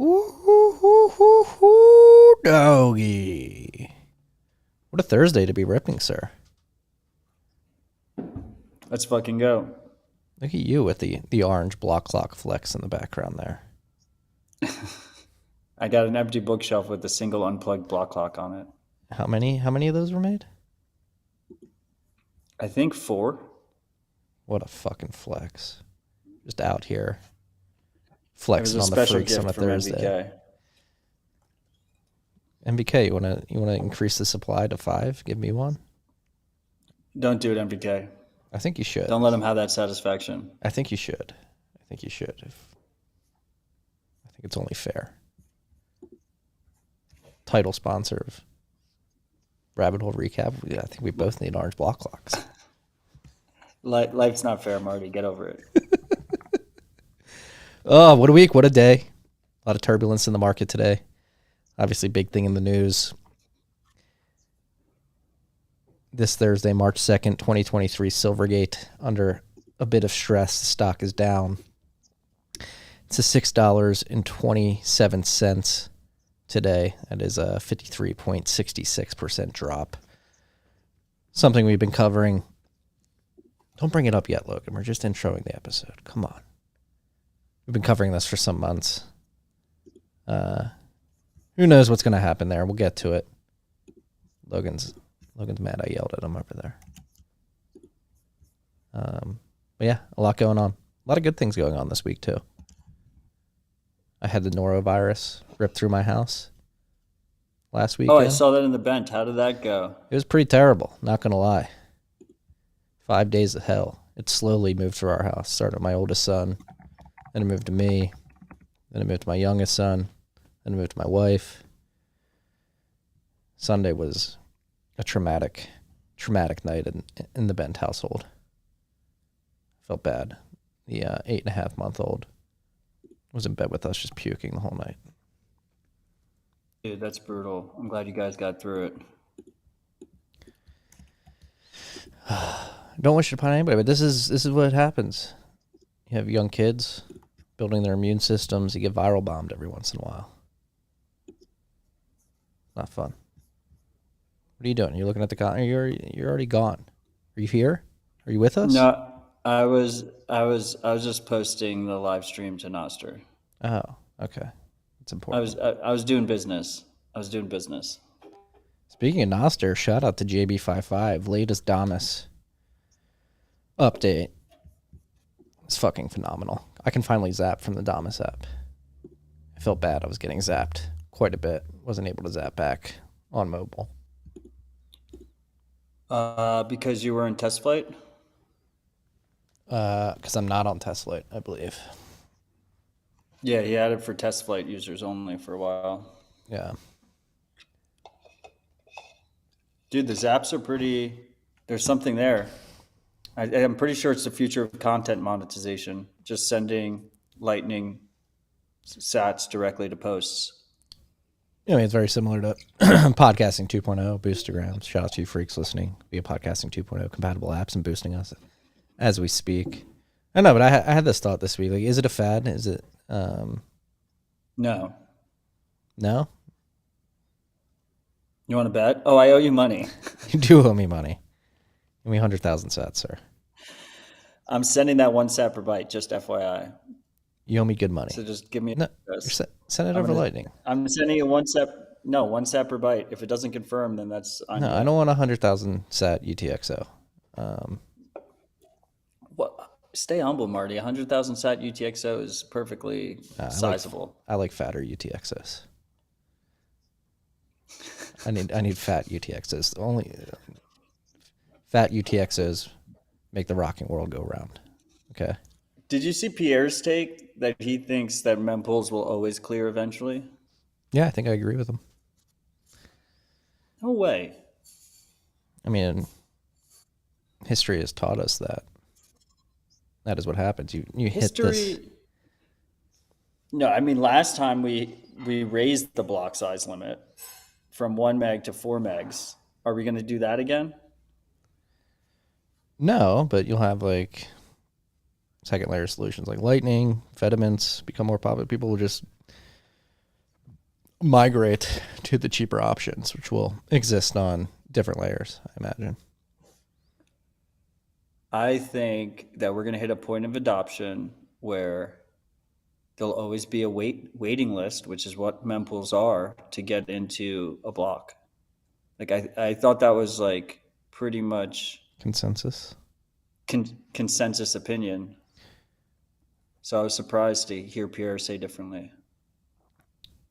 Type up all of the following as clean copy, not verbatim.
Ooh, doggy. What a Thursday to be ripping, sir. Let's fucking go. Look at you with the orange block clock flex in the background there. I got an empty bookshelf with a single unplugged block clock on it. How many of those were made? I think 4. What a fucking flex. Just out here flexing on the freaks on a Thursday. MBK, you wanna increase the supply to 5? Give me one. Don't do it, MBK. I think you should. Don't let him have that satisfaction. I think you should. I think it's only fair. Title sponsor of Rabbit Hole Recap. I think we both need orange block clocks. Life's not fair, Marty. Get over it. Oh, what a week. What a day. A lot of turbulence in the market today. Obviously, big thing in the news. This Thursday, March 2nd, 2023, Silvergate under a bit of stress. The stock is down. It's a $6.27 today. That is a 53.66% drop. Something we've been covering. Don't bring it up yet, Logan. We're just introing the episode. Come on. We've been covering this for some months. Who knows what's going to happen there? We'll get to it. Logan's mad I yelled at him over there. But yeah, a lot going on. A lot of good things going on this week, too. I had the norovirus rip through my house last week. Oh, I saw that in the bench. How did that go? It was pretty terrible, not going to lie. 5 days of hell. It slowly moved through our house. Started with my oldest son. Then it moved to me. Then it moved to my youngest son. Then it moved to my wife. Sunday was a traumatic night in the Bent household. Felt bad. The 8.5-month-old was in bed with us just puking the whole night. Dude, that's brutal. I'm glad you guys got through it. Don't wish it upon anybody, but this is what happens. You have young kids building their immune systems. You get viral bombed every once in a while. Not fun. What are you doing? You're looking at the con. You're already gone. Are you here? Are you with us? No, I was just posting the live stream to Noster. Oh, okay. It's important. I was doing business. Speaking of Noster, shout out to JB55. Latest Damas update. It's fucking phenomenal. I can finally zap from the Damas app. I felt bad. I was getting zapped quite a bit. Wasn't able to zap back on mobile. Because you were in test flight? Because I'm not on test flight, I believe. Yeah, he had it for test flight users only for a while. Yeah. Dude, the zaps are pretty... There's something there. I'm pretty sure it's the future of content monetization. Just sending Lightning sats directly to posts. I mean, it's very similar to Podcasting 2.0, Boostagrams. Shout out to you freaks listening via Podcasting 2.0 compatible apps and boosting us as we speak. I know, but I had this thought this week. Like, is it a fad? Is it... No. No? You want to bet? Oh, I owe you money. You do owe me money. Give me 100,000 sats, sir. I'm sending that 1 sat per byte, just FYI. You owe me good money. So just give me no, send it over Lightning. I'm sending you 1 sat. No, 1 sat per byte. If it doesn't confirm, then that's... No, I don't want 100,000 sat UTXO. What? Stay humble, Marty. 100,000 sat UTXO is perfectly sizable. I like fatter UTXOs. I need fat UTXOs. Only fat UTXOs make the rocking world go round. Okay. Did you see Pierre's take that he thinks that mempools will always clear eventually? Yeah, I think I agree with him. No way. I mean, history has taught us that. That is what happens. You hit this. No, I mean, last time we raised the block size limit from 1 meg to 4 megs. Are we going to do that again? No, but you'll have like second layer solutions like Lightning, Fediments become more popular. People will just migrate to the cheaper options, which will exist on different layers, I imagine. I think that we're going to hit a point of adoption where there'll always be a waiting list, which is what mempools are, to get into a block. Like I thought that was like pretty much Consensus. Consensus opinion. So I was surprised to hear Pierre say differently.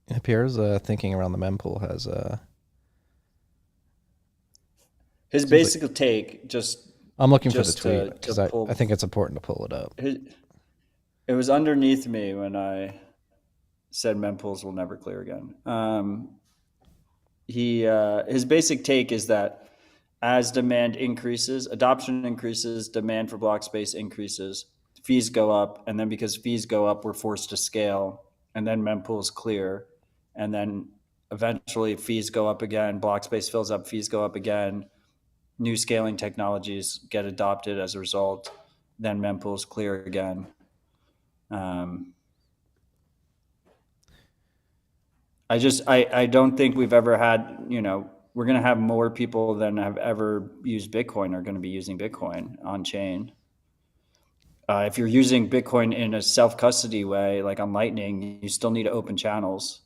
Yeah, Pierre's thinking around the mempool has his basic take. Just I'm looking for the tweet because I think it's important to pull it up. It was underneath me when I said mempools will never clear again. His basic take is that as demand increases, adoption increases, demand for block space increases, fees go up, and then because fees go up, we're forced to scale, and then mempools clear, and then eventually fees go up again, block space fills up, fees go up again, new scaling technologies get adopted as a result, then mempools clear again. I don't think we've ever had, we're going to have more people than have ever used Bitcoin are going to be using Bitcoin on chain. If you're using Bitcoin in a self-custody way, like on Lightning, you still need to open channels.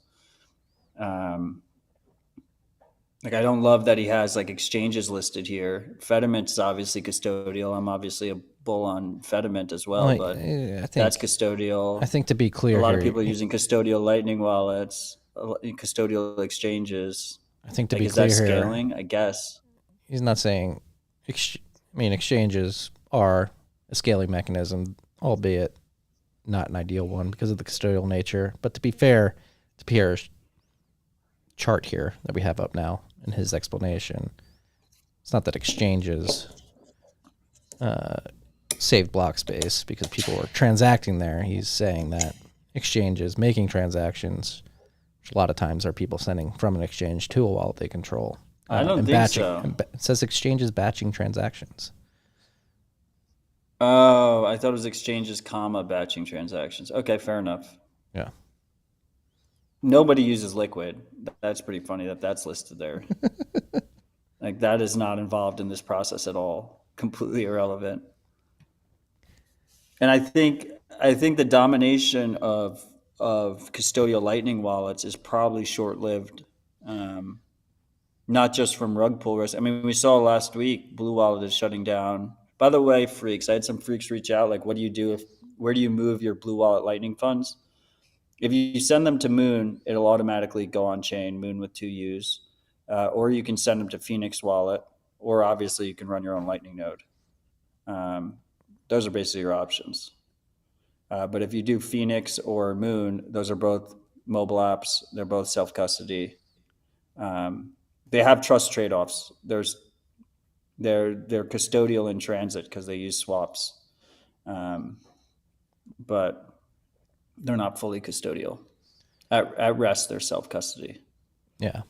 Like I don't love that he has like exchanges listed here. Fediment is obviously custodial. I'm obviously a bull on Fediment as well, but I think that's custodial. I think to be clear, a lot of people are using custodial Lightning wallets, custodial exchanges. I think to like, be is clear that here, scaling? I guess he's not saying. Exchanges are a scaling mechanism, albeit not an ideal one because of the custodial nature. But to be fair to Pierre's chart here that we have up now in his explanation, it's not that exchanges save block space because people were transacting there. He's saying that exchanges making transactions, which a lot of times are people sending from an exchange to a wallet they control. I don't think so. It says exchanges batching transactions. Oh, I thought it was exchanges, batching transactions. Okay, fair enough. Yeah. Nobody uses Liquid. That's pretty funny that that's listed there. Like that is not involved in this process at all. Completely irrelevant. And I think the domination of custodial Lightning wallets is probably short-lived. Not just from rug pull risk. I mean, we saw last week Blue Wallet is shutting down. By the way, freaks, I had some freaks reach out. Like, what do you do where do you move your Blue Wallet Lightning funds? If you send them to Moon, it'll automatically go on chain, Moon with 2 U's. Or you can send them to Phoenix Wallet, or obviously you can run your own Lightning node. Those are basically your options. But if you do Phoenix or Moon, those are both mobile apps. They're both self-custody. They have trust trade-offs. They're custodial in transit because they use swaps, but they're not fully custodial. At rest, they're self-custody. Yeah,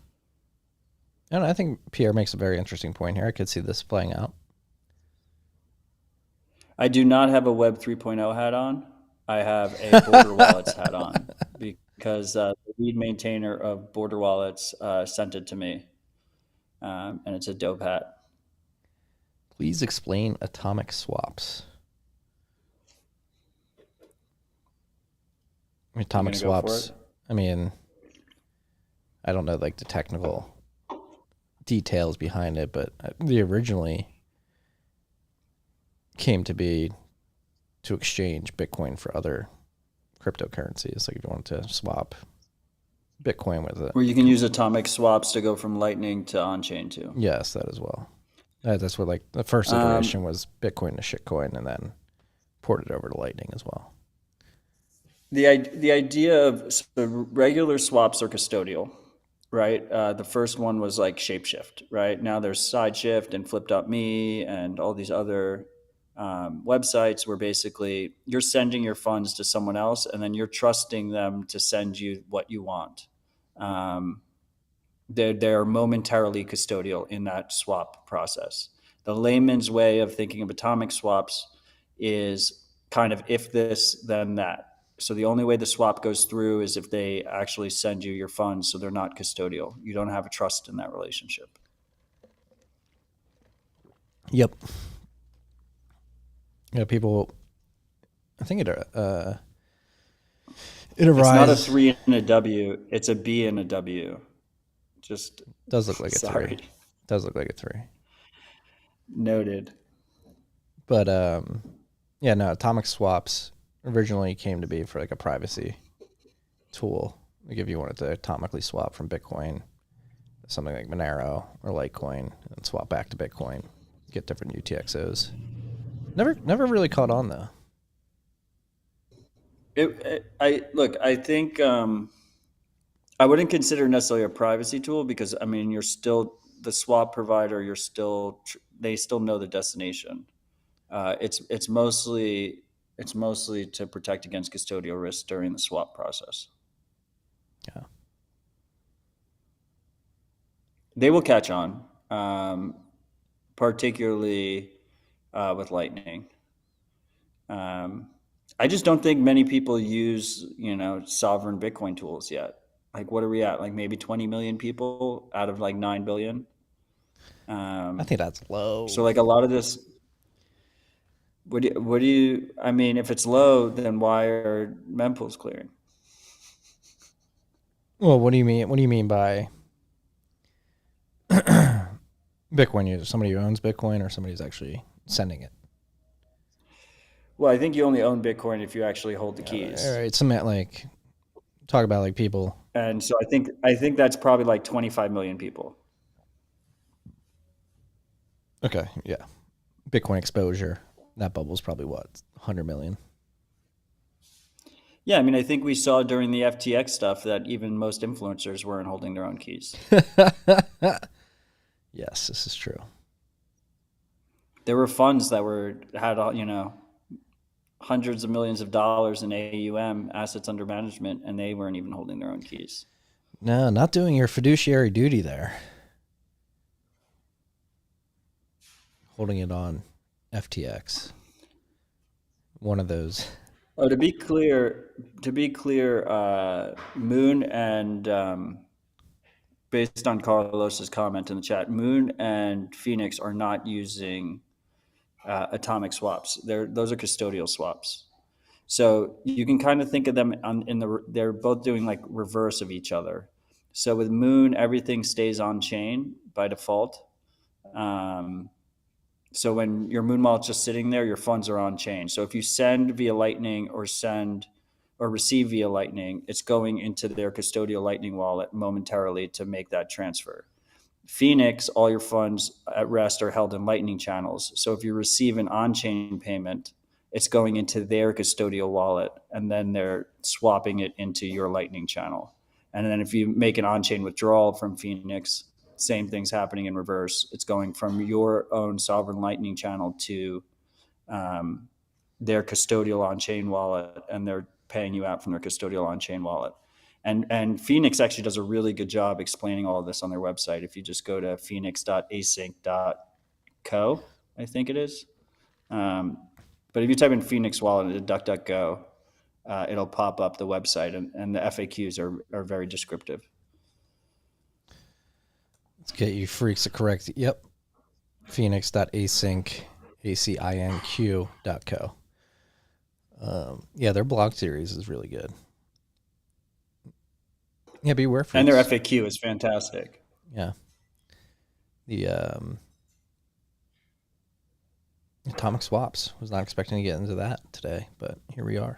and I think Pierre makes a very interesting point here. I could see this playing out. I do not have a Web 3.0 hat on. I have a Border Wallets hat on because the lead maintainer of Border Wallets sent it to me. And it's a dope hat. Please explain atomic swaps. Atomic swaps. I mean, I don't know like the technical details behind it, but they originally came to be to exchange Bitcoin for other cryptocurrencies. Like if you want to swap Bitcoin with it. Where you can use atomic swaps to go from Lightning to on-chain too. Yes, that as well. That's what like the first iteration was Bitcoin to shitcoin and then ported over to Lightning as well. The idea of regular swaps are custodial, right? The first one was like Shapeshift, right? Now there's SideShift and Flip.me and all these other websites where basically you're sending your funds to someone else and then you're trusting them to send you what you want. They're momentarily custodial in that swap process. The layman's way of thinking of atomic swaps is kind of if this, then that. So the only way the swap goes through is if they actually send you your funds, so they're not custodial. You don't have a trust in that relationship. Yep. Yeah, people. I think it It's not a arises. 3 and a W. It's a B and a W. Just Does look like a sorry. 3. Does look like a 3. Noted. But yeah, no. Atomic swaps originally came to be for like a privacy tool. Like if you wanted to atomically swap from Bitcoin to something like Monero or Litecoin and swap back to Bitcoin, get different UTXOs. Never really caught on though. I think I wouldn't consider necessarily a privacy tool because I mean you're still the swap provider. They still know the destination. It's mostly to protect against custodial risk during the swap process. Yeah. They will catch on, particularly with Lightning. I just don't think many people use, sovereign Bitcoin tools yet. Like, what are we at? Like maybe 20 million people out of like 9 billion. I think that's low. So like a lot of this, I mean, if it's low, then why are mempools clearing? Well, what do you mean? What do you mean by Bitcoin user? Somebody who owns Bitcoin or somebody who's actually sending it? Well, I think you only own Bitcoin if you actually hold the keys. All right, some like talk about like people. And so I think that's probably like 25 million people. Okay, yeah. Bitcoin exposure. That bubble's probably what, 100 million. Yeah, I mean, I think we saw during the FTX stuff that even most influencers weren't holding their own keys. Yes, this is true. There were funds that had hundreds of millions of dollars in AUM, assets under management, and they weren't even holding their own keys. No, not doing your fiduciary duty there. Holding it on FTX. One of those. Oh, to be clear, Moon and based on Carlos's comment in the chat, Moon and Phoenix are not using atomic swaps. Those are custodial swaps. So you can kind of think of them they're both doing like reverse of each other. So with Moon, everything stays on chain by default. So when your Moon wallet's just sitting there, your funds are on chain. So if you send via Lightning or receive via Lightning, it's going into their custodial Lightning wallet momentarily to make that transfer. Phoenix, all your funds at rest are held in Lightning channels. So if you receive an on-chain payment, it's going into their custodial wallet, and then they're swapping it into your Lightning channel. And then if you make an on-chain withdrawal from Phoenix, same thing's happening in reverse. It's going from your own sovereign Lightning channel to their custodial on-chain wallet, and they're paying you out from their custodial on-chain wallet. And Phoenix actually does a really good job explaining all of this on their website. If you just go to phoenix.async.co, I think it is. But if you type in Phoenix wallet into DuckDuckGo, it'll pop up the website, and the FAQs are very descriptive. Let's get you freaks to correct. Yep. Phoenix.async, ACINQ.co. Yeah, their blog series is really good. Yeah, beware freaks. And their FAQ is fantastic. Yeah. The atomic swaps. Was not expecting to get into that today, but here we are.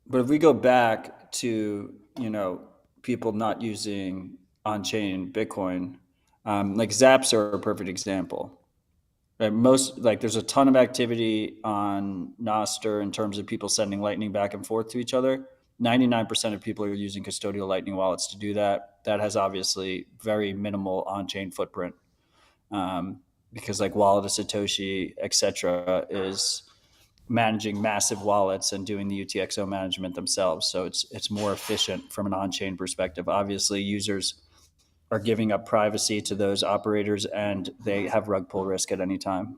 But if we go back to, people not using on-chain Bitcoin, like Zaps are a perfect example. Right? There's a ton of activity on Nostr in terms of people sending Lightning back and forth to each other. 99% of people are using custodial Lightning wallets to do that. That has obviously very minimal on-chain footprint because like Wallet of Satoshi, et cetera, is managing massive wallets and doing the UTXO management themselves. So it's more efficient from an on-chain perspective. Obviously, users are giving up privacy to those operators, and they have rug pull risk at any time.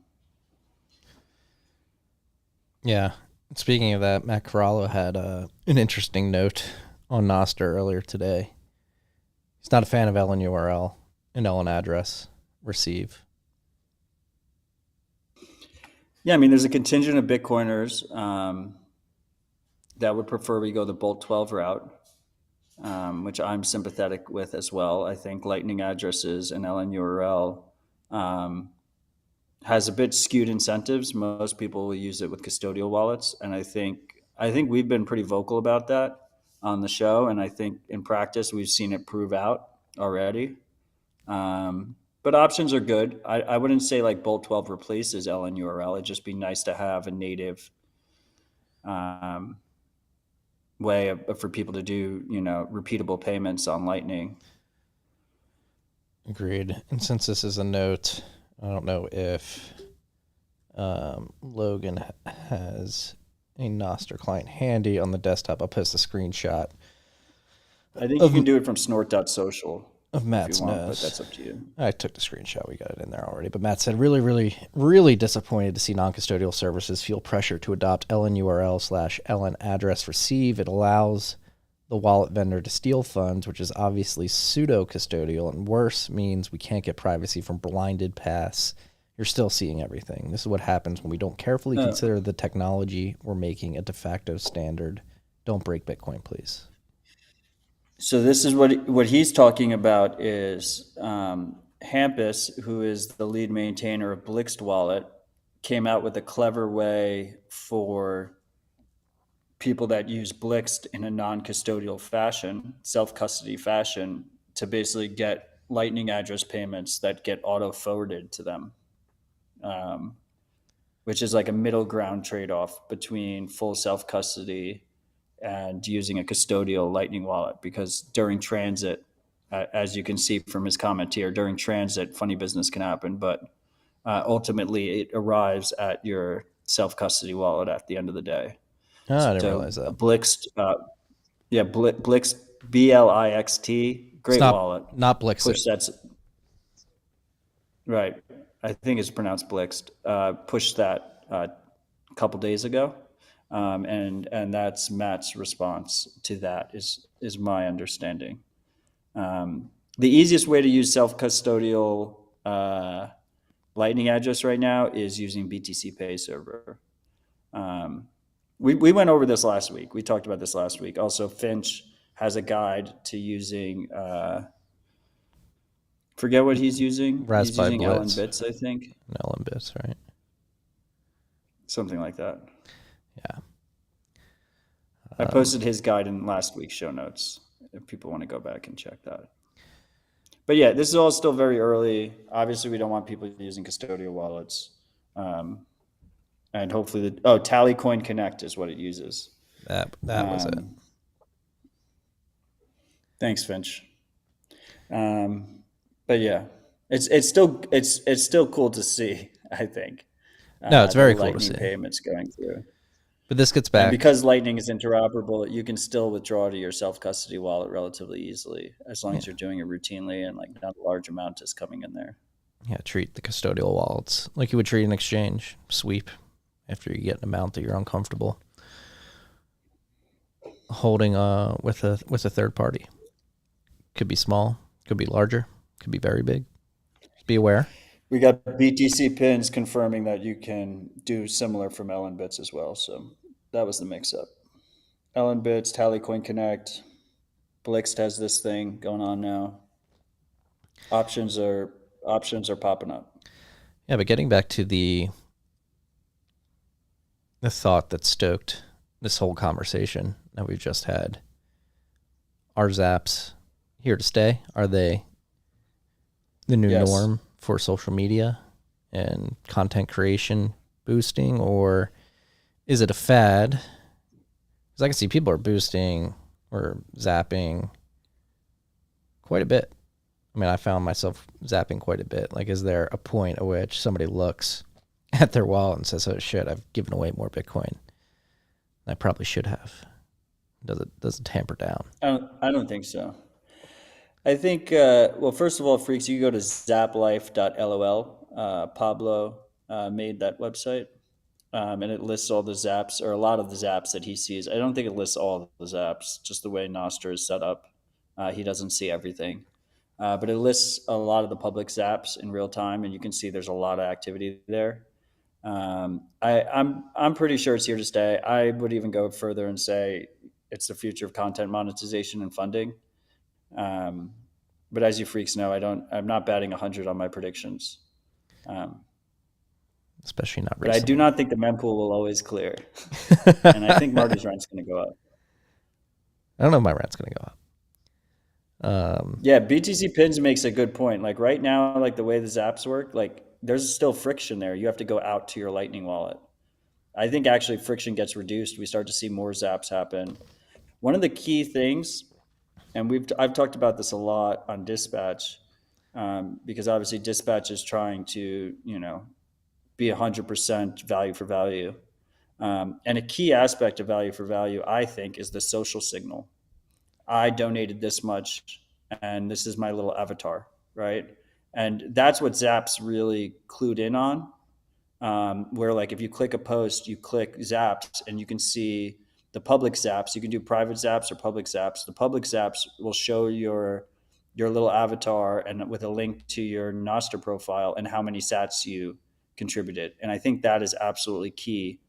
Yeah. Speaking of that, Matt Corallo had an interesting note on Nostr earlier today. He's not a fan of LN URL and LN address receive. Yeah, I mean, there's a contingent of Bitcoiners that would prefer we go the Bolt 12 route, which I'm sympathetic with as well. I think Lightning addresses and LN URL has a bit skewed incentives. Most people will use it with custodial wallets, and I think we've been pretty vocal about that on the show, and I think in practice we've seen it prove out already. But options are good. I wouldn't say like Bolt 12 replaces LN URL. It'd just be nice to have a native way for people to do, repeatable payments on Lightning. Agreed. And since this is a note, I don't know if Logan has a Nostr client handy on the desktop. I'll post a screenshot. I think you can do it from snort.social. Of Matt's if you want, nose. but that's up to you. I took the screenshot. We got it in there already. But Matt said, really, really, really disappointed to see non-custodial services feel pressure to adopt LN URL / LN address receive. It allows the wallet vendor to steal funds, which is obviously pseudo-custodial, and worse means we can't get privacy from blinded paths. You're still seeing everything. This is what happens when we don't carefully consider the technology we're making a de facto standard. Don't break Bitcoin, please. So this is what he's talking about is Hampus, who is the lead maintainer of Blixt Wallet, came out with a clever way for people that use Blixt in a non-custodial fashion, self-custody fashion, to basically get Lightning address payments that get auto-forwarded to them, which is like a middle ground trade-off between full self-custody and using a custodial Lightning wallet, because during transit, as you can see from his comment here, during transit, funny business can happen, but ultimately it arrives at your self-custody wallet at the end of the day. Oh, I didn't realize that. Blixt, Blixt, Blixt, great wallet. Not Blixit. That's right. I think it's pronounced Blixt. Pushed that a couple days ago. And that's Matt's response to that is my understanding. The easiest way to use self-custodial Lightning address right now is using BTCPay Server. We went over this last week. We talked about this last week. Also, Finch has a guide to using, forget what he's using. He's using LN Bits, I think. LN Bits, right? Something like that. Yeah. I posted his guide in last week's show notes if people want to go back and check that. But yeah, this is all still very early. Obviously, we don't want people using custodial wallets. And hopefully Tallycoin Connect is what it uses. That was it. Thanks, Finch. But yeah, it's still cool to see, I think. No, it's very cool to see payments going through. But this gets back. And because Lightning is interoperable, you can still withdraw to your self-custody wallet relatively easily, as long as you're doing it routinely and like not a large amount is coming in there. Yeah, treat the custodial wallets like you would treat an exchange sweep after you get an amount that you're uncomfortable holding with a third party. Could be small, could be larger, could be very big. Just be aware. We got BTC pins confirming that you can do similar from LN Bits as well. So that was the mix-up. LN Bits, Tallycoin Connect, Blixt has this thing going on now. Options are popping up. Yeah, but getting back to the thought that stoked this whole conversation that we've just had. Are zaps here to stay? Are they the new norm for social media and content creation boosting, or is it a fad? Because I can see people are boosting or zapping quite a bit. I mean, I found myself zapping quite a bit. Like, is there a point at which somebody looks at their wallet and says, oh shit, I've given away more Bitcoin than I probably should have? Does it tamper down? I don't think so. I think, well, first of all, freaks, you go to zaplife.lol. Pablo made that website. and it lists all the zaps, or a lot of the zaps that he sees. I don't think it lists all of the zaps, just the way Nostr is set up. He doesn't see everything. But it lists a lot of the public zaps in real time, and you can see there's a lot of activity there. I'm pretty sure it's here to stay. I would even go further and say it's the future of content monetization and funding. But as you freaks know, I'm not batting 100 on my predictions. Especially not But recently. I do not think the mempool will always clear. And I think Marty's rent's going to go up. I don't know if my rent's going to go up. Yeah, BTC Pins makes a good point. Like right now, like the way the zaps work, like there's still friction there. You have to go out to your Lightning wallet. I think actually friction gets reduced. We start to see more zaps happen. One of the key things, and I've talked about this a lot on Dispatch, because obviously Dispatch is trying to be 100% value for value, and a key aspect of value for value, I think, is the social signal. I donated this much, and this is my little avatar, right? And that's what Zaps really clued in on. Where like if you click a post, you click Zaps, and you can see the public Zaps. You can do private Zaps or public Zaps. The public Zaps will show your little avatar and with a link to your Nostr profile and how many sats you contributed. And I think that is absolutely key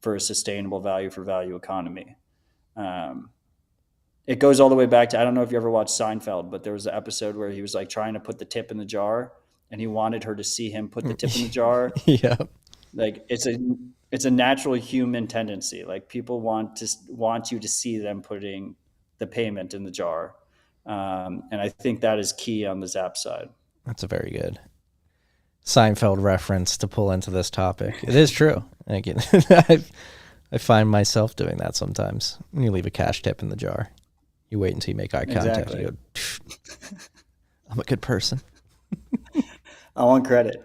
for a sustainable value for value economy. It goes all the way back to, I don't know if you ever watched Seinfeld, but there was an episode where he was like trying to put the tip in the jar, and he wanted her to see him put the tip in the jar. Yeah. Like it's a natural human tendency. Like people want you to see them putting the payment in the jar. And I think that is key on the Zap side. That's a very good Seinfeld reference to pull into this topic. It is true. Again, I find myself doing that sometimes. When you leave a cash tip in the jar, you wait until you make eye contact. Exactly. You go, I'm a good person. I want credit.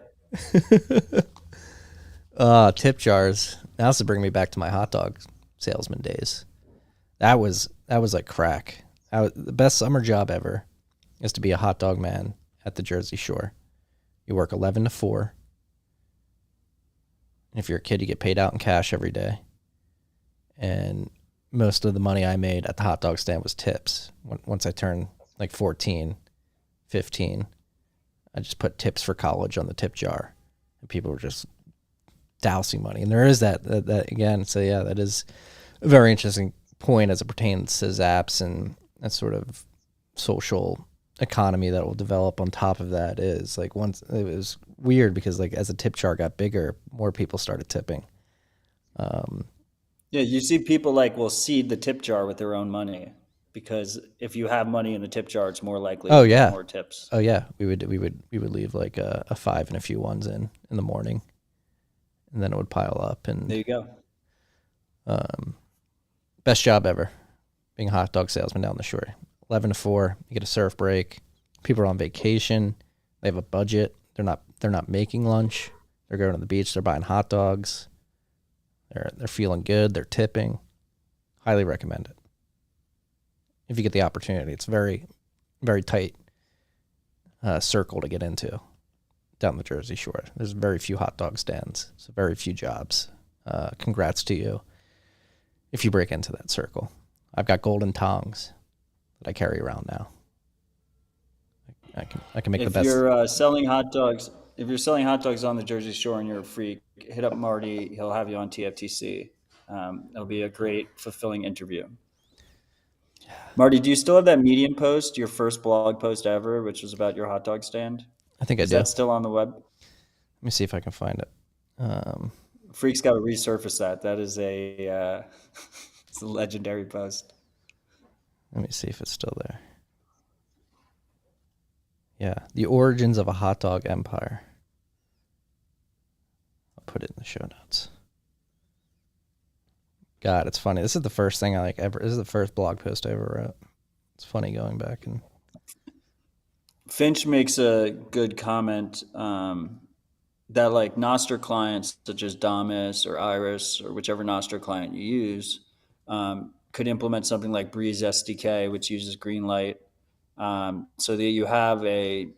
Tip jars. Now this is bringing me back to my hot dog salesman days. That was like crack. The best summer job ever is to be a hot dog man at the Jersey Shore. You work 11 to 4. And if you're a kid, you get paid out in cash every day. And most of the money I made at the hot dog stand was tips. Once I turned like 14, 15, I just put tips for college on the tip jar. And people were just dousing money. And there is that again. So yeah, that is a very interesting point as it pertains to Zaps and that sort of social economy that will develop on top of that. Is like, once it was weird because like as the tip jar got bigger, more people started tipping. Yeah, you see people like will seed the tip jar with their own money, because if you have money in the tip jar, it's more likely to get more tips. Oh yeah, we would leave like a 5 and a few ones in the morning, and then it would pile up. And there you go. Best job ever, being a hot dog salesman down the shore. 11 to 4, you get a surf break. People are on vacation. They have a budget. They're not making lunch. They're going to the beach. They're buying hot dogs. They're feeling good. They're tipping. Highly recommend it. If you get the opportunity, it's very, very tight circle to get into down the Jersey Shore. There's very few hot dog stands, so very few jobs. Congrats to you if you break into that circle. I've got golden tongs that I carry around now. I can make the best. If you're selling hot dogs on the Jersey Shore and you're a freak, hit up Marty. He'll have you on TFTC. It'll be a great, fulfilling interview. Marty, do you still have that Medium post, your first blog post ever, which was about your hot dog stand? I think I do. Is that still on the web? Let me see if I can find it. Freak's got to resurface that. That is it's a legendary post. Let me see if it's still there. Yeah, the origins of a hot dog empire. I'll put it in the show notes. God, it's funny. This is the first thing this is the first blog post I ever wrote. It's funny going back and. Finch makes a good comment that like Nostr clients such as Damus or Iris or whichever Nostr client you use could implement something like Breeze SDK, which uses Greenlight, so that you have a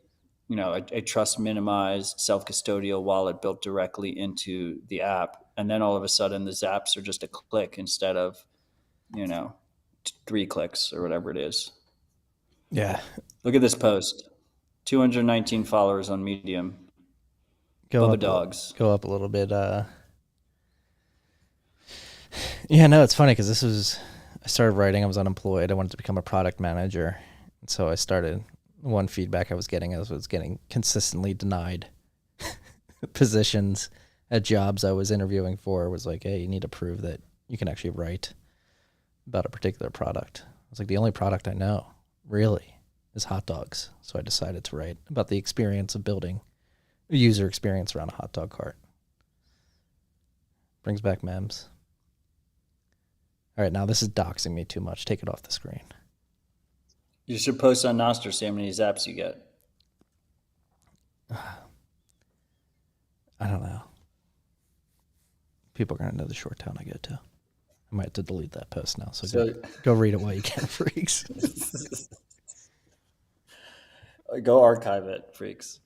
trust minimized self-custodial wallet built directly into the app. And then all of a sudden the zaps are just a click instead of, 3 clicks or whatever it is. Yeah. Look at this post. 219 followers on Medium. Go Bubba up Dogs. Go up a little bit. Yeah, no, it's funny because I started writing. I was unemployed. I wanted to become a product manager. And so I started, one feedback I was getting consistently denied positions at jobs I was interviewing for. Was like, hey, you need to prove that you can actually write about a particular product. I was like, the only product I know really is hot dogs. So I decided to write about the experience of building a user experience around a hot dog cart. Brings back memes. All right, now this is doxing me too much. Take it off the screen. You should post on Nostr, see how many zaps you get. I don't know. People are going to know the short town I go to. I might have to delete that post now. So go read it while you can, freaks. Go archive it, freaks.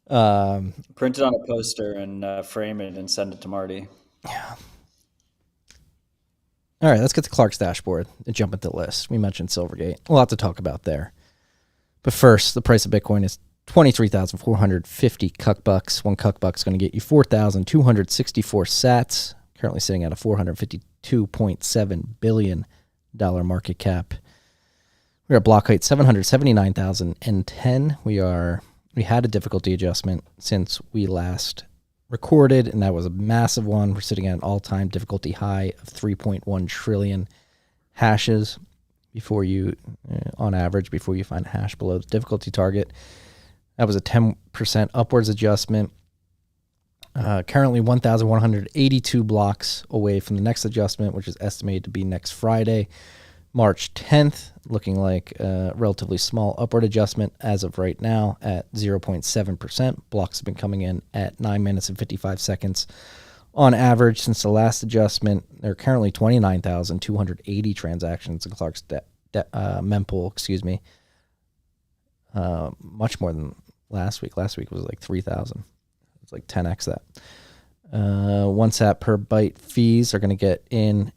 Print it on a poster and frame it and send it to Marty. Yeah. All right, let's get to Clark's dashboard and jump into the list. We mentioned Silvergate. A lot to talk about there. But first, the price of Bitcoin is 23,450 cuck-bucks. One cuck-buck is going to get you 4,264 sats. Currently sitting at a $452.7 billion market cap. We are at block height 779,010. We had a difficulty adjustment since we last recorded, and that was a massive one. We're sitting at an all-time difficulty high of 3.1 trillion hashes on average, before you find a hash below the difficulty target. That was a 10% upwards adjustment. Currently 1,182 blocks away from the next adjustment, which is estimated to be next Friday, March 10th, looking like a relatively small upward adjustment as of right now at 0.7%. Blocks have been coming in at 9 minutes and 55 seconds on average since the last adjustment. There are currently 29,280 transactions in Clark's mempool, much more than last week. Last week was like 3,000. It's like 10x that. 1 sat per byte fees are going to get in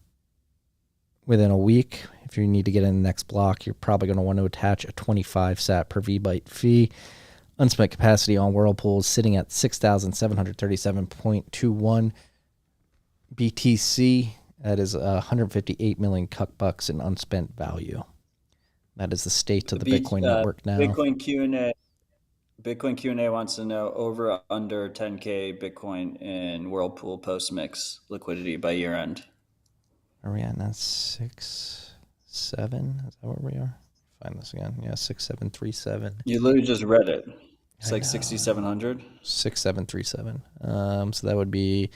within a week. If you need to get in the next block, you're probably going to want to attach a 25 sat per VByte fee. Unspent capacity on Whirlpool is sitting at 6,737.21 BTC. That is 158 million cuck-bucks in unspent value. That is the state of the Bitcoin network now. Bitcoin Q&A wants to know over under 10K Bitcoin in Whirlpool post-mix liquidity by year end. Are we at now 6, 7? Is that where we are? Find this again. Yeah, 6737. You literally just read it. It's like 6,700. 6737. So that would be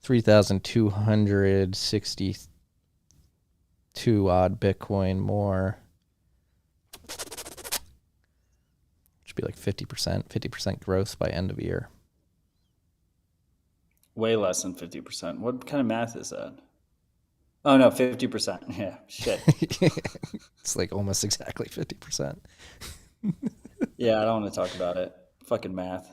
3,262 odd Bitcoin more. Should be like 50% growth by end of year. Way less than 50%. What kind of math is that? Oh no, 50%. Yeah, shit. It's like almost exactly 50%. Yeah, I don't want to talk about it. Fucking math.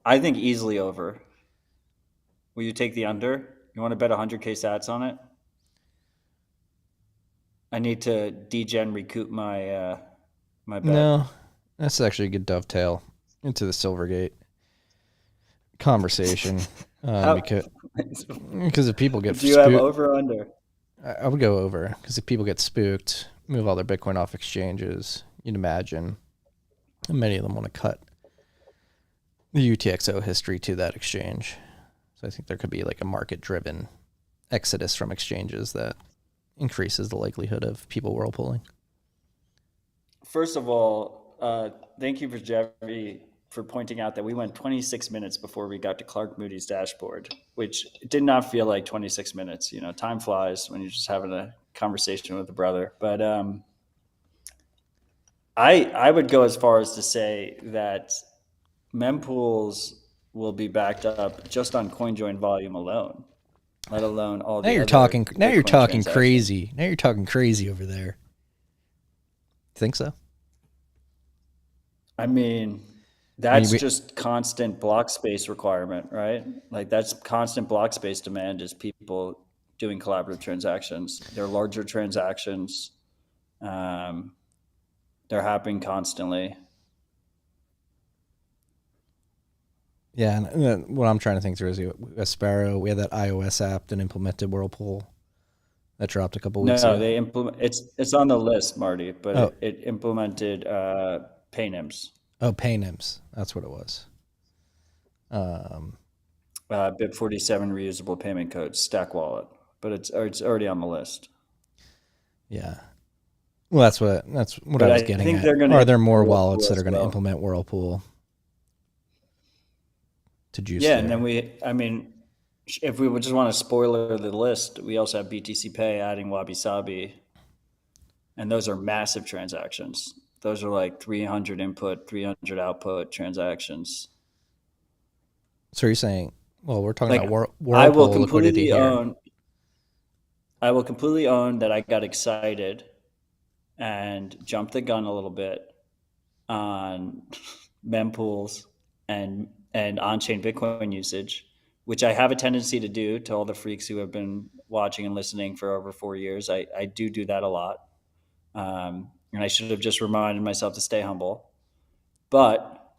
I think easily over. Will you take the under? You want to bet 100K sats on it? I need to recoup my bet. No, that's actually a good dovetail into the Silvergate conversation. Because if people get Do you have over or under? I would go over, because if people get spooked, move all their Bitcoin off exchanges, you'd imagine many of them want to cut the UTXO history to that exchange. So I think there could be like a market-driven exodus from exchanges that increases the likelihood of people whirlpooling. First of all, thank you for Jeffrey for pointing out that we went 26 minutes before we got to Clark Moody's dashboard, which did not feel like 26 minutes. You know, time flies when you're just having a conversation with a brother. But I would go as far as to say that mempools will be backed up just on CoinJoin volume alone, let alone all the Now you're talking crazy. Now you're talking crazy over there. Think so? I mean, That's just constant block space requirement, right? Like that's constant block space demand is people doing collaborative transactions. They're larger transactions. They're happening constantly. Yeah, and what I'm trying to think through is a Sparrow. We had that iOS app that implemented Whirlpool that dropped a couple weeks ago. No, they implement. It's on the list, Marty, but it implemented Paynims. Oh, Paynims. That's what it was. BIP47 reusable payment codes, Stack Wallet, but it's already on the list. Yeah. Well, that's what I was getting at. Are there more wallets that are going to implement Whirlpool to juice? Yeah, and then if we would just want to spoiler the list, we also have BTCPay adding WabiSabi, and those are massive transactions. Those are like 300 input, 300 output transactions. So you're saying, well, we're talking about Whirlpool liquidity here. I will completely own that I got excited and jumped the gun a little bit on mempools and on-chain Bitcoin usage, which I have a tendency to do to all the freaks who have been watching and listening for over 4 years. I do that a lot. And I should have just reminded myself to stay humble. But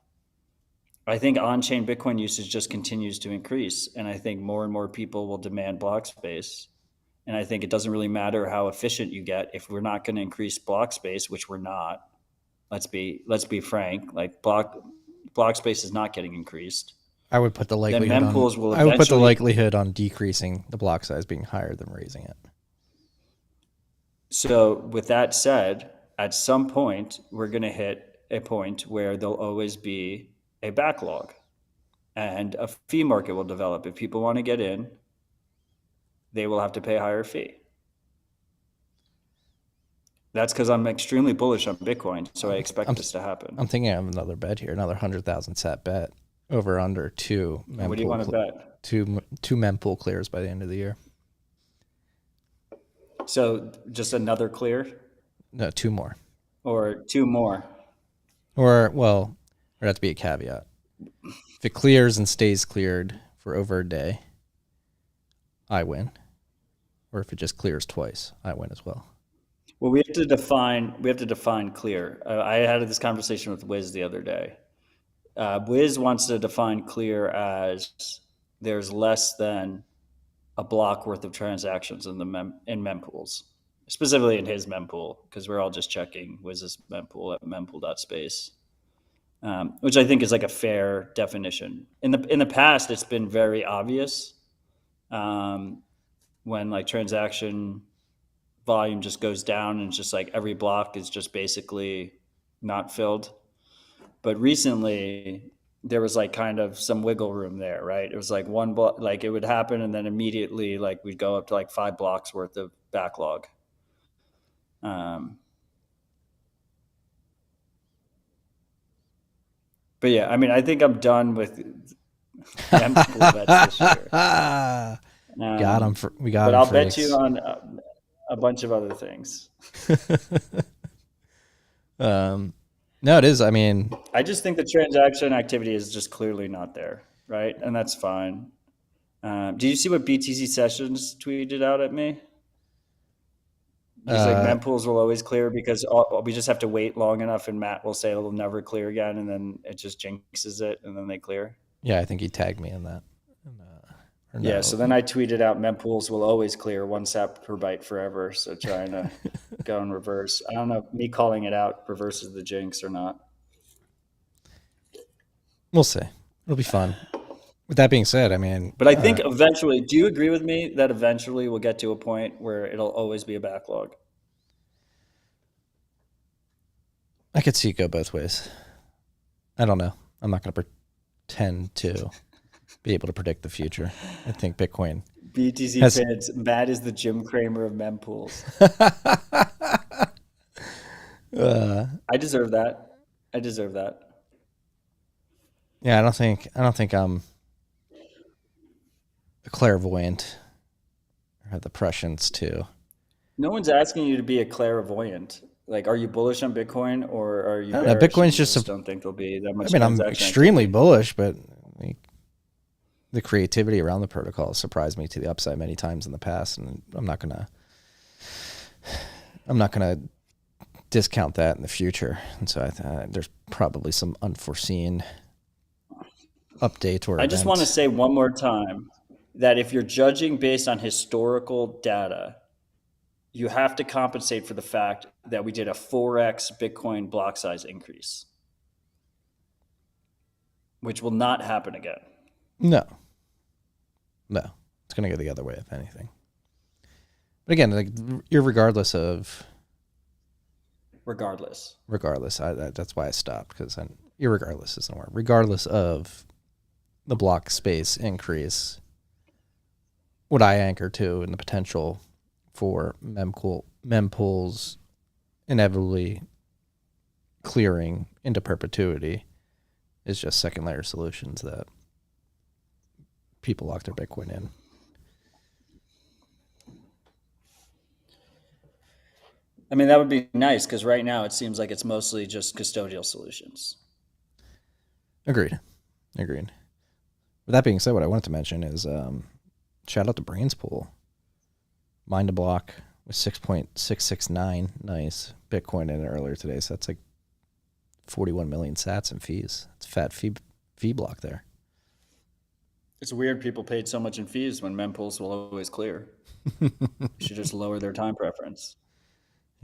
I think on-chain Bitcoin usage just continues to increase. And I think more and more people will demand block space. And I think it doesn't really matter how efficient you get if we're not going to increase block space, which we're not. Let's be frank. Like block space is not getting increased. I would put the likelihood on decreasing the block size being higher than raising it. So with that said, at some point we're going to hit a point where there'll always be a backlog, and a fee market will develop. If people want to get in, they will have to pay a higher fee. That's because I'm extremely bullish on Bitcoin, so I expect this to happen. I'm thinking of another bet here, another 100,000 sat bet over under two. What do you want to bet? Two mempool clears by the end of the year. So just another clear? No, two more. Or two more. Or, well, there'd have to be a caveat. If it clears and stays cleared for over a day, I win. Or if it just clears twice, I win as well. Well, we have to define clear. I had this conversation with Wiz the other day. Wiz wants to define clear as there's less than a block worth of transactions in mempools, specifically in his mempool, because we're all just checking Wiz's mempool at mempool.space, which I think is like a fair definition. In the past, it's been very obvious when like transaction volume just goes down and it's just like every block is just basically not filled. But recently there was like kind of some wiggle room there, right? It was like one block, like it would happen and then immediately like we'd go up to like 5 blocks worth of backlog. But yeah, I mean, I think I'm done with mempool bets this year. Got him. We got but him. I'll bet you on a bunch of other things. No, it is. I mean, I just think the transaction activity is just clearly not there, right? And that's fine. Did you see what BTC Sessions tweeted out at me? He's like, mempools will always clear because we just have to wait long enough and Matt will say it'll never clear again and then it just jinxes it and then they clear. Yeah, I think he tagged me in that. Yeah, so then I tweeted out mempools will always clear 1 sat per byte forever. So trying to go in reverse. I don't know if me calling it out reverses the jinx or not. We'll see. It'll be fun. With that being said, I mean... But I think eventually, do you agree with me that eventually we'll get to a point where it'll always be a backlog? I could see it go both ways. I don't know. I'm not going to pretend to be able to predict the future. I think Bitcoin... BTC fans, Matt is the Jim Cramer of mempools. I deserve that. Yeah, I don't think I'm a clairvoyant or have the prescience to. No one's asking you to be a clairvoyant. Like, are you bullish on Bitcoin or are you I don't know. bearish? Bitcoin's You just don't think there'll be that much I mean, I'm transaction extremely activity? bullish, but like, the creativity around the protocol has surprised me to the upside many times in the past, and I'm not gonna discount that in the future. And so there's probably some unforeseen update or I event. just want to say one more time that if you're judging based on historical data, you have to compensate for the fact that we did a 4x Bitcoin block size increase, which will not happen again. No, it's gonna go the other way if anything. But again, like, regardless, that's why I stopped, because irregardless isn't a word. Regardless of the block space increase, what I anchor to and the potential for mempools inevitably clearing into perpetuity is just second layer solutions that people lock their Bitcoin in. I mean, that would be nice, because right now it seems like it's mostly just custodial solutions. Agreed. With that being said, what I wanted to mention is shout out to Brains Pool. Mind a block with 6.669 nice Bitcoin in it earlier today. So that's like 41 million sats in fees. It's a fat fee block there. It's weird people paid so much in fees when mempools will always clear. You should just lower their time preference.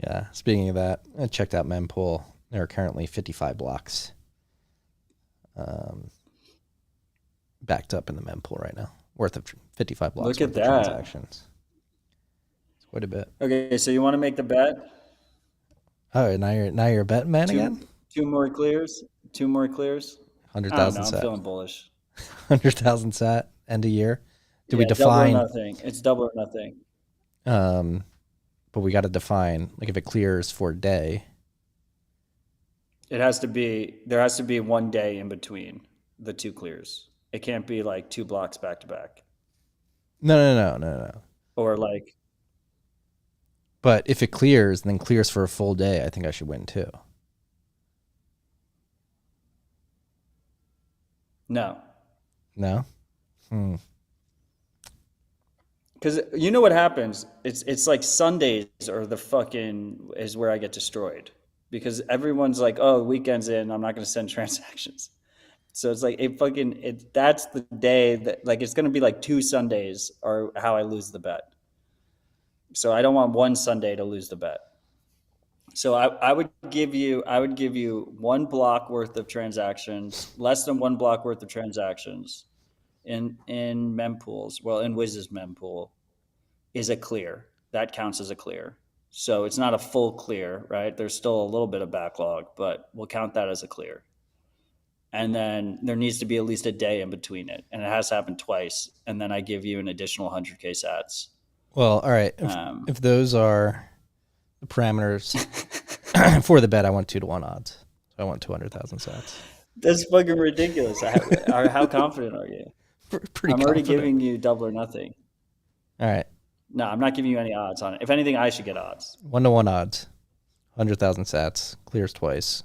Yeah. Speaking of that, I checked out mempool. There are currently 55 blocks backed up in the mempool right now, worth of 55 blocks. Look at worth of that. Transactions. It's quite a bit. Okay, so you want to make the bet? Oh, now you're a bet man again? Two more clears? 100,000 I'm sat. feeling bullish. 100,000 sat end of year. Do we double define? or nothing? It's double or nothing. But we got to define, like, if it clears for a day. There has to be 1 day in between the two clears. It can't be like 2 blocks back to back. No. Or like, but if it clears and then clears for a full day, I think I should win too. no. Because you know what happens? It's like Sundays or is where I get destroyed, because everyone's like, oh, the weekend's in, I'm not going to send transactions. So it's like that's the day that, like, it's going to be like 2 Sundays are how I lose the bet. So I don't want 1 Sunday to lose the bet. So I would give you 1 block worth of transactions, less than 1 block worth of transactions in mempools. Well, in Wiz's mempool is a clear. That counts as a clear. So it's not a full clear, right? There's still a little bit of backlog, but we'll count that as a clear. And then there needs to be at least a day in between it. And it has to happen twice. And then I give you an additional 100K sats. Well, all right. If those are the parameters for the bet, I want 2-to-1 odds. So I want 200,000 sats. That's fucking ridiculous. How confident are you? Pretty I'm already confident. giving you double or nothing. All right. No, I'm not giving you any odds on it. If anything, I should get odds. 1-to-1 odds. 100,000 sats. Clears twice.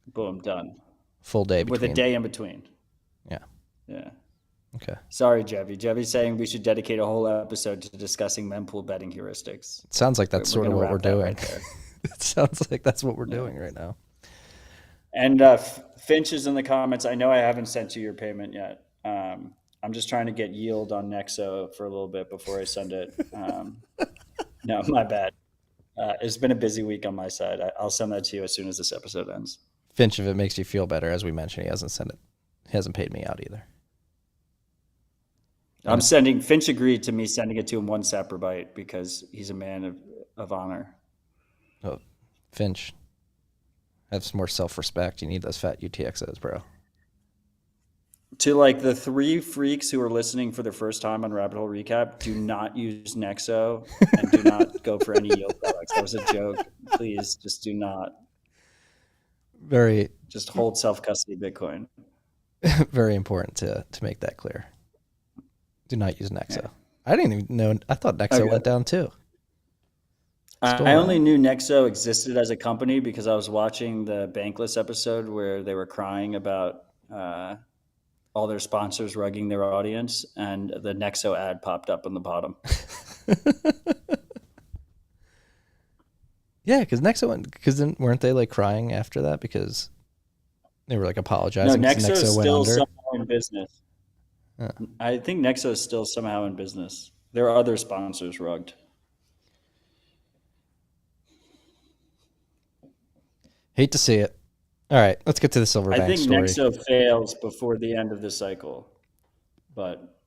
Boom, done. Full day with a day in between. Yeah. Okay. Sorry, Jebby. Jebby's saying we should dedicate a whole episode to discussing mempool betting heuristics. It sounds like that's sort of what we're doing. Right there. It sounds like that's what we're doing right now. And Finch is in the comments. I know I haven't sent you your payment yet. I'm just trying to get yield on Nexo for a little bit before I send it. No, my bad. It's been a busy week on my side. I'll send that to you as soon as this episode ends. Finch, if it makes you feel better, as we mentioned, he hasn't sent it. He hasn't paid me out either. Finch agreed to me sending it to him 1 sat per byte because he's a man of honor. Oh, Finch, have some more self-respect. You need those fat UTXOs, bro. To like the 3 freaks who are listening for the first time on Rabbit Hole Recap, do not use Nexo and do not go for any yield products. That was a joke. Please just do not. Just hold self-custody Bitcoin. Very important to make that clear. Do not use Nexo. Yeah. I didn't even know. I thought Nexo went down too. Still I only around? knew Nexo existed as a company because I was watching the Bankless episode where they were crying about all their sponsors rugging their audience, and the Nexo ad popped up on the bottom. Yeah, because weren't they like crying after that because they were like No, apologizing because Nexo is Nexo went still under? somehow in business. Uh, I think Nexo is still somehow in business. There are other sponsors rugged. hate to see it. All right, let's get to the I Silverbank think story. Nexo fails before the end of the cycle, but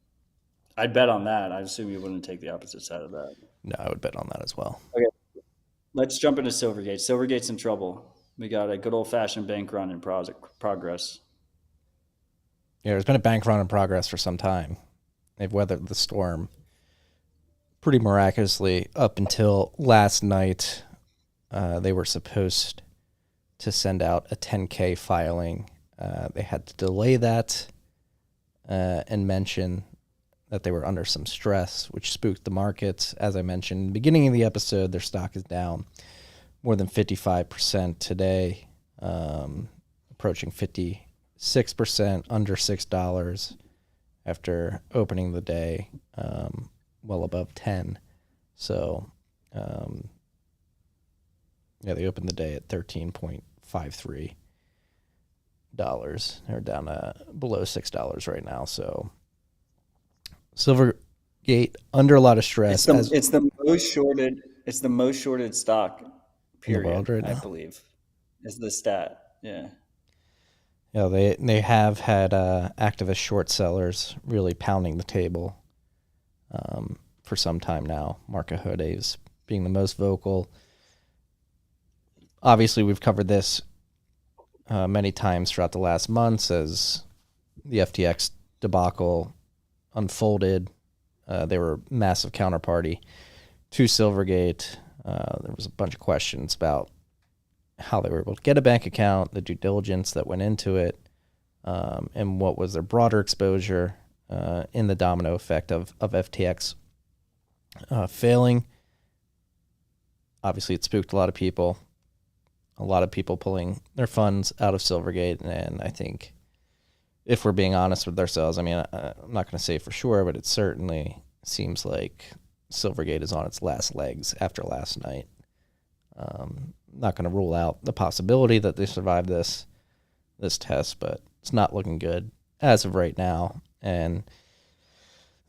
I'd bet on that. I assume you wouldn't take the opposite side of that. No, I would bet on that as well. Okay, let's jump into Silvergate. Silvergate's in trouble. We got a good old fashioned bank run in progress. Yeah, there's been a bank run in progress for some time. They've weathered the storm pretty miraculously up until last night. They were supposed to send out a 10K filing. They had to delay that and mention that they were under some stress, which spooked the markets. As I mentioned in the beginning of the episode, their stock is down more than 55% today, approaching 56%, under $6 after opening the day well above 10. So, yeah, they opened the day at $13.53. They're down below $6 right now. So, Silvergate under a lot of stress. It's the most shorted. It's the most shorted stock. In the world Period. right I now. believe is the stat. Yeah. Yeah, they have had activist short sellers really pounding the table for some time now. Market Hodes being the most vocal. Obviously, we've covered this many times throughout the last months as the FTX debacle unfolded. They were a massive counterparty to Silvergate. There was a bunch of questions about how they were able to get a bank account, the due diligence that went into it, and what was their broader exposure in the domino effect of FTX failing. Obviously, it spooked a lot of people pulling their funds out of Silvergate. And I think if we're being honest with ourselves, I mean, I'm not going to say for sure, but it certainly seems like Silvergate is on its last legs after last night. Not going to rule out the possibility that they survive this test, but it's not looking good as of right now. And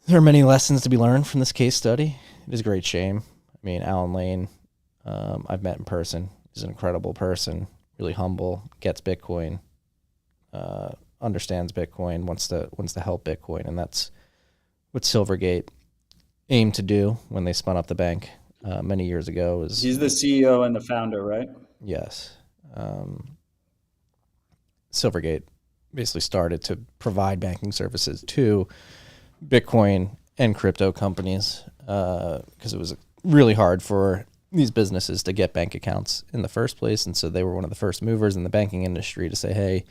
there are many lessons to be learned from this case study. It is a great shame. I mean, Alan Lane, I've met in person. He's an incredible person, really humble, gets Bitcoin, understands Bitcoin, wants to help Bitcoin, and that's what Silvergate aimed to do when they spun up the bank many years ago. He's the CEO and the founder, right? Yes. Silvergate basically started to provide banking services to Bitcoin and crypto companies because it was really hard for these businesses to get bank accounts in the first place. And so they were one of the first movers in the banking industry to say, hey,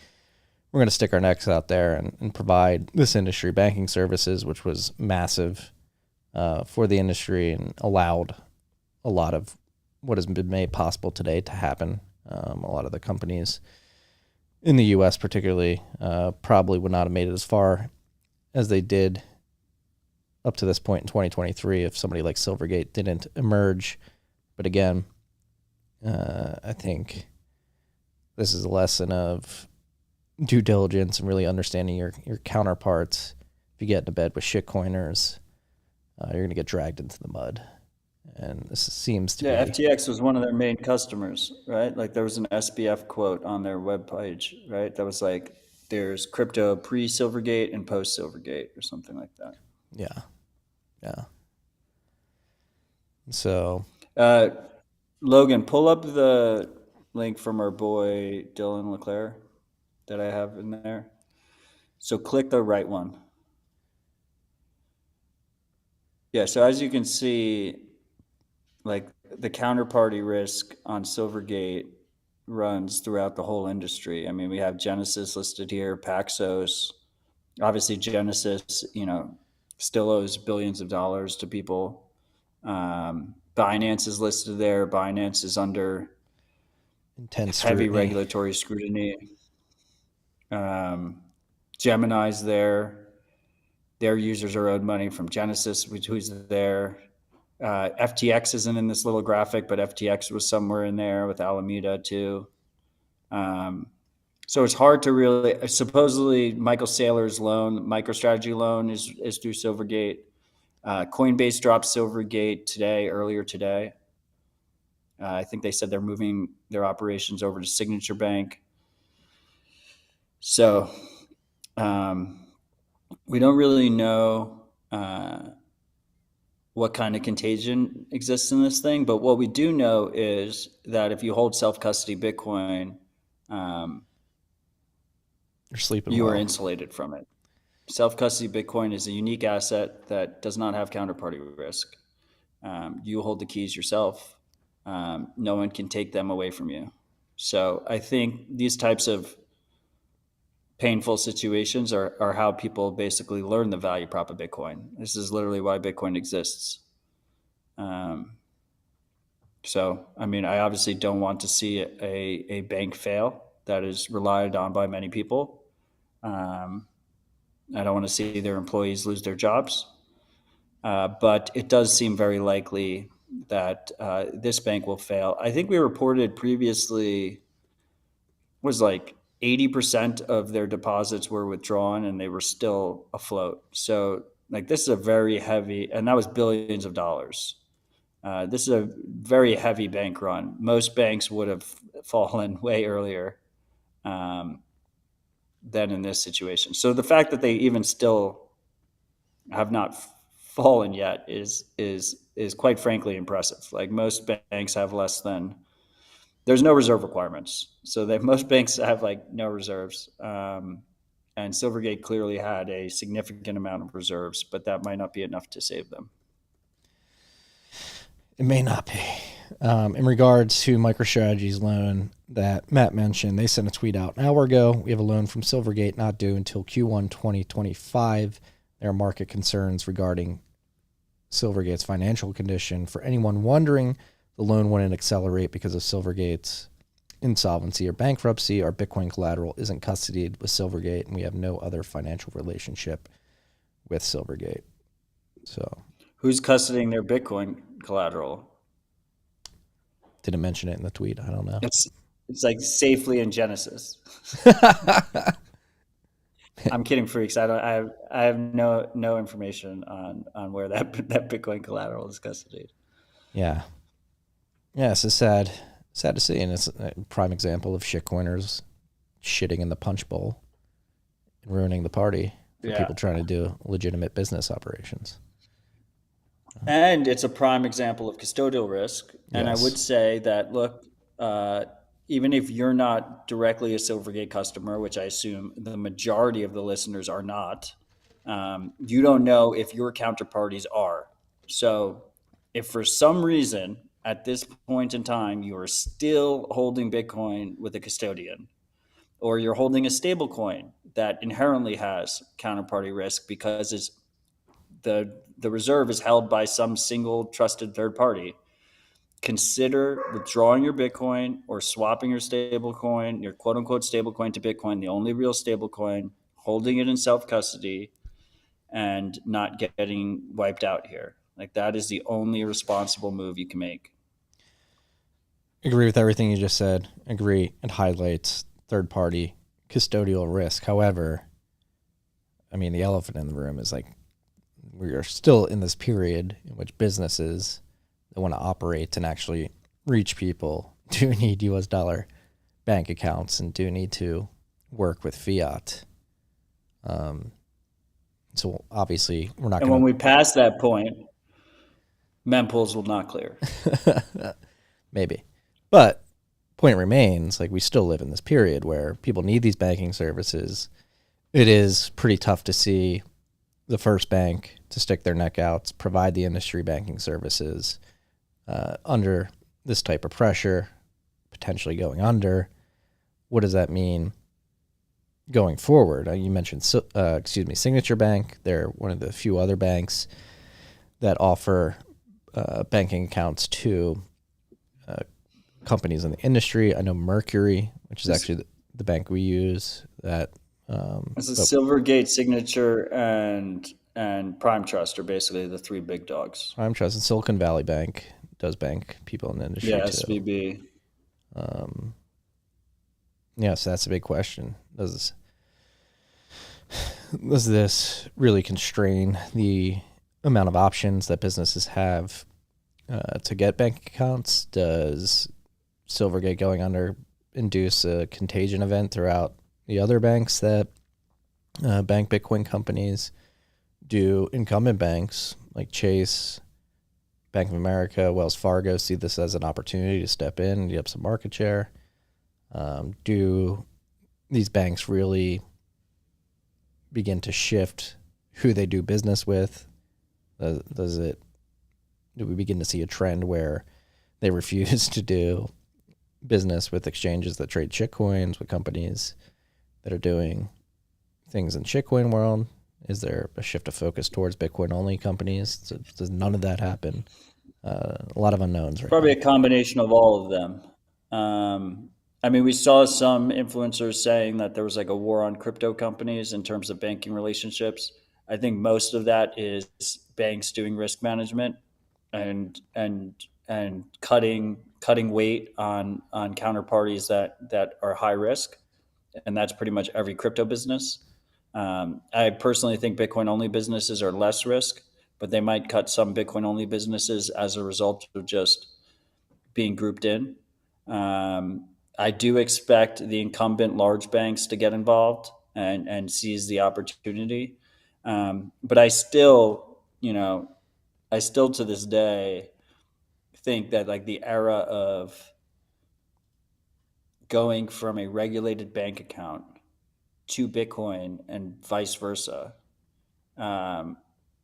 we're going to stick our necks out there and provide this industry banking services, which was massive for the industry and allowed a lot of what has been made possible today to happen. A lot of the companies in the U.S. particularly probably would not have made it as far as they did up to this point in 2023 if somebody like Silvergate didn't emerge. But again, I think this is a lesson of due diligence and really understanding your counterparts. If you get into bed with shitcoiners, you're going to get dragged into the mud. And this seems to be... FTX was one of their main customers, right? Like there was an SBF quote on their webpage, right? That was like, there's crypto pre-Silvergate and post-Silvergate or something like that. Yeah. So... Logan, pull up the link from our boy Dylan LeClaire that I have in there. So click the right one. Yeah, so as you can see, like the counterparty risk on Silvergate runs throughout the whole industry. I mean, we have Genesis listed here, Paxos. Obviously, Genesis, still owes billions of dollars to people. Binance is listed there. Binance is under Intense heavy scrutiny. regulatory scrutiny. Gemini's there. Their users are owed money from Genesis, who's there. FTX isn't in this little graphic, but FTX was somewhere in there with Alameda too. So it's hard to really. Supposedly, Michael Saylor's loan, MicroStrategy loan, is through Silvergate. Coinbase dropped Silvergate earlier today. I think they said they're moving their operations over to Signature Bank. So we don't really know what kind of contagion exists in this thing. But what we do know is that if you hold self-custody Bitcoin, You're sleeping you well. are insulated from it. Self-custody Bitcoin is a unique asset that does not have counterparty risk. You hold the keys yourself. No one can take them away from you. So I think these types of painful situations are how people basically learn the value prop of Bitcoin. This is literally why Bitcoin exists. So, I mean, I obviously don't want to see a bank fail that is relied on by many people. I don't want to see their employees lose their jobs. But it does seem very likely that this bank will fail. I think we reported previously was like 80% of their deposits were withdrawn and they were still afloat. So like this is a very heavy, and that was billions of dollars. This is a very heavy bank run. Most banks would have fallen way earlier than in this situation. So the fact that they even still have not fallen yet is quite frankly impressive. Like most banks have less than. There's no reserve requirements. So that most banks have like no reserves. And Silvergate clearly had a significant amount of reserves, but that might not be enough to save them. It may not be. In regards to MicroStrategy's loan that Matt mentioned, they sent a tweet out an hour ago. We have a loan from Silvergate not due until Q1 2025. There are market concerns regarding Silvergate's financial condition. For anyone wondering, the loan wouldn't accelerate because of Silvergate's insolvency or bankruptcy. Our Bitcoin collateral isn't custodied with Silvergate, and we have no other financial relationship with Silvergate. So, who's custodying their Bitcoin collateral? Didn't mention it in the tweet. I don't know. It's like safely in Genesis. I'm kidding, freaks. I have no information on where that Bitcoin collateral is custodied. Yeah. Yeah, it's sad to see, and it's a prime example of shitcoiners shitting in the punch bowl and ruining the party for people trying to do legitimate business operations. And it's a prime example of custodial risk. And Yes. I would say that, look, even if you're not directly a Silvergate customer, which I assume the majority of the listeners are not, you don't know if your counterparties are. So if for some reason at this point in time you are still holding Bitcoin with a custodian, or you're holding a stable coin that inherently has counterparty risk because it's the reserve is held by some single trusted third party, consider withdrawing your Bitcoin or swapping your stable coin, your quote unquote stable coin, to Bitcoin, the only real stable coin, holding it in self-custody and not getting wiped out here. Like that is the only responsible move you can make. Agree with everything you just said. Agree. It highlights third-party custodial risk. However, I mean, the elephant in the room is like we are still in this period in which businesses that want to operate and actually reach people do need US dollar bank accounts and do need to work with fiat. So obviously we're not going to... And when we pass that point, mempools will not clear. Maybe. But point remains, like we still live in this period where people need these banking services. It is pretty tough to see the first bank to stick their neck out, provide the industry banking services under this type of pressure, potentially going under. What does that mean going forward? You mentioned, Signature Bank. They're one of the few other banks that offer banking accounts to companies in the industry. I know Mercury, which is actually the bank we use, that it's a Silvergate, Signature, and Prime Trust are basically the three big dogs. Prime Trust and Silicon Valley Bank does bank people in the industry too. SVB. So that's a big question. Does this really constrain the amount of options that businesses have to get bank accounts? Does Silvergate going under induce a contagion event throughout the other banks that bank Bitcoin companies? Do incumbent banks like Chase, Bank of America, Wells Fargo see this as an opportunity to step in and get up some market share? Do these banks really begin to shift who they do business with? Do we begin to see a trend where they refuse to do business with exchanges that trade shitcoins, with companies that are doing things in shitcoin world? Is there a shift of focus towards Bitcoin only companies? Does none of that happen? A lot of unknowns right Probably now. a combination of all of them. I mean, we saw some influencers saying that there was like a war on crypto companies in terms of banking relationships. I think most of that is banks doing risk management and cutting weight on counterparties that are high risk, and that's pretty much every crypto business. I personally think Bitcoin only businesses are less risk, but they might cut some Bitcoin only businesses as a result of just being grouped in. I do expect the incumbent large banks to get involved and seize the opportunity. But I still to this day think that like the era of going from a regulated bank account to Bitcoin and vice versa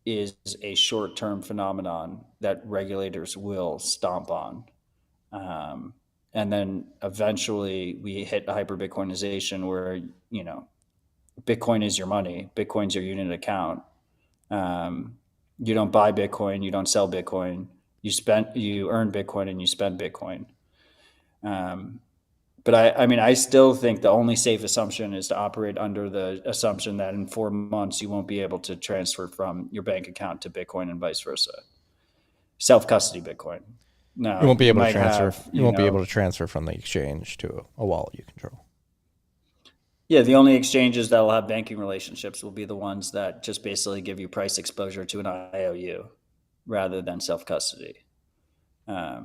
is a short-term phenomenon that regulators will stomp on. And then eventually we hit hyper-Bitcoinization where, Bitcoin is your money. Bitcoin's your unit account. You don't buy Bitcoin. You don't sell Bitcoin. You earn Bitcoin and you spend Bitcoin. But I still think the only safe assumption is to operate under the assumption that in 4 months you won't be able to transfer from your bank account to Bitcoin and vice versa. Self-custody Bitcoin. No, You won't be able to might transfer. have, You won't be able to transfer from the exchange to a wallet you control. Yeah, the only exchanges that will have banking relationships will be the ones that just basically give you price exposure to an IOU rather than self-custody. But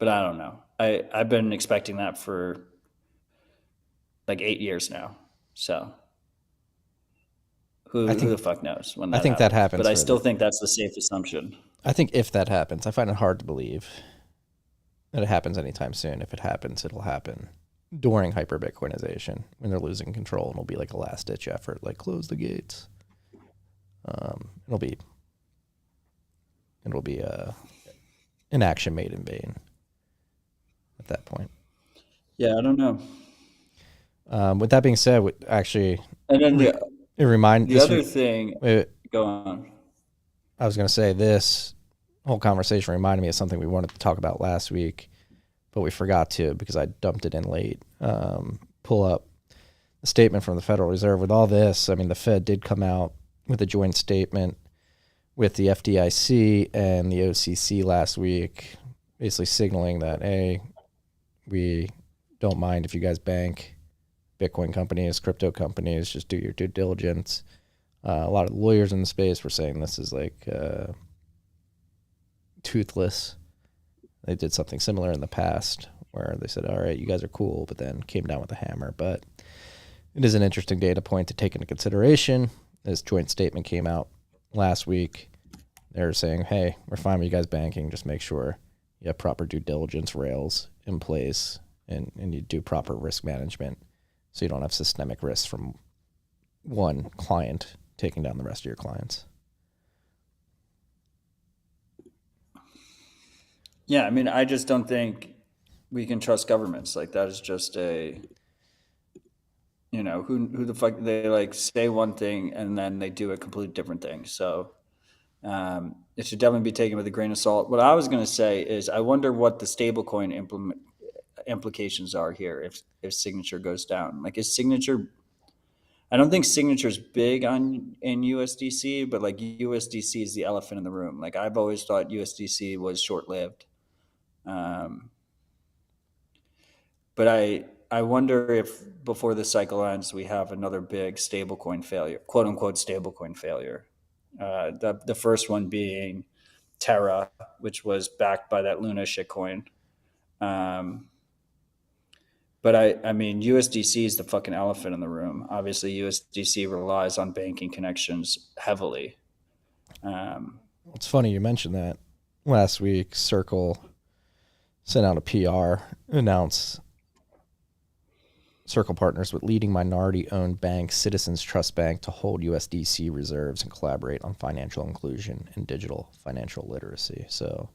I don't know. I've been expecting that for like 8 years now. So who the fuck knows when that I think happens. that happens. But I still think that's the safe assumption. I think if that happens, I find it hard to believe that it happens anytime soon. If it happens, it'll happen during hyper Bitcoinization when they're losing control, and it'll be like a last ditch effort, like close the gates. It'll be an action made in vain at that point. Yeah, I don't know. With that being said, actually, and then the other thing. Go on. I was going to say this whole conversation reminded me of something we wanted to talk about last week, but we forgot to because I dumped it in late. Pull up the statement from the Federal Reserve. With all this, I mean, the Fed did come out with a joint statement with the FDIC and the OCC last week, basically signaling that, hey, we don't mind if you guys bank Bitcoin companies, crypto companies, just do your due diligence. A lot of lawyers in the space were saying this is like toothless. They did something similar in the past where they said, all right, you guys are cool, but then came down with a hammer. But it is an interesting data point to take into consideration. This joint statement came out last week. They're saying, hey, we're fine with you guys banking. Just make sure you have proper due diligence rails in place and you do proper risk management so you don't have systemic risks from one client taking down the rest of your clients. Yeah, I mean, I just don't think we can trust governments. Like that is just who the fuck, they like say one thing and then they do a completely different thing. So It should definitely be taken with a grain of salt. What I was going to say is I wonder what the stablecoin implications are here if Signature goes down. Like, is Signature? I don't think Signature's big in USDC, but like USDC is the elephant in the room. Like, I've always thought USDC was short lived. But I wonder if before the cycle ends, we have another big stablecoin failure, quote unquote stablecoin failure. The first one being Terra, which was backed by that Luna shitcoin. But I mean, USDC is the fucking elephant in the room. Obviously, USDC relies on banking connections heavily. It's funny you mentioned that. Last week, Circle sent out a PR, announced Circle partners with leading minority-owned bank Citizens Trust Bank to hold USDC reserves and collaborate on financial inclusion and digital financial literacy. So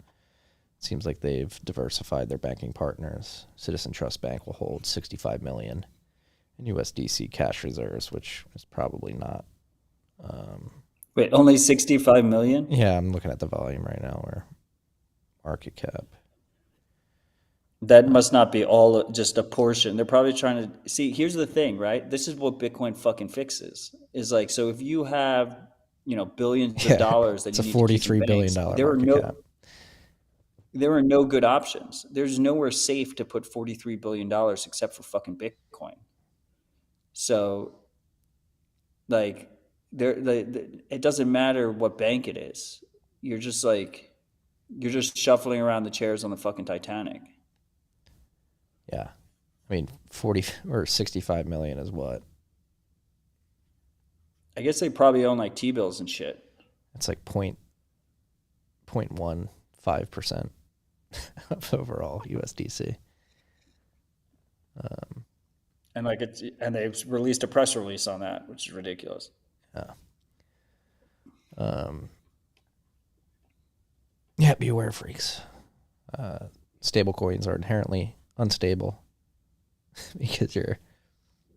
it seems like they've diversified their banking partners. Citizen Trust Bank will hold $65 million in USDC cash reserves, which is probably not. Wait, only 65 million? Yeah, I'm looking at the volume right now, or market cap. That must not be all, just a portion. They're probably trying to see. Here's the thing, right? This is what Bitcoin fucking fixes. Is like, so if you have, billions of dollars that it's you a need to keep $43 in billion banks, market cap. there are no good options. There's nowhere safe to put $43 billion except for fucking Bitcoin. So, like, it doesn't matter what bank it is. You're just shuffling around the chairs on the fucking Titanic. Yeah. I mean, 40 or 65 million is what? I guess they probably own like T-bills and shit. It's like 0.15% of overall USDC. And they've released a press release on that, which is ridiculous. Yeah, beware, freaks. Stable coins are inherently unstable because you're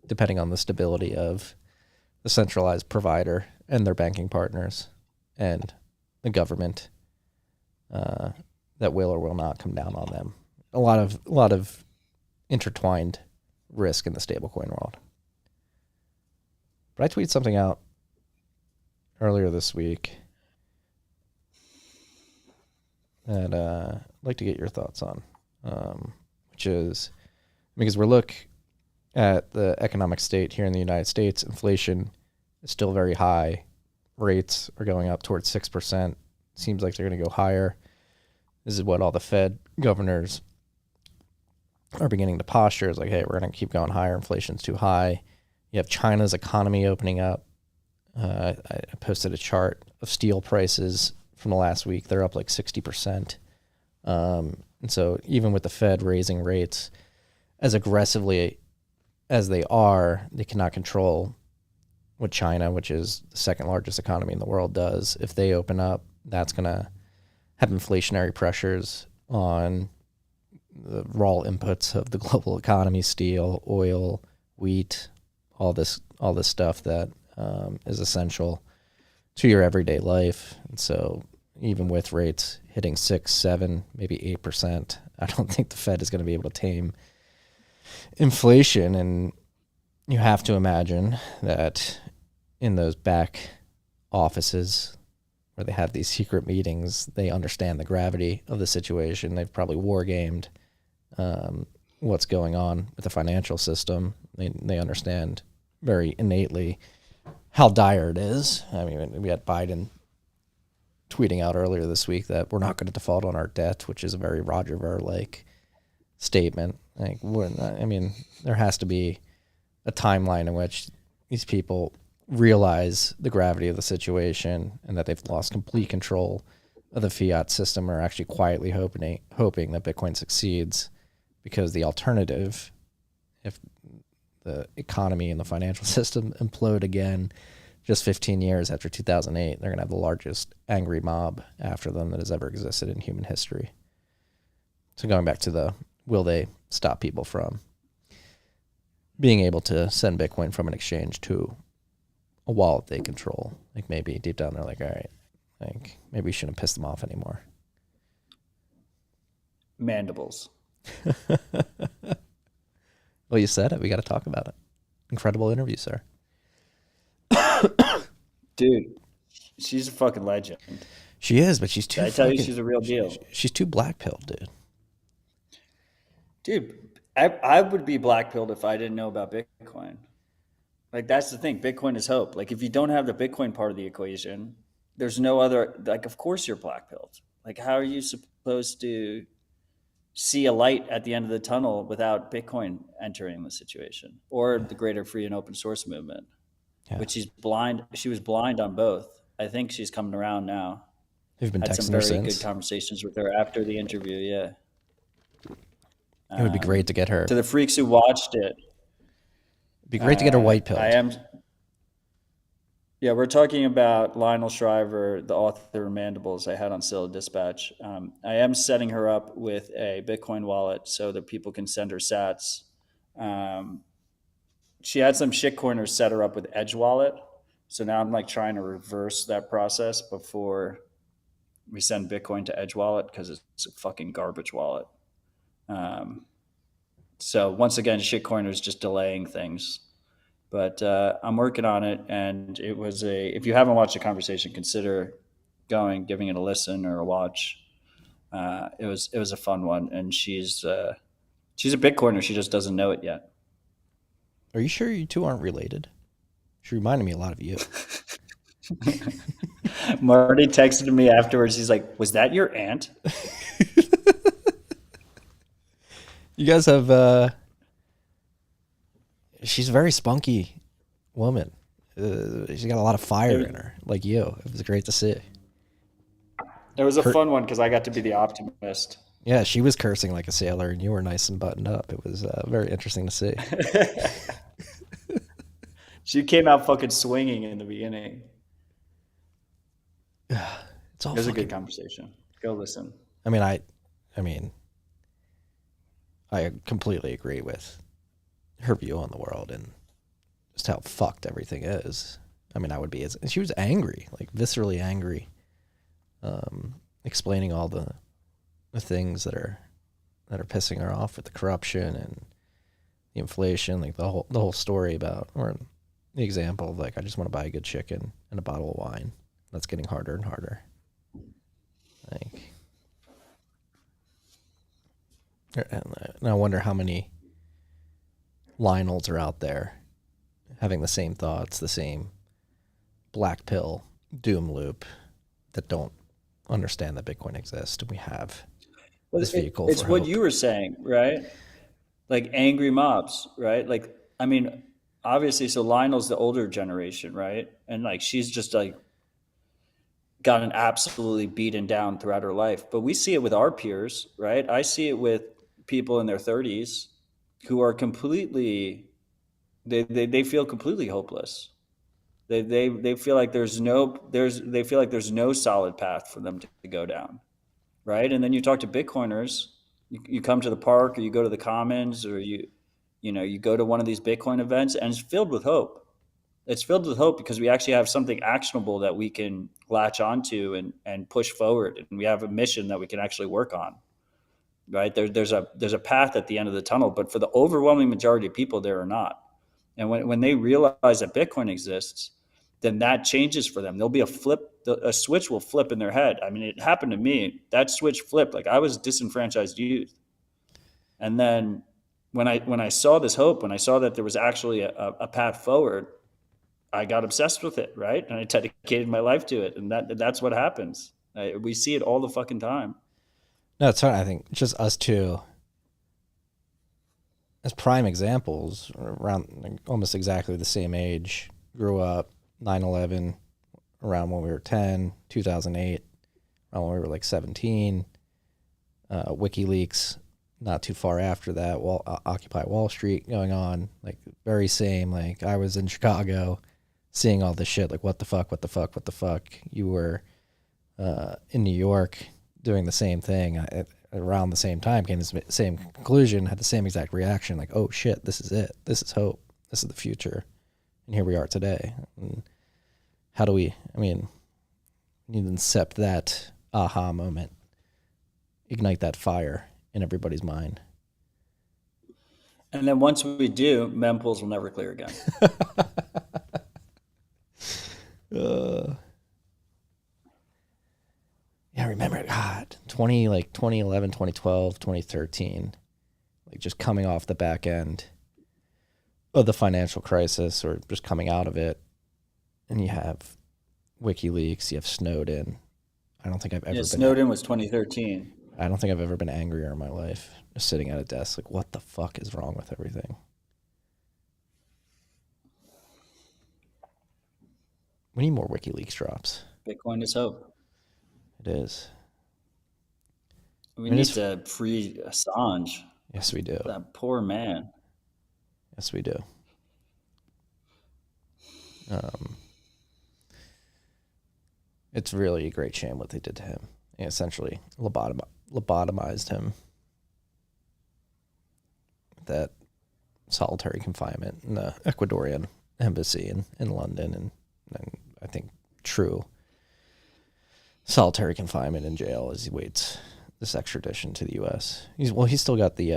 depending on the stability of the centralized provider and their banking partners and the government that will or will not come down on them. A lot of intertwined risk in the stablecoin world. But I tweeted something out earlier this week that I'd like to get your thoughts on, which is because we look at the economic state here in the United States, inflation is still very high. Rates are going up towards 6%. Seems like they're going to go higher. This is what all the Fed governors are beginning to posture. Is like, hey, we're going to keep going higher. Inflation's too high. You have China's economy opening up. I posted a chart of steel prices from the last week. They're up like 60%. And so even with the Fed raising rates as aggressively as they are, they cannot control what China, which is the second largest economy in the world, does. If they open up, that's going to have inflationary pressures on the raw inputs of the global economy: steel, oil, wheat, all this stuff that is essential to your everyday life. And so even with rates hitting 6, 7, maybe 8%, I don't think the Fed is going to be able to tame inflation. And you have to imagine that in those back offices where they have these secret meetings, they understand the gravity of the situation. They've probably war-gamed what's going on with the financial system. They understand very innately how dire it is. I mean, we had Biden tweeting out earlier this week that we're not going to default on our debt, which is a very Roger Ver-like statement. Like, there has to be a timeline in which these people realize the gravity of the situation and that they've lost complete control of the fiat system, or actually quietly hoping that Bitcoin succeeds, because the alternative, if the economy and the financial system implode again just 15 years after 2008, they're going to have the largest angry mob after them that has ever existed in human history. So going back to will they stop people from being able to send Bitcoin from an exchange to a wallet they control? Like, maybe deep down they're like, all right, Like, maybe we shouldn't piss them off anymore. Mandibles. Well, you said it. We got to talk about it. Incredible interview, sir. Dude, she's a fucking legend. She is, but she's too. I tell you, she's a real deal. She's too black-pilled, dude. Dude, I would be black-pilled if I didn't know about Bitcoin. Like, that's the thing. Bitcoin is hope. Like, if you don't have the Bitcoin part of the equation, there's no other, like, of course you're black-pilled. Like, how are you supposed to see a light at the end of the tunnel without Bitcoin entering the situation, or the greater free and open source movement? Yeah. But she's blind. She was blind on both. I think she's coming around now. You've been had texting some her very since. good conversations with her after the interview. Yeah. It would be great to get her. To the freaks who watched it. It'd be great to get her white pilled. I am. Yeah, we're talking about Lionel Shriver, the author of Mandibles I had on Scylla Dispatch. I am setting her up with a Bitcoin wallet so that people can send her sats. She had some shitcoiners set her up with Edge Wallet. So now I'm like trying to reverse that process before we send Bitcoin to Edge Wallet, because it's a fucking garbage wallet. So once again, shitcoiners just delaying things. But I'm working on it, and it was if you haven't watched the conversation, consider giving it a listen or a watch. It was a fun one, and she's a Bitcoiner. She just doesn't know it yet. Are you sure you two aren't related? She reminded me a lot of you. Marty texted me afterwards. He's like, "Was that your aunt?" You guys have. She's a very spunky woman. She's got a lot of fire in her, like you. It was great to see. It was a fun one because I got to be the optimist. Yeah, she was cursing like a sailor, and you were nice and buttoned up. It was very interesting to see. She came out fucking swinging in the beginning. It's all. It was a good conversation. Go listen. I mean, I completely agree with her view on the world and just how fucked everything is. I mean, I would be she was angry, like viscerally angry, explaining all the things that are pissing her off with the corruption and the inflation, like the whole story about, or the example of, like, I just want to buy a good chicken and a bottle of wine. That's getting harder and harder. Like, and I wonder how many Lionels are out there having the same thoughts, the same black pill doom loop, that don't understand that Bitcoin exists. We have this vehicle. It's what you were saying, right? Like angry mobs, right? Like, I mean, obviously, so Lionel's the older generation, right? And like, she's just like gotten absolutely beaten down throughout her life. But we see it with our peers, right? I see it with people in their 30s who are completely, they feel completely hopeless. They feel like there's no solid path for them to go down, right? And then you talk to Bitcoiners, you come to the park, or you go to the Commons, or you go to one of these Bitcoin events, and it's filled with hope. It's filled with hope because we actually have something actionable that we can latch onto and push forward, and we have a mission that we can actually work on. Right? There's a path at the end of the tunnel, but for the overwhelming majority of people, there are not. And when they realize that Bitcoin exists, then that changes for them. There'll be a switch will flip in their head. I mean, it happened to me. That switch flipped. Like, I was a disenfranchised youth. And then when I saw this hope, when I saw that there was actually a path forward, I got obsessed with it, right? And I dedicated my life to it. And that's what happens. We see it all the fucking time. No, it's hard. I think just us two, as prime examples, around like almost exactly the same age, grew up 9/11, around when we were 10, 2008, around when we were like 17, WikiLeaks, not too far after that, Occupy Wall Street going on, like very same. Like, I was in Chicago seeing all this shit, like what the fuck. You were in New York doing the same thing. Around the same time, came to the same conclusion, had the same exact reaction, like, oh shit, this is it. This is hope. This is the future. And here we are today. And how do we, I mean, We need to incept that aha moment, ignite that fire in everybody's mind. And then once we do, mempools will never clear again. Yeah, remember, God, 2011, 2012, 2013, like just coming off the back end of the financial crisis or just coming out of it. And you have WikiLeaks, you have Snowden. I don't think I've ever been. Snowden was 2013. I don't think I've ever been angrier in my life. Just sitting at a desk, like, what the fuck is wrong with everything? We need more WikiLeaks drops. Bitcoin is hope. It is. We need to free Assange. Yes, we do. That poor man. Yes, we do. It's really a great shame what they did to him. They essentially lobotomized him. That solitary confinement in the Ecuadorian embassy in London, and I think true solitary confinement in jail as he waits this extradition to the U.S. He's still got the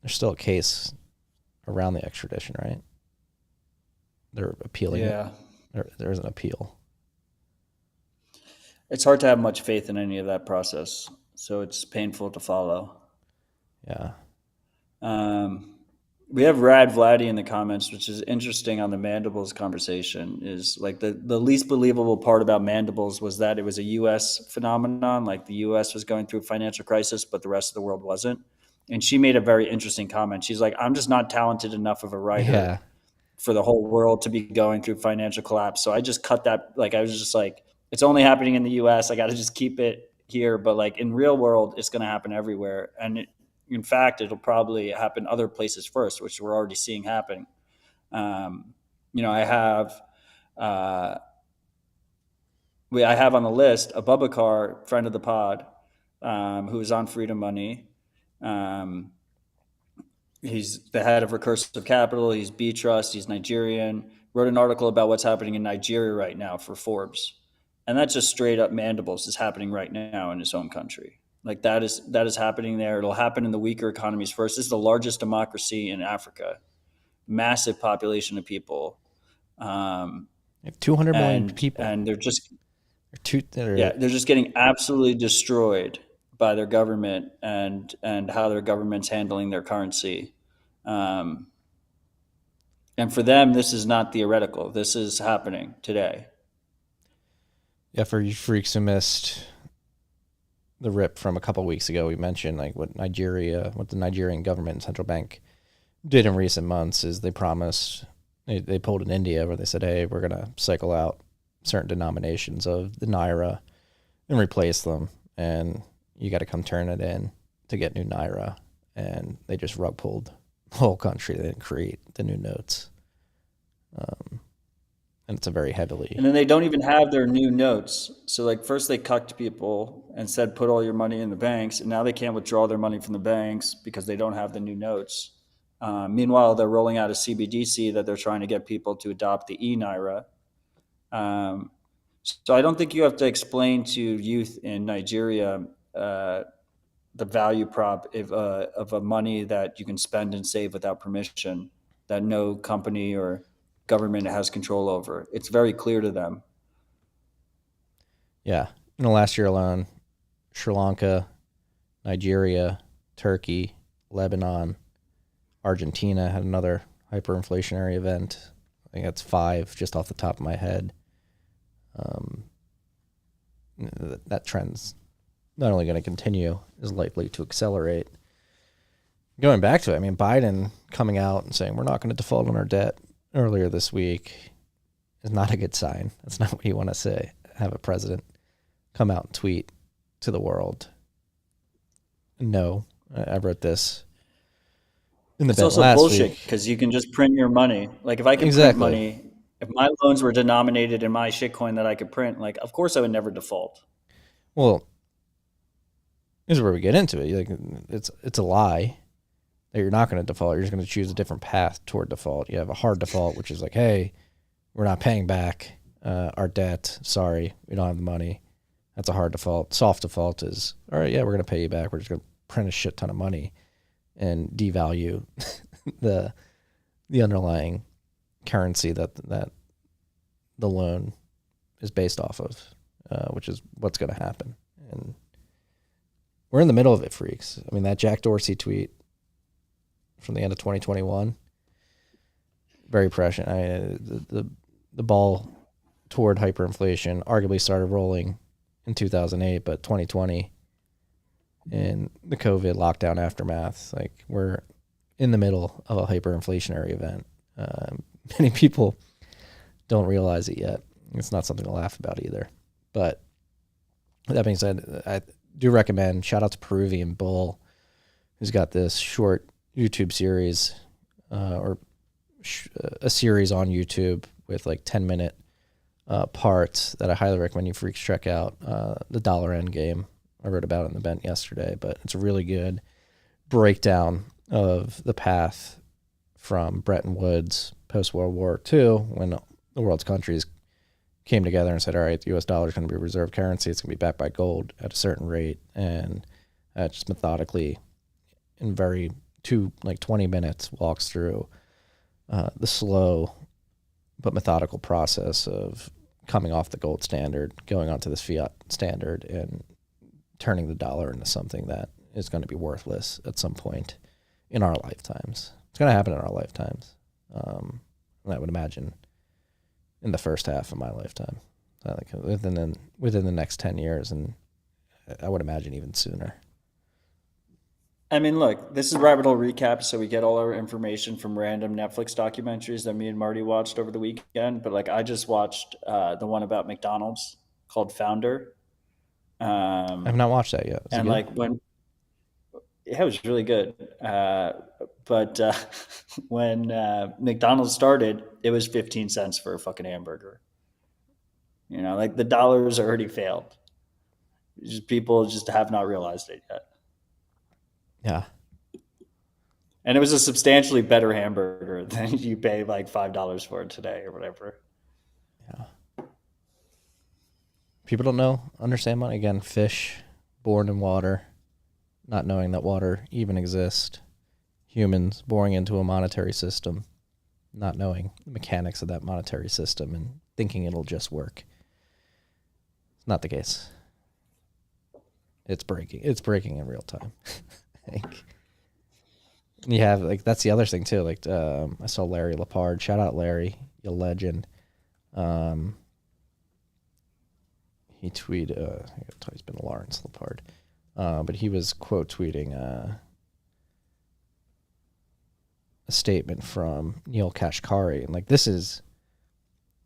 there's still a case around the extradition, right? They're appealing. Yeah, there's an appeal. It's hard to have much faith in any of that process, so it's painful to follow. Yeah. We have Rad Vladdy in the comments, which is interesting on the Mandibles conversation. Is like the least believable part about Mandibles was that it was a U.S. phenomenon, like the U.S. was going through a financial crisis, but the rest of the world wasn't. And she made a very interesting comment. She's like, I'm just not talented enough of a writer for the whole world to be going through financial collapse. So I just cut that. Like, I was just like, it's only happening in the U.S. I got to just keep it here. But like in real world, it's going to happen everywhere. And in fact, it'll probably happen other places first, which we're already seeing happen. I have I have on the list Abubakar, friend of the pod, who is on Freedom Money. He's the head of Recursive Capital. He's B Trust. He's Nigerian. Wrote an article about what's happening in Nigeria right now for Forbes. And that's just straight up Mandibles is happening right now in his home country. Like that is happening there. It'll happen in the weaker economies first. This is the largest democracy in Africa. Massive population of people. 200 million people. And they're just getting absolutely destroyed by their government and how their government's handling their currency. And for them, this is not theoretical. This is happening today. Yeah, for you freaks who missed the rip from a couple of weeks ago, we mentioned like what the Nigerian government and central bank did in recent months is they promised, they pulled in India where they said, hey, we're going to cycle out certain denominations of the Naira and replace them. And you got to come turn it in to get new Naira. And they just rug pulled the whole country. They didn't create the new notes. And it's a very heavily. And then they don't even have their new notes. So like first they cucked people and said, put all your money in the banks. And now they can't withdraw their money from the banks because they don't have the new notes. Meanwhile, they're rolling out a CBDC that they're trying to get people to adopt the e-Naira. So I don't think you have to explain to youth in Nigeria the value prop of a money that you can spend and save without permission, that no company or government has control over. It's very clear to them. Yeah. In the last year alone, Sri Lanka, Nigeria, Turkey, Lebanon, Argentina had another hyperinflationary event. I think that's 5 just off the top of my head. That trend's not only going to continue, is likely to accelerate. Going back to it, I mean, Biden coming out and saying we're not going to default on our debt earlier this week is not a good sign. That's not what you want to say. Have a president come out and tweet to the world. No, I wrote this in the It's also last bullshit week. because you can just print your money. Like if I can print money, if my loans were denominated in my shitcoin that I could print, like of course I would never default. Well, this is where we get into it. Like it's a lie that you're not going to default. You're just going to choose a different path toward default. You have a hard default, which is like, hey, we're not paying back. our debt. Sorry, we don't have the money. That's a hard default. Soft default is, all right, yeah, we're going to pay you back. We're just going to print a shit ton of money and devalue the underlying currency that the loan is based off of, which is what's going to happen. And we're in the middle of it, freaks. I mean, that Jack Dorsey tweet from the end of 2021, very prescient. The ball toward hyperinflation arguably started rolling in 2008, but 2020 and the COVID lockdown aftermath, like we're in the middle of a hyperinflationary event. Many people don't realize it yet. It's not something to laugh about either. But that being said, I do recommend, shout out to Peruvian Bull, who's got this short YouTube series or a series on YouTube with like 10-minute parts that I highly recommend you freaks check out. The Dollar Endgame, I wrote about it in the Bent yesterday, but it's a really good breakdown of the path from Bretton Woods post-World War II, when the world's countries came together and said, all right, the U.S. dollar is going to be a reserve currency. It's going to be backed by gold at a certain rate. And just methodically, in 20 minutes, walks through the slow but methodical process of coming off the gold standard, going onto this fiat standard, and turning the dollar into something that is going to be worthless at some point in our lifetimes. It's going to happen in our lifetimes. And I would imagine in the first half of my lifetime, like within the next 10 years, and I would imagine even sooner. I mean, look, this is Rabbit Hole Recap, so we get all our information from random Netflix documentaries that me and Marty watched over the weekend. But like, I just watched the one about McDonald's called Founder. I have not watched that yet. And like it was really good. But when McDonald's started, it was 15 cents for a fucking hamburger. You know, like the dollars already failed. People just have not realized it yet. Yeah. And it was a substantially better hamburger than you pay like $5 for it today or whatever. Yeah. People don't understand money. Again, fish born in water, not knowing that water even exists. Humans born into a monetary system, not knowing the mechanics of that monetary system and thinking it'll just work. It's not the case. It's breaking. It's breaking in real time. Like, you have like, that's the other thing too. Like, I saw Larry Lepard. Shout out Larry, you legend. He tweeted. He's been Lawrence Lepard, but he was quote tweeting a statement from Neil Kashkari, and like this is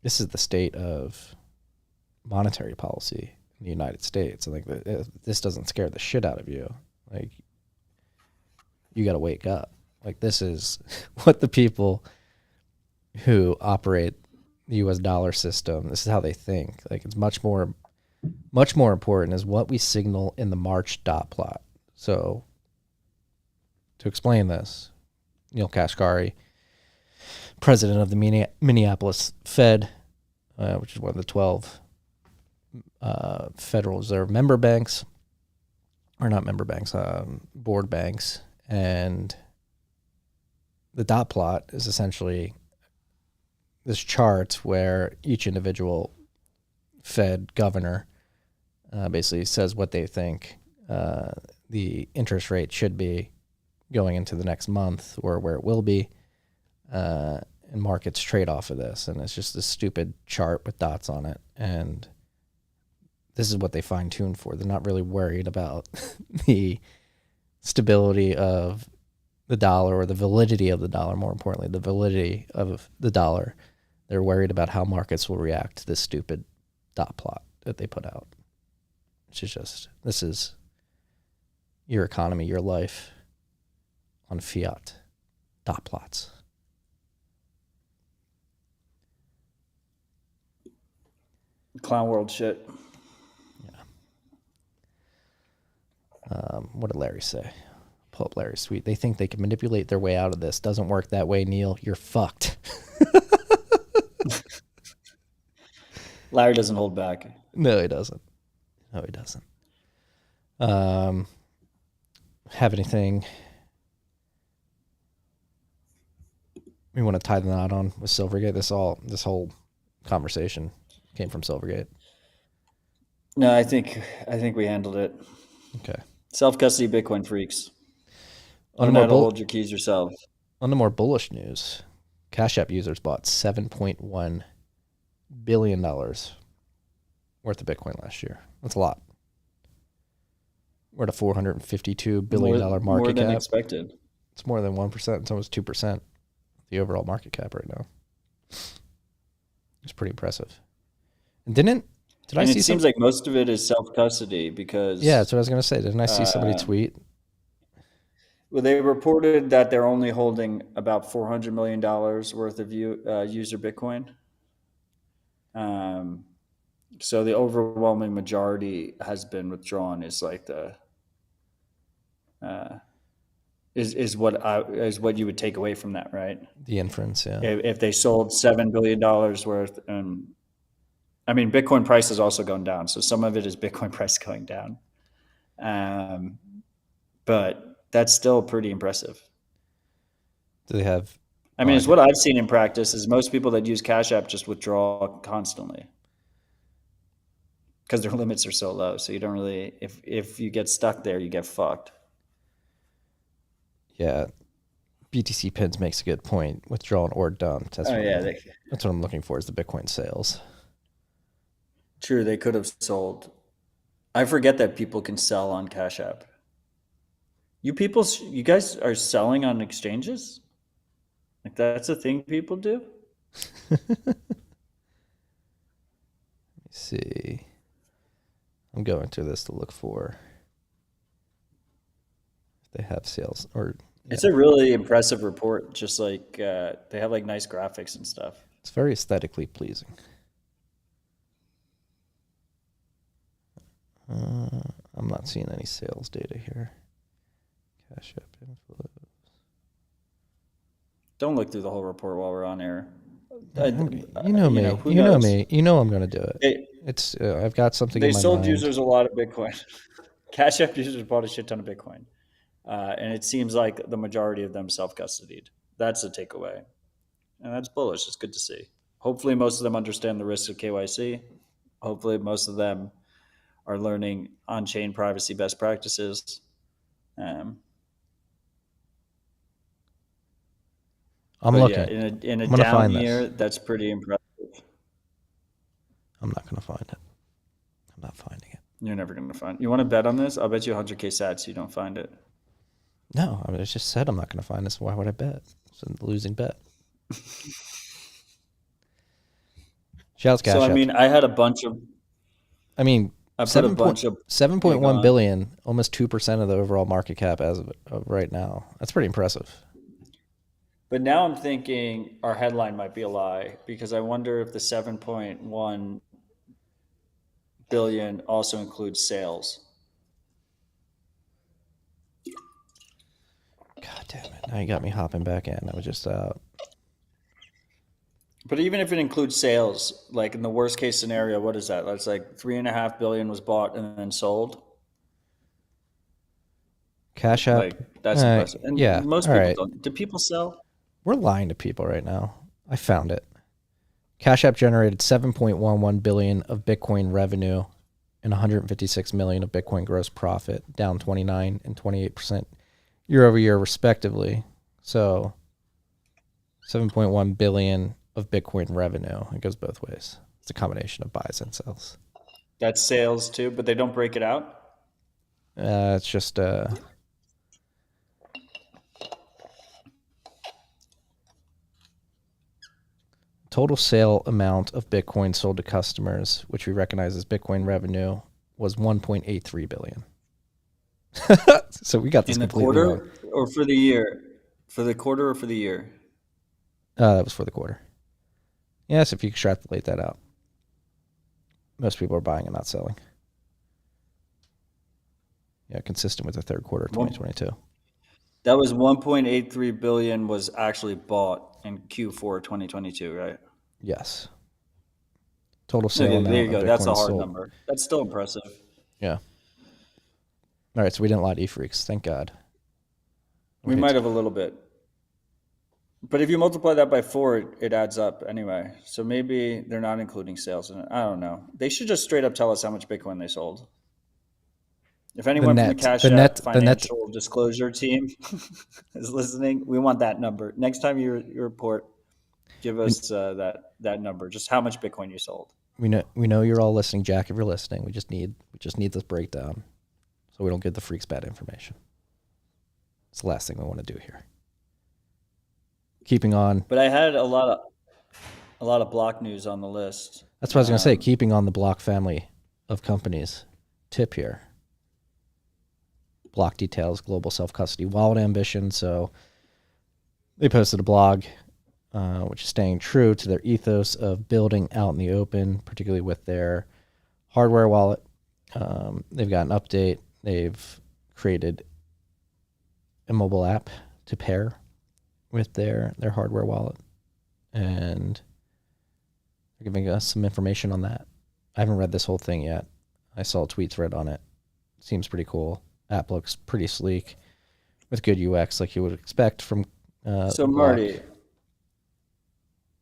the state of monetary policy in the United States. And like, this doesn't scare the shit out of you. Like, you got to wake up. Like, this is what the people who operate the U.S. dollar system, this is how they think. Like, it's much more important is what we signal in the March dot plot. So, to explain this, Neil Kashkari, president of the Minneapolis Fed, which is one of the 12 Federal Reserve member banks, or not member banks, board banks. And the dot plot is essentially this chart where each individual Fed governor basically says what they think the interest rate should be going into the next month, or where it will be, and markets trade off of this. And it's just this stupid chart with dots on it. And this is what they fine-tune for. They're not really worried about the stability of the dollar, or the validity of the dollar, more importantly, the validity of the dollar. They're worried about how markets will react to this stupid dot plot that they put out. Which is just, this is your economy, your life on fiat dot plots. Clown world shit. What did Larry say? Pull up Larry's tweet. They think they can manipulate their way out of this. Doesn't work that way, Neil. You're fucked. Larry doesn't hold back. No, he doesn't. No, he doesn't. Have anything we want to tie the knot on with Silvergate? This whole conversation came from Silvergate. No, I think we handled it. Okay. Self-custody Bitcoin freaks. On Learn how to hold your keys yourself. On the more bullish news, CashApp users bought $7.1 billion worth of Bitcoin last year. That's a lot. We're at a $452 billion market more than cap. Expected. It's more than 1%. It's almost 2% the overall market cap right now. It's pretty impressive. And it seems like most of it is self-custody because... Yeah, that's what I was going to say. Didn't I see somebody tweet? Well, they reported that they're only holding about $400 million worth of user Bitcoin. So the overwhelming majority has been withdrawn. Is like the is what you would take away from that, right? The inference, yeah. If they sold $7 billion worth, I mean, Bitcoin price has also gone down, so some of it is Bitcoin price going down, but that's still pretty impressive. Do they have? I mean, it's what I've seen in practice. Is most people that use CashApp just withdraw constantly because their limits are so low. So you don't really, if you get stuck there, you get fucked. Yeah, BTC Pins makes a good point. Withdrawn or dumped. That's what I'm looking for is the Bitcoin sales. True, they could have sold. I forget that people can sell on CashApp. You guys are selling on exchanges? Like that's a thing people do? Let me see. I'm going through this to look for if they have sales or... Yeah. It's a really impressive report. Just like they have like nice graphics and stuff. It's very aesthetically pleasing. I'm not seeing any sales data here. CashApp inflows. Don't look through the whole report while we're on air. You know me. You know me. You know I'm going to do it. It's I've got something in my mind. They sold users a lot of Bitcoin. CashApp users bought a shit ton of Bitcoin. And it seems like the majority of them self-custodied. That's the takeaway. And that's bullish. It's good to see. Hopefully most of them understand the risks of KYC. Hopefully most of them are learning on-chain privacy best practices. I'm looking. Yeah, in a down year, that's pretty impressive. I'm not going to find it. I'm not finding it. You're never going to find it. You want to bet on this? I'll bet you 100K sats you don't find it. No, I just said I'm not going to find this. Why would I bet? It's a losing bet. Shouts CashApp. So, I mean, I had a bunch of... I mean, I put a bunch of... 7.1 billion, almost 2% of the overall market cap as of right now. That's pretty impressive. But now I'm thinking our headline might be a lie because I wonder if the 7.1 billion also includes sales. God damn it. Now you got me hopping back in. I was just out. But even if it includes sales, like in the worst case scenario, what is that? That's like 3.5 billion was bought and then sold. CashApp. Like, that's impressive. And yeah, most people don't. Do people sell? We're lying to people right now. I found it. CashApp generated 7.11 billion of Bitcoin revenue and 156 million of Bitcoin gross profit, down 29 and 28% year over year, respectively. So 7.1 billion of Bitcoin revenue. It goes both ways. It's a combination of buys and sells. That's sales too, but they don't break it out? It's just... Total sale amount of Bitcoin sold to customers, which we recognize as Bitcoin revenue, was 1.83 billion. So we got this in the completely quarter wrong. Or for the year? For the quarter or for the year? That was for the quarter. Yes, if you extrapolate that out. Most people are buying and not selling. Yeah, consistent with the third quarter of 2022. That was 1.83 billion was actually bought in Q4 2022, right? Yes. Total sale Okay, there amount you of go. That's a Bitcoin hard sold. number. That's still impressive. Yeah. All right, so we didn't lie to e-freaks. Thank God. We might have a little bit. But if you multiply that by 4, it adds up anyway. So maybe they're not including sales in it. I don't know. They should just straight up tell us how much Bitcoin they sold. If anyone from the CashApp financial disclosure team is listening, we want that number. Next time you report, give us that number. Just how much Bitcoin you sold. We know you're all listening, Jack. If you're listening, we just need this breakdown, so we don't give the freaks bad information. It's the last thing we want to do here. Keeping on. But I had a lot of block news on the list. That's what I was going to say. Keeping on the block family of companies. Tip here. Block details, global self-custody, wallet ambition. So they posted a blog, which is staying true to their ethos of building out in the open, particularly with their hardware wallet. They've got an update. They've created a mobile app to pair with their hardware wallet, and they're giving us some information on that. I haven't read this whole thing yet. I saw a tweet thread on it. Seems pretty cool. App looks pretty sleek with good UX, like you would expect from. So Marty,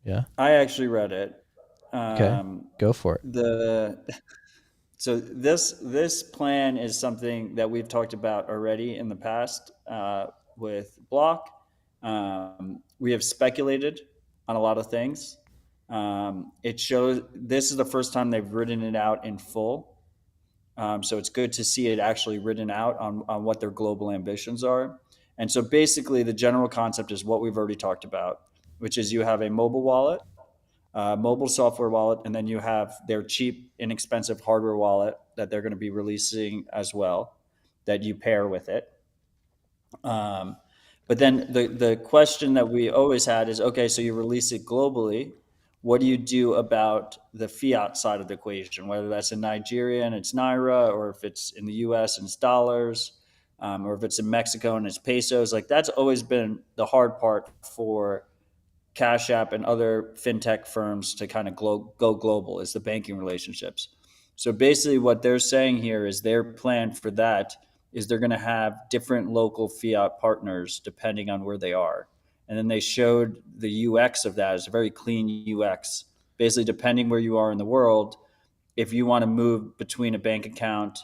yeah, I actually read it. Okay, go for it. So this plan is something that we've talked about already in the past with Block. We have speculated on a lot of things. It shows this is the first time they've written it out in full. So it's good to see it actually written out on what their global ambitions are. And so basically the general concept is what we've already talked about, which is you have a mobile wallet, mobile software wallet, and then you have their cheap, inexpensive hardware wallet that they're going to be releasing as well, that you pair with it. But then the question that we always had is, okay, so you release it globally. What do you do about the fiat side of the equation, whether that's in Nigeria and it's Naira, or if it's in the US and it's dollars, or if it's in Mexico and it's pesos? Like that's always been the hard part for CashApp and other fintech firms to kind of go global, is the banking relationships. So basically what they're saying here is their plan for that is they're going to have different local fiat partners depending on where they are. And then they showed the UX of that as a very clean UX. Basically, depending where you are in the world, if you want to move between a bank account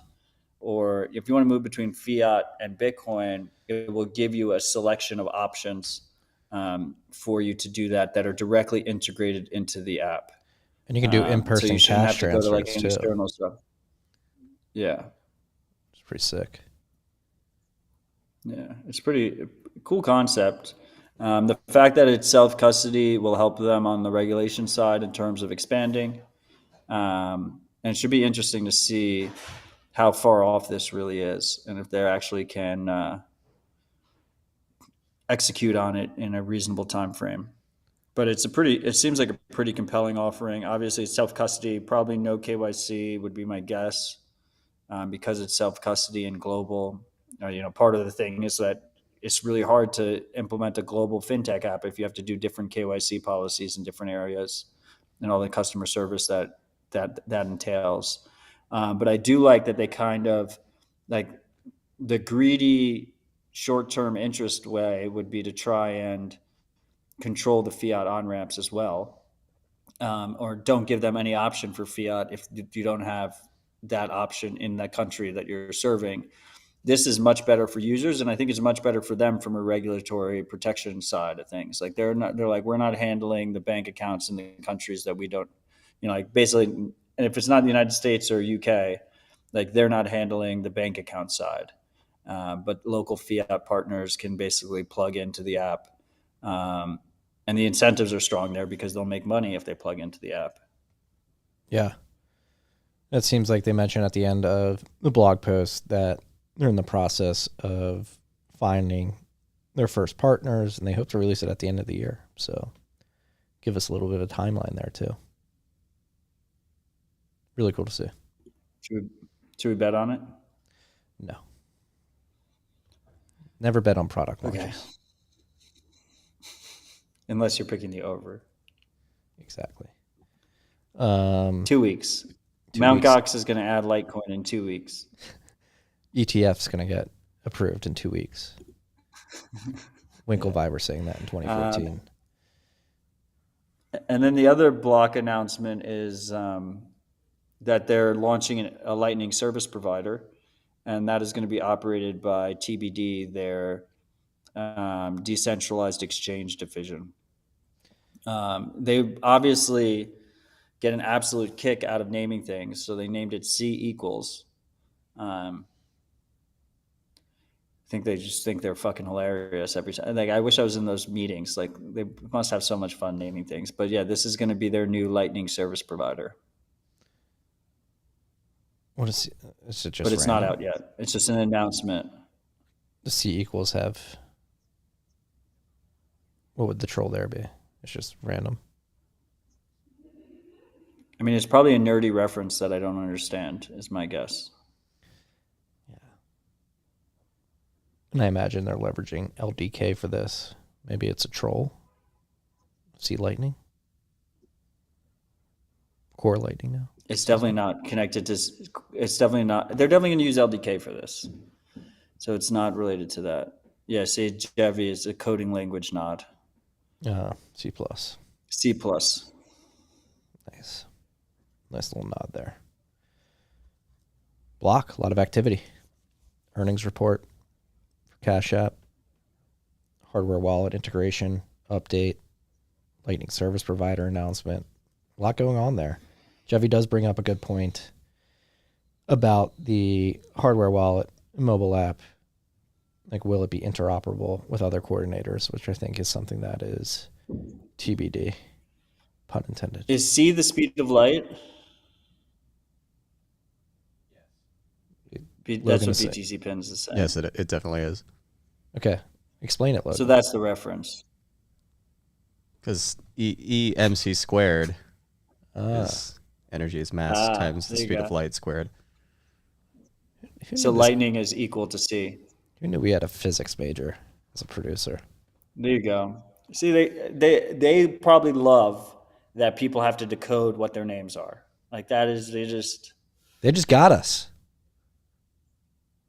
or if you want to move between fiat and Bitcoin, it will give you a selection of options for you to do that are directly integrated into the app. And you can do in-person so you shouldn't cash have to go to like transfers an too. external stuff. Yeah. It's pretty sick. Yeah, it's pretty cool concept. The fact that it's self-custody will help them on the regulation side in terms of expanding. And it should be interesting to see how far off this really is and if they actually can execute on it in a reasonable time frame. But it seems like a pretty compelling offering. Obviously, it's self-custody, probably no KYC would be my guess, because it's self-custody and global. Part of the thing is that it's really hard to implement a global fintech app if you have to do different KYC policies in different areas and all the customer service that entails. But I do like that they kind of like the greedy short-term interest way would be to try and control the fiat on-ramps as well, or don't give them any option for fiat if you don't have that option in that country that you're serving. This is much better for users, and I think it's much better for them from a regulatory protection side of things. Like they're like, we're not handling the bank accounts in the countries that we don't, like basically, and if it's not the United States or UK, like they're not handling the bank account side. But local fiat partners can basically plug into the app. And the incentives are strong there because they'll make money if they plug into the app. Yeah. It seems like they mentioned at the end of the blog post that they're in the process of finding their first partners, and they hope to release it at the end of the year. So give us a little bit of timeline there too. Really cool to see. Should we bet on it? No. Never bet on product launches. Okay. Unless you're picking the over. Exactly. 2 weeks. 2 Mt. weeks. Gox is going to add Litecoin in 2 weeks. ETF's going to get approved in 2 weeks. Winklevi were saying that in 2014. And then the other block announcement is that they're launching a Lightning service provider, and that is going to be operated by TBD, their decentralized exchange division. They obviously get an absolute kick out of naming things, so they named it C equals. I think they just think they're fucking hilarious every time. Like, I wish I was in those meetings. Like, they must have so much fun naming things. But yeah, this is going to be their new Lightning service provider. What is it? Just but it's random? not out yet. It's just an announcement. The C equals have. What would the troll there be? It's just random. I mean, it's probably a nerdy reference that I don't understand, is my guess. Yeah. And I imagine they're leveraging LDK for this. Maybe it's a troll. C Lightning. Core Lightning now. It's definitely not connected to. It's definitely not. They're definitely going to use LDK for this, so it's not related to that. Yeah, say Jevi is a coding language nod. C plus. C plus. Nice. Nice little nod there. Block, a lot of activity. Earnings report for CashApp. Hardware wallet integration update. Lightning service provider announcement. A lot going on there. Jevi does bring up a good point about the hardware wallet mobile app. Like, will it be interoperable with other coordinators, which I think is something that is TBD, pun intended. Is C the speed of light? That's what BTC Pins is saying. Yes, it definitely is. Okay. Explain it, Logan. So that's the reference. Because EMC squared is energy is mass times the speed of light squared. So lightning is equal to C. Who knew we had a physics major as a producer? There you go. See, they probably love that people have to decode what their names are. Like, that is, they just got us.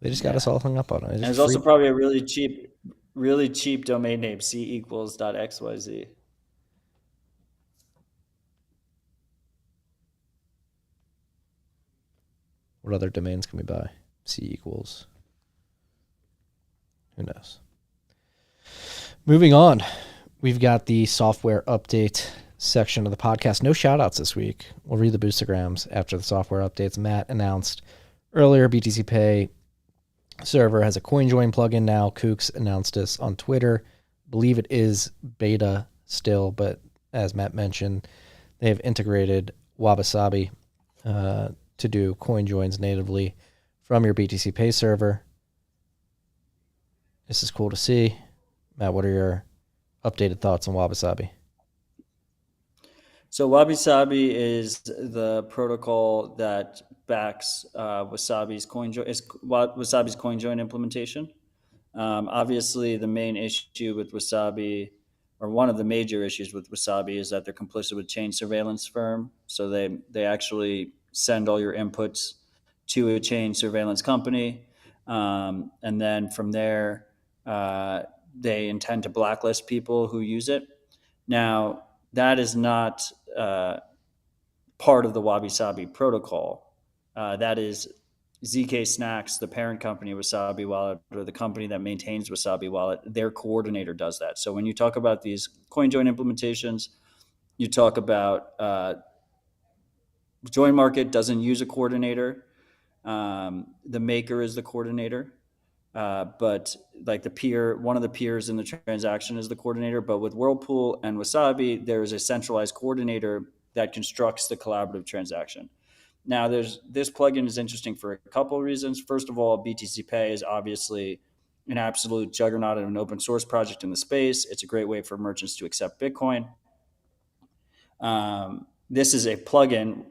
They just got us all hung up on it. And there's also probably a really cheap domain name, C equals .xyz. What other domains can we buy? C equals. Who knows? Moving on. We've got the software update section of the podcast. No shout outs this week. We'll read the Boostagrams after the software updates. Matt announced earlier BTCPay Server has a CoinJoin plugin now. Kooks announced this on Twitter. I believe it is beta still, but as Matt mentioned, they have integrated WabiSabi to do CoinJoins natively from your BTCPay server. This is cool to see. Matt, what are your updated thoughts on WabiSabi? So WabiSabi is the protocol that backs Wasabi's CoinJoin implementation. Obviously, the main issue with Wasabi, or one of the major issues with Wasabi, is that they're complicit with chain surveillance firm. So they actually send all your inputs to a chain surveillance company, and then from there, they intend to blacklist people who use it. Now, that is not part of the WabiSabi protocol. That is ZK Snacks, the parent company of Wasabi Wallet, or the company that maintains Wasabi Wallet. Their coordinator does that. So when you talk about these CoinJoin implementations, you talk about Join Market doesn't use a coordinator. The maker is the coordinator. But like one of the peers in the transaction is the coordinator. But with Whirlpool and Wasabi, there is a centralized coordinator that constructs the collaborative transaction. Now, this plugin is interesting for a couple of reasons. First of all, BTCPay is obviously an absolute juggernaut and an open source project in the space. It's a great way for merchants to accept Bitcoin. This is a plugin.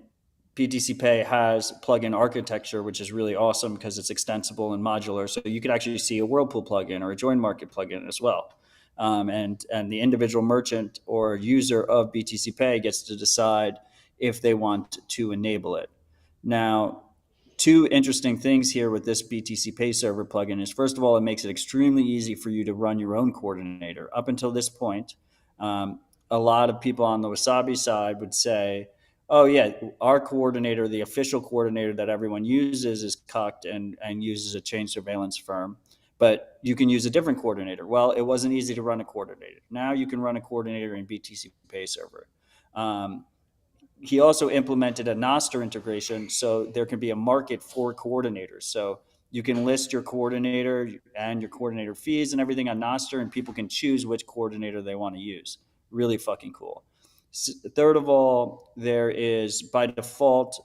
BTCPay has plugin architecture, which is really awesome because it's extensible and modular. So you could actually see a Whirlpool plugin or a Join Market plugin as well. And the individual merchant or user of BTCPay gets to decide if they want to enable it. Now, two interesting things here with this BTCPay Server plugin is, first of all, it makes it extremely easy for you to run your own coordinator. Up until this point, a lot of people on the Wasabi side would say, oh yeah, our coordinator, the official coordinator that everyone uses, is cucked and uses a chain surveillance firm, but you can use a different coordinator. Well, it wasn't easy to run a coordinator. Now you can run a coordinator in BTCPay Server. He also implemented a Nostr integration, so there can be a market for coordinators. So you can list your coordinator and your coordinator fees and everything on Nostr, and people can choose which coordinator they want to use. Really fucking cool. Third of all, there is, by default,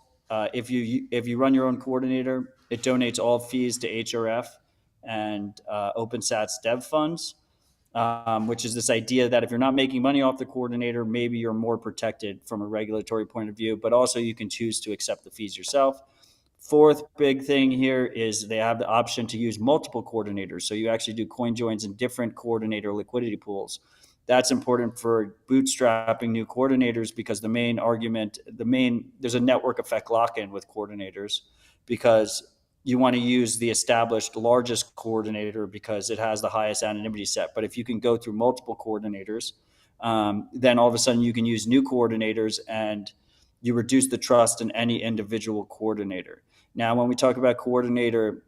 if you run your own coordinator, it donates all fees to HRF and OpenSats dev funds. Which is this idea that if you're not making money off the coordinator, maybe you're more protected from a regulatory point of view, but also you can choose to accept the fees yourself. Fourth big thing here is they have the option to use multiple coordinators. So you actually do coin joins in different coordinator liquidity pools. That's important for bootstrapping new coordinators because there's a network effect lock-in with coordinators because you want to use the established largest coordinator because it has the highest anonymity set. But if you can go through multiple coordinators, then all of a sudden you can use new coordinators and you reduce the trust in any individual coordinator. Now, when we talk about coordinator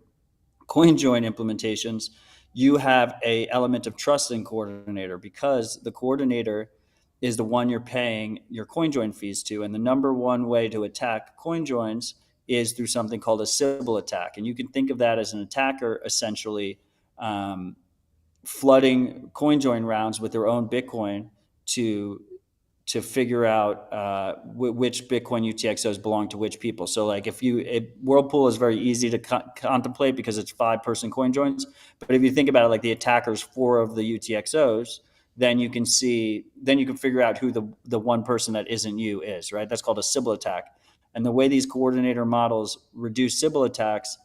coin join implementations, you have an element of trust in coordinator because the coordinator is the one you're paying your coin join fees to. And the number one way to attack coin joins is through something called a Sybil attack. And you can think of that as an attacker essentially flooding coin join rounds with their own Bitcoin to figure out which Bitcoin UTXOs belong to which people. So like Whirlpool is very easy to contemplate because it's 5-person coin joins. But if you think about it, like the attacker's 4 of the UTXOs, then you can figure out who the one person that isn't you is, right? That's called a Sybil attack. And the way these coordinator models reduce Sybil attacks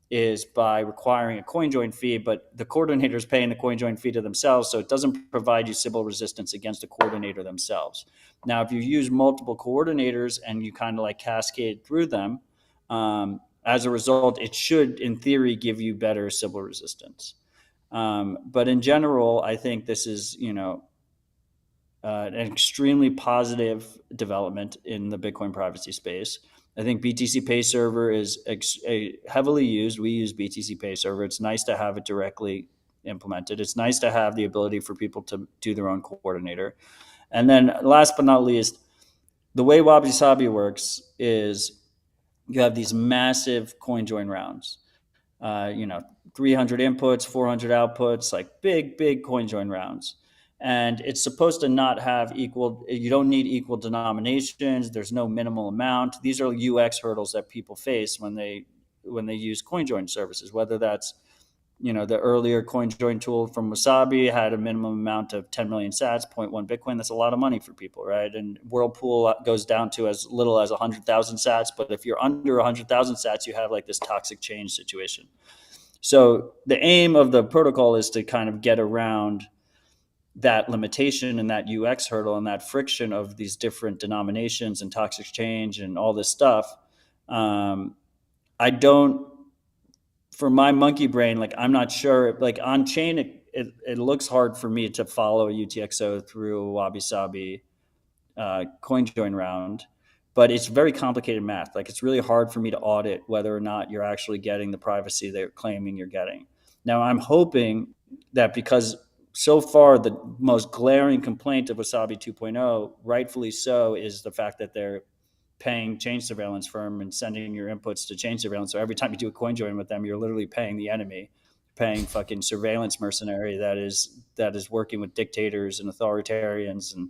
is by requiring a coin join fee, but the coordinator is paying the coin join fee to themselves, so it doesn't provide you Sybil resistance against the coordinator themselves. Now, if you use multiple coordinators and you kind of like cascade through them, as a result, it should, in theory, give you better Sybil resistance. But in general, I think this is, an extremely positive development in the Bitcoin privacy space. I think BTCPay Server is heavily used. We use BTCPay Server. It's nice to have it directly implemented. It's nice to have the ability for people to do their own coordinator. And then last but not least, the way WabiSabi works is you have these massive coin join rounds. 300 inputs, 400 outputs, like big coin join rounds. And it's supposed to not have you don't need equal denominations. There's no minimal amount. These are UX hurdles that people face when they use coin join services, whether that's, the earlier coin join tool from Wasabi had a minimum amount of 10 million sats, 0.1 Bitcoin. That's a lot of money for people, right? And Whirlpool goes down to as little as 100,000 sats. But if you're under 100,000 sats, you have like this toxic change situation. So the aim of the protocol is to kind of get around that limitation and that UX hurdle and that friction of these different denominations and toxic change and all this stuff. For my monkey brain, like I'm not sure, like on chain, it looks hard for me to follow a UTXO through a WabiSabi coin join round, but it's very complicated math. Like it's really hard for me to audit whether or not you're actually getting the privacy they're claiming you're getting. Now I'm hoping that because so far, the most glaring complaint of Wasabi 2.0, rightfully so, is the fact that they're paying chain surveillance firm and sending your inputs to chain surveillance. So every time you do a coin join with them, you're literally paying the enemy, paying fucking surveillance mercenary that is working with dictators and authoritarians and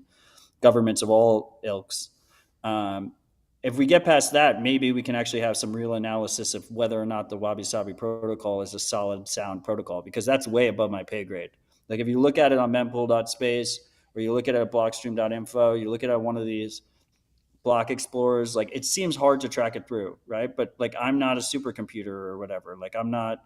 governments of all ilks. If we get past that, maybe we can actually have some real analysis of whether or not the WabiSabi protocol is a solid, sound protocol, because that's way above my pay grade. Like if you look at it on mempool.space or you look at it at blockstream.info, you look at it at one of these block explorers, like it seems hard to track it through, right? But like I'm not a supercomputer or whatever. Like I'm not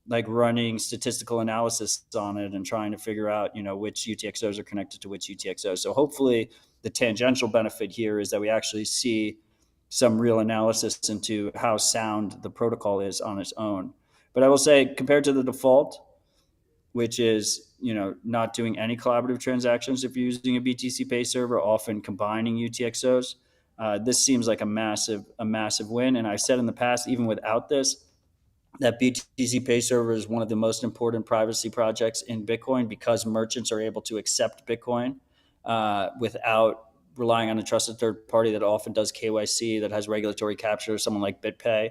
like running statistical analysis on it and trying to figure out, which UTXOs are connected to which UTXOs. So hopefully the tangential benefit here is that we actually see some real analysis into how sound the protocol is on its own. But I will say, compared to the default, which is, not doing any collaborative transactions if you're using a BTCPay server, often combining UTXOs, this seems like a massive win. And I said in the past, even without this, that BTCPay Server is one of the most important privacy projects in Bitcoin because merchants are able to accept Bitcoin without relying on a trusted third party that often does KYC, that has regulatory capture, someone like BitPay.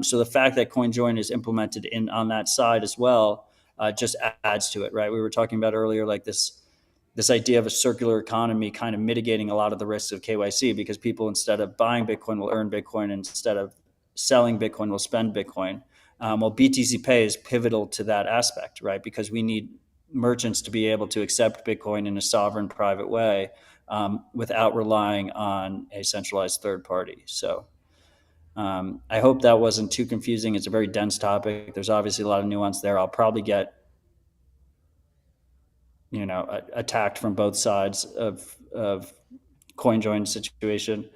So the fact that CoinJoin is implemented on that side as well just adds to it, right? We were talking about earlier, like this idea of a circular economy kind of mitigating a lot of the risks of KYC, because people, instead of buying Bitcoin, will earn Bitcoin, and instead of selling Bitcoin, will spend Bitcoin. Well, BTCPay is pivotal to that aspect, right? Because we need merchants to be able to accept Bitcoin in a sovereign, private way without relying on a centralized third party. So I hope that wasn't too confusing. It's a very dense topic. There's obviously a lot of nuance there. I'll probably get attacked from both sides of CoinJoin situation.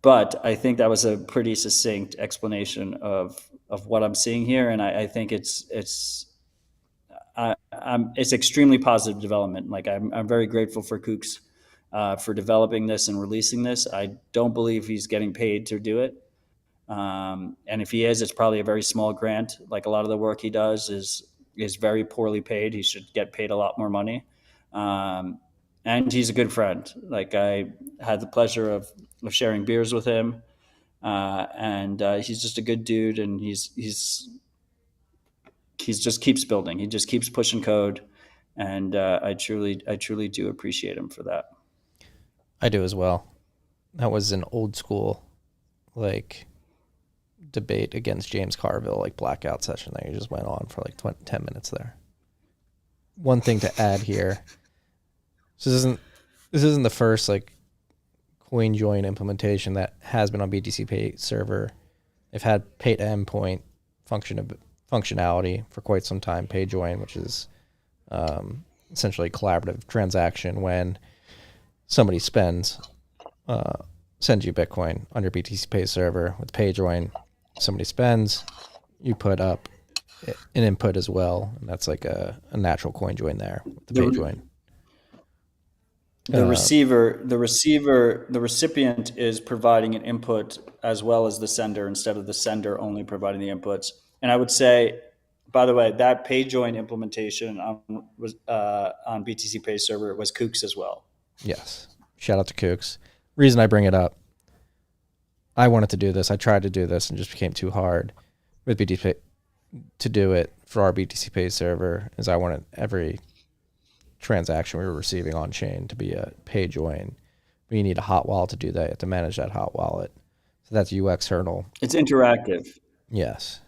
But I think that was a pretty succinct explanation of what I'm seeing here, and I think it's extremely positive development. Like I'm very grateful for Kooks for developing this and releasing this. I don't believe he's getting paid to do it, and if he is, it's probably a very small grant. Like a lot of the work he does is very poorly paid. He should get paid a lot more money. And he's a good friend. Like I had the pleasure of sharing beers with him, and he's just a good dude. And he just keeps building. He just keeps pushing code, and I truly do appreciate him for that. I do as well. That was an old school, like, debate against James Carville, like blackout session that you just went on for like 10 minutes there. One thing to add here. So this isn't the first like CoinJoin implementation that has been on BTCPay server. They've had pay to endpoint functionality for quite some time. PayJoin, which is essentially a collaborative transaction when somebody sends you Bitcoin on your BTCPay server. With PayJoin, somebody spends, you put up an input as well, and that's like a natural CoinJoin there with the PayJoin. The recipient is providing an input as well as the sender, instead of the sender only providing the inputs. And I would say, by the way, that PayJoin implementation on BTCPay server was Kooks as well. Yes. Shout out to Kooks. Reason I bring it up, I wanted to do this. I tried to do this and just became too hard with BTCPay to do it for our BTCPay server, as I wanted every transaction we were receiving on chain to be a PayJoin. But you need a hot wallet to do that. You have to manage that hot wallet. So that's UX hurdle. It's interactive. Yes.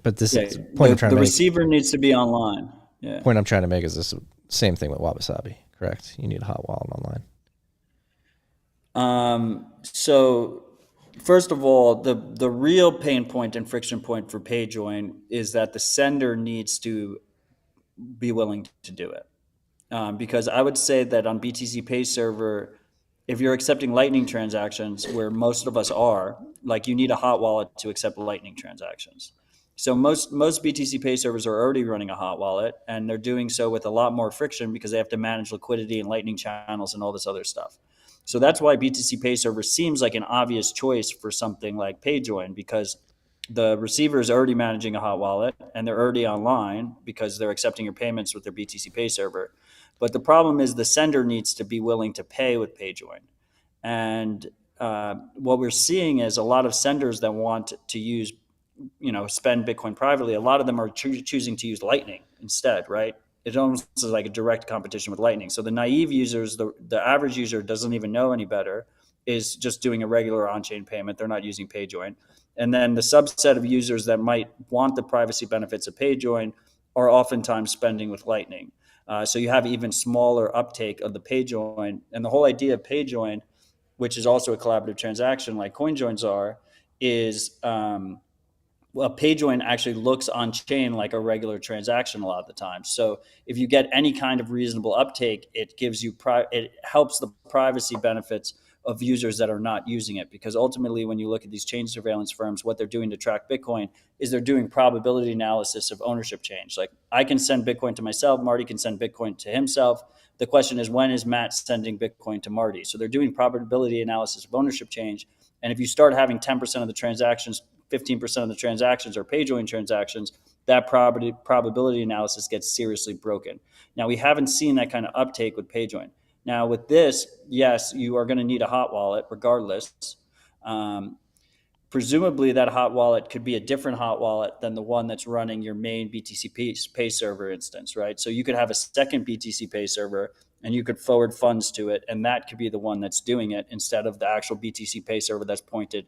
But this is point I'm trying to make. The receiver needs to be online. Yeah. Point I'm trying to make is this same thing with WabiSabi, correct? You need a hot wallet online. So first of all, the real pain point and friction point for PayJoin is that the sender needs to be willing to do it. Because I would say that on BTCPay server, if you're accepting Lightning transactions, where most of us are, like you need a hot wallet to accept Lightning transactions. So most BTCPay servers are already running a hot wallet, and they're doing so with a lot more friction because they have to manage liquidity and Lightning channels and all this other stuff. So that's why BTCPay server seems like an obvious choice for something like PayJoin, because the receiver is already managing a hot wallet and they're already online because they're accepting your payments with their BTCPay server. But the problem is the sender needs to be willing to pay with PayJoin. And what we're seeing is a lot of senders that want to use, spend Bitcoin privately, a lot of them are choosing to use Lightning instead, right? It almost is like a direct competition with Lightning. So the naive users, the average user doesn't even know any better, is just doing a regular on-chain payment. They're not using PayJoin. And then the subset of users that might want the privacy benefits of PayJoin are oftentimes spending with Lightning. So you have even smaller uptake of the PayJoin. And the whole idea of PayJoin, which is also a collaborative transaction like CoinJoins are, is well, PayJoin actually looks on chain like a regular transaction a lot of the time. So if you get any kind of reasonable uptake, it gives you it helps the privacy benefits of users that are not using it. Because ultimately, when you look at these chain surveillance firms, what they're doing to track Bitcoin is they're doing probability analysis of ownership change. Like I can send Bitcoin to myself, Marty can send Bitcoin to himself. The question is, when is Matt sending Bitcoin to Marty? So they're doing probability analysis of ownership change. And if you start having 10% of the transactions, 15% of the transactions are PayJoin transactions, that probability analysis gets seriously broken. Now, we haven't seen that kind of uptake with PayJoin. Now, with this, yes, you are going to need a hot wallet regardless. Presumably, that hot wallet could be a different hot wallet than the one that's running your main BTCPay server instance, right? So you could have a second BTCPay server and you could forward funds to it, and that could be the one that's doing it instead of the actual BTCPay server that's pointed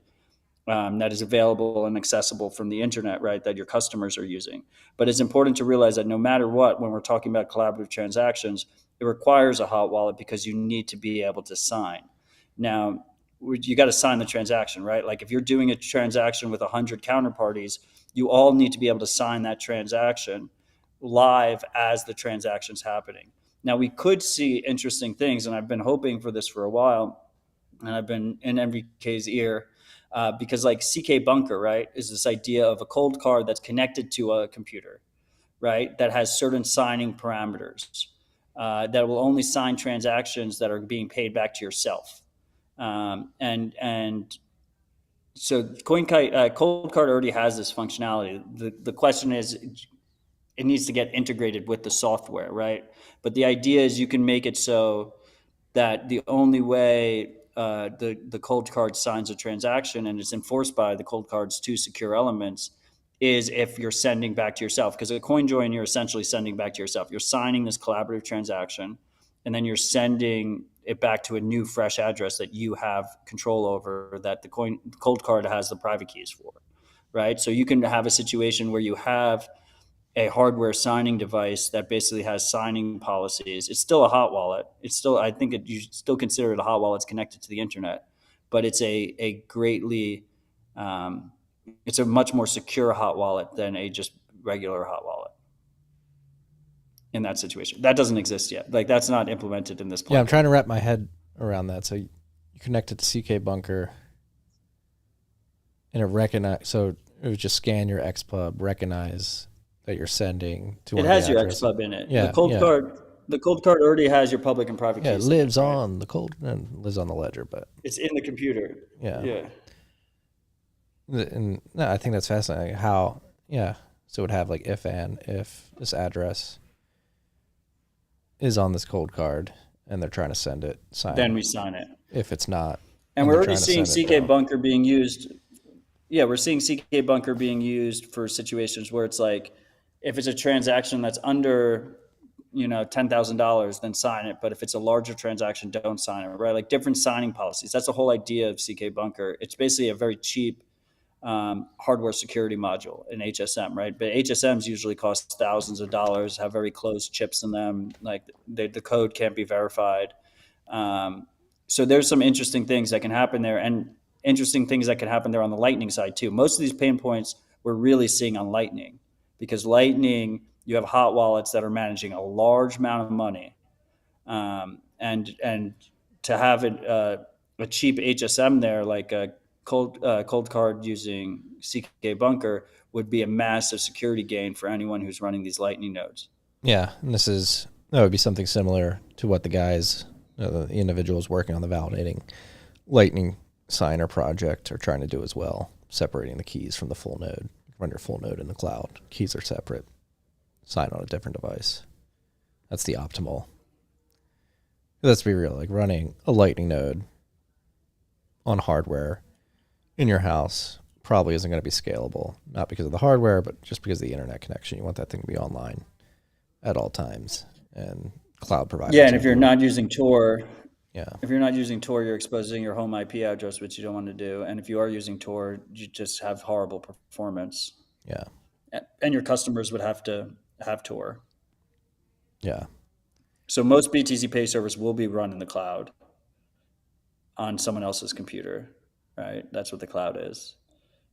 that is available and accessible from the internet, right, that your customers are using. But it's important to realize that no matter what, when we're talking about collaborative transactions, it requires a hot wallet because you need to be able to sign. Now, you got to sign the transaction, right? Like if you're doing a transaction with 100 counterparties, you all need to be able to sign that transaction live as the transaction's happening. Now, we could see interesting things, and I've been hoping for this for a while, and I've been in MVK's ear, because like CK Bunker, right, is this idea of a cold card that's connected to a computer, right, that has certain signing parameters that will only sign transactions that are being paid back to yourself. And so CoinKite, ColdCard already has this functionality. The question is, it needs to get integrated with the software, right? But the idea is you can make it so that the only way the cold card signs a transaction and it's enforced by the cold card's two secure elements is if you're sending back to yourself. Because a CoinJoin, you're essentially sending back to yourself. You're signing this collaborative transaction, and then you're sending it back to a new, fresh address that you have control over, that the cold card has the private keys for, right? So you can have a situation where you have a hardware signing device that basically has signing policies. It's still a hot wallet. It's still, I think you still consider it a hot wallet. It's connected to the internet, but it's a greatly, it's a much more secure hot wallet than a just regular hot wallet in that situation. That doesn't exist yet. Like that's not implemented in this plan. Yeah, I'm trying to wrap my head around that. So you connect it to CK Bunker and so it would just scan your XPub, recognize that you're sending to one it of has the your addresses. XPub in it. Yeah, the cold card already has your public and private keys. It lives on the lives on the ledger, but it's in the computer. Yeah. And no, I think that's fascinating. How so it would have like if this address is on this cold card and they're trying to send it, then we sign it. If it's not, and we're already seeing CK Bunker being used. Yeah, we're seeing CK Bunker being used for situations where it's like, if it's a transaction that's under, $10,000, then sign it. But if it's a larger transaction, don't sign it, right? Like different signing policies. That's the whole idea of CK Bunker. It's basically a very cheap hardware security module in HSM, right? But HSMs usually cost thousands of dollars, have very closed chips in them. Like the code can't be verified. So there's some interesting things that can happen there, and interesting things that can happen there on the Lightning side too. Most of these pain points we're really seeing on Lightning, because Lightning, you have hot wallets that are managing a large amount of money, and to have a cheap HSM there, like a cold card using CK Bunker, would be a massive security gain for anyone who's running these Lightning nodes. Yeah, and that would be something similar to what the guys, the individuals working on the validating Lightning signer project are trying to do as well, separating the keys from the full node. Run your full node in the cloud. Keys are separate. Sign on a different device. That's the optimal. Let's be real, like running a Lightning node on hardware in your house probably isn't going to be scalable, not because of the hardware, but just because of the internet connection. You want that thing to be online at all times, and cloud providers. Yeah, and if you're not using Tor, if you're not using Tor, you're exposing your home IP address, which you don't want to do. And if you are using Tor, you just have horrible performance. Yeah. And your customers would have to have Tor. Yeah. So most BTCPay servers will be run in the cloud on someone else's computer, right? That's what the cloud is.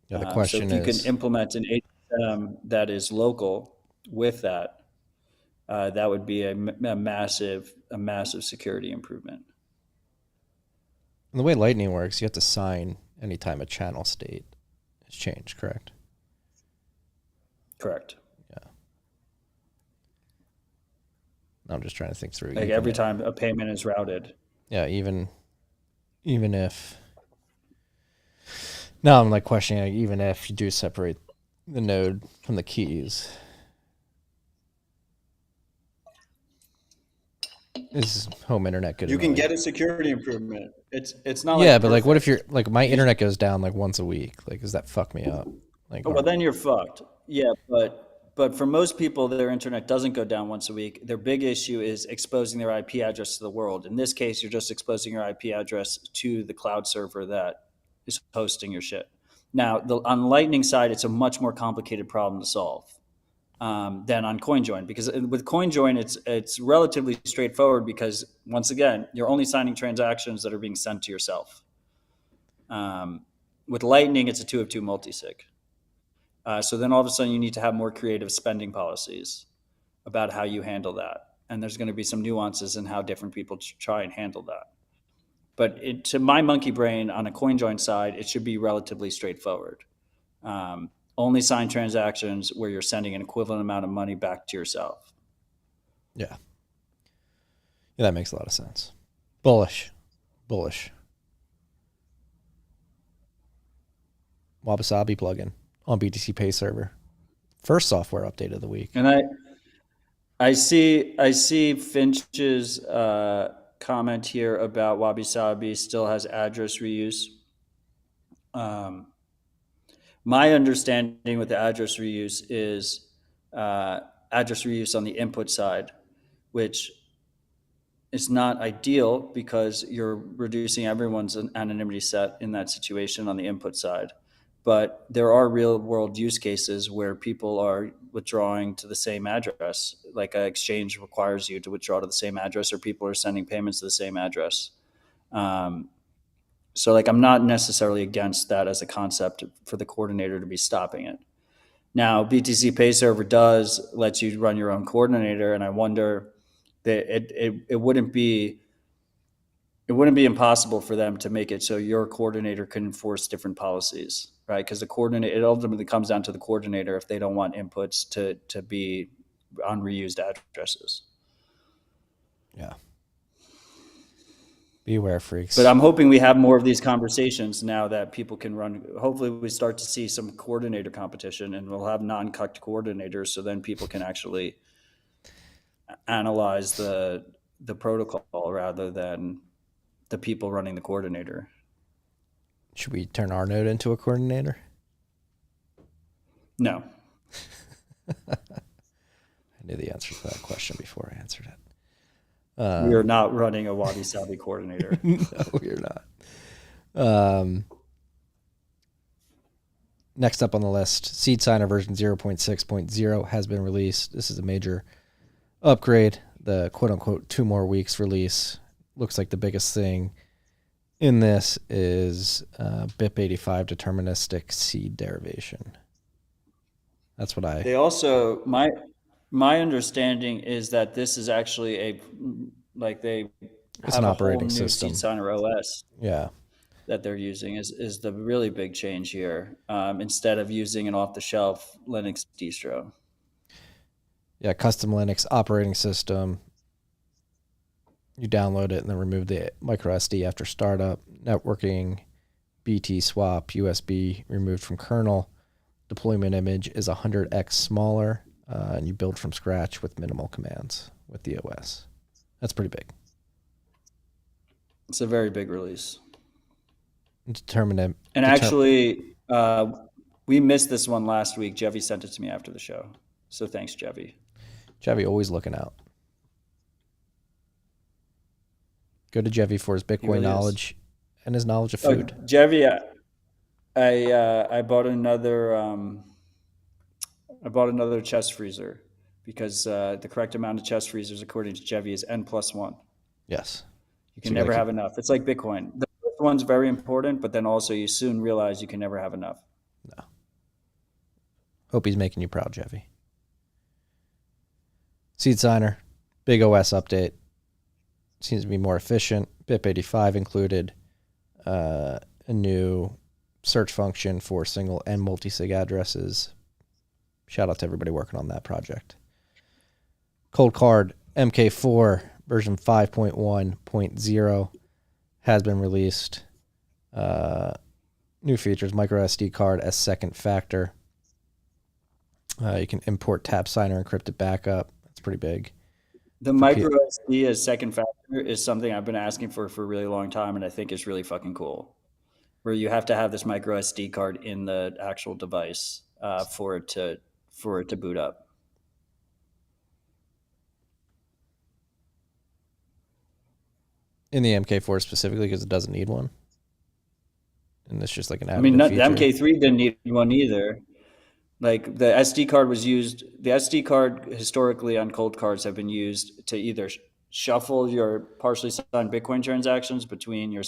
Yeah, the So question if you is, can implement an HSM that is local with that, that would be a massive security improvement. the way Lightning works, you have to sign anytime a channel state is changed, correct? Correct. Yeah. I'm just trying to think through. Like every time a payment is routed. Yeah, even if. Now I'm like questioning, like, even if you do separate the node from the keys, is home internet good? You can enough? get a security improvement. It's not. Yeah, like but like, what if perfect. you're like my internet goes down like once a week? Like, does that fuck me up? Like, Oh, well, then you're fucked. Yeah, but for most people, their internet doesn't go down once a week. Their big issue is exposing their IP address to the world. In this case, you're just exposing your IP address to the cloud server that is hosting your shit. Now, on the Lightning side, it's a much more complicated problem to solve than on CoinJoin, because with CoinJoin, it's relatively straightforward because, once again, you're only signing transactions that are being sent to yourself. With Lightning, it's a 2 of 2 multisig. So then all of a sudden you need to have more creative spending policies about how you handle that. And there's going to be some nuances in how different people try and handle that. But to my monkey brain, on a CoinJoin side, it should be relatively straightforward. Only sign transactions where you're sending an equivalent amount of money back to yourself. Yeah, that makes a lot of sense. Bullish. WabiSabi plugin on BTCPay Server. First software update of the week. And I see Finch's comment here about WabiSabi still has address reuse. My understanding with the address reuse is address reuse on the input side, which is not ideal because you're reducing everyone's anonymity set in that situation on the input side. But there are real world use cases where people are withdrawing to the same address, like an exchange requires you to withdraw to the same address, or people are sending payments to the same address. So like, I'm not necessarily against that as a concept for the coordinator to be stopping it. Now, BTCPay Server does let you run your own coordinator, and I wonder that it wouldn't be impossible for them to make it so your coordinator can enforce different policies, right? Because the coordinator, it ultimately comes down to the coordinator if they don't want inputs to be on reused addresses. Yeah. Beware, freaks. But I'm hoping we have more of these conversations now that people can run. Hopefully we start to see some coordinator competition, and we'll have non-cucked coordinators, so then people can actually analyze the protocol rather than the people running the coordinator. Should we turn our node into a coordinator? No. I knew the answer to that question before I answered it. We are not running a WabiSabi coordinator. No, we're not. Next up on the list, Seedsigner version 0.6.0 has been released. This is a major upgrade. The quote-unquote 2 more weeks release. Looks like the biggest thing in this is BIP85 deterministic seed derivation. That's what I... They also, my understanding is that this is actually it's an operating system. Seedsigner OS. Yeah. That they're using is the really big change here, instead of using an off-the-shelf Linux distro. Yeah, custom Linux operating system. You download it and then remove the micro SD after startup. Networking, BT swap, USB removed from kernel. Deployment image is 100x smaller, and you build from scratch with minimal commands with the OS. That's pretty big. It's a very big release. Actually, we missed this one last week. Jevy sent it to me after the show. So thanks, Jevy. Jevy always looking out. Go to Jevy for his Bitcoin knowledge and his knowledge of food. Jevy, I bought another chest freezer because the correct amount of chest freezers, according to Jevy, is N+1. Yes. You can never have enough. It's like Bitcoin. The first one's very important, but then also you soon realize you can never have enough. No. Hope he's making you proud, Jeffy. Seedsigner, big OS update. Seems to be more efficient. BIP85 included a new search function for single and multi-sig addresses. Shout out to everybody working on that project. ColdCard Mk4 version 5.1.0 has been released. New features, micro SD card as second factor. You can import TabSigner encrypted backup. That's pretty big. The micro SD as second factor is something I've been asking for a really long time, and I think it's really fucking cool. Where you have to have this micro SD card in the actual device for it to boot up. In the Mk4 specifically, because it doesn't need one, and it's just like an. I mean, the Mk3 didn't need one either. Like the SD card was used. The SD card historically on cold cards have been used to either shuffle your partially signed Bitcoin transactions between your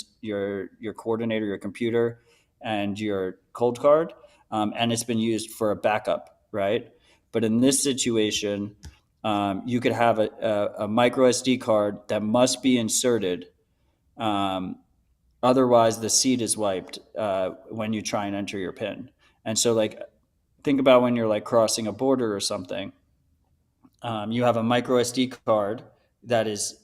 coordinator, your computer, and your cold card, and it's been used for a backup, right? But in this situation, you could have a micro SD card that must be inserted. Otherwise, the seed is wiped when you try and enter your PIN. And so, like, think about when you're like crossing a border or something. You have a micro SD card that is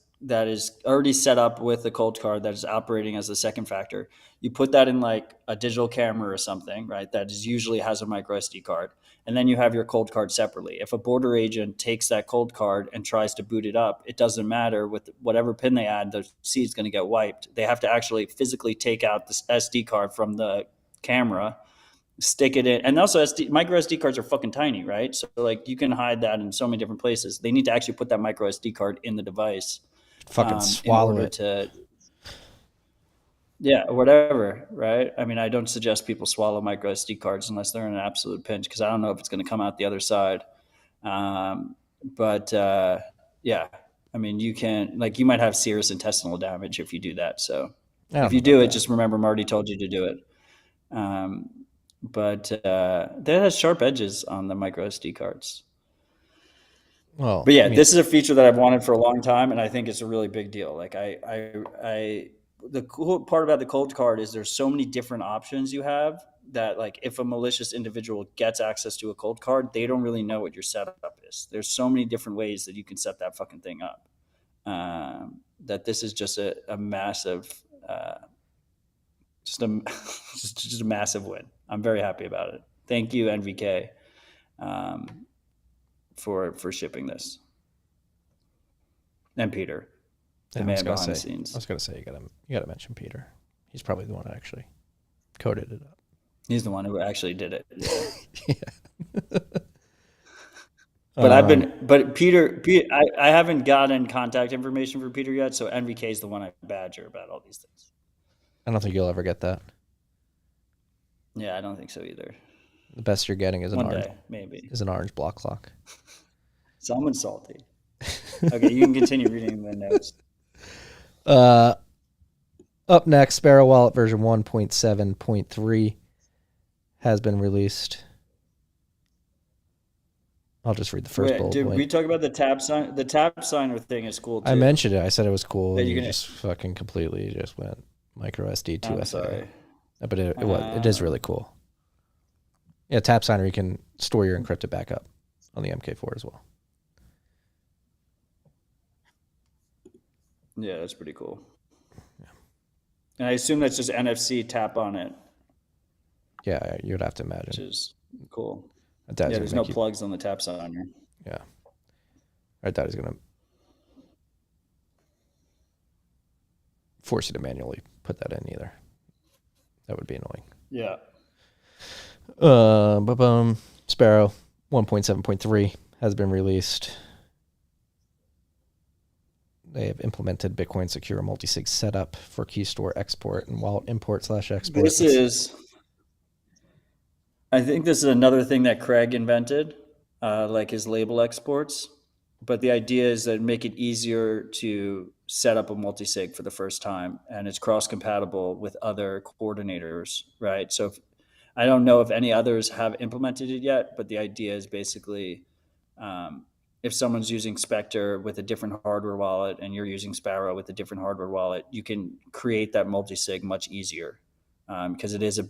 already set up with a cold card that is operating as the second factor. You put that in like a digital camera or something, right? That usually has a micro SD card. And then you have your cold card separately. If a border agent takes that cold card and tries to boot it up, it doesn't matter with whatever PIN they add, the seed is going to get wiped. They have to actually physically take out the SD card from the camera, stick it in. And also micro SD cards are fucking tiny, right? So like you can hide that in so many different places. They need to actually put that micro SD card in the device. Fucking swallow it. Yeah, whatever, right? I mean, I don't suggest people swallow micro SD cards unless they're in an absolute pinch, because I don't know if it's going to come out the other side. Yeah, I mean, you might have serious intestinal damage if you do that. So if you do it, just remember Marty told you to do it. But that has sharp edges on the micro SD cards. Well, but yeah, this is a feature that I've wanted for a long time, and I think it's a really big deal. Like the cool part about the cold card is there's so many different options you have that, like, if a malicious individual gets access to a cold card, they don't really know what your setup is. There's so many different ways that you can set that fucking thing up. That this is just a massive, just a massive win. I'm very happy about it. Thank you, NVK, for shipping this, and Peter, the man behind the scenes. I was gonna say you gotta mention Peter. He's probably the one that actually coded it up. He's the one who actually did it. Yeah. But Peter, I haven't gotten contact information for Peter yet, so NVK is the one I badger about all these things. I don't think you'll ever get that. Yeah, I don't think so either. The best you're getting is one day, maybe. Is an orange block clock. Someone's salty. Okay, you can continue reading the notes. Up next, Sparrow Wallet version 1.7.3 has been released. I'll just read the first bullet Did point. we talk about the tab sign? The tab signer thing is cool too. I mentioned it. I said it was cool. And you just fucking completely just went micro SD 2FA. I'm sorry. But it is really cool. Yeah, tap signer, you can store your encrypted backup on the Mk4 as well. Yeah, that's pretty cool. Yeah. And I assume that's just NFC tap on it. Yeah, you would have to imagine. Which is cool. Yeah, there's no plugs on the tap signer. Yeah. I thought he's going to force you to manually put that in either. That would be annoying. Yeah. Sparrow 1.7.3 has been released. They have implemented Bitcoin secure multi-sig setup for key store export and wallet import/export. I think this is another thing that Craig invented, like his label exports. But the idea is that make it easier to set up a multi-sig for the first time, and it's cross-compatible with other coordinators, right? So I don't know if any others have implemented it yet, but the idea is basically if someone's using Spectre with a different hardware wallet and you're using Sparrow with a different hardware wallet, you can create that multi-sig much easier because it is a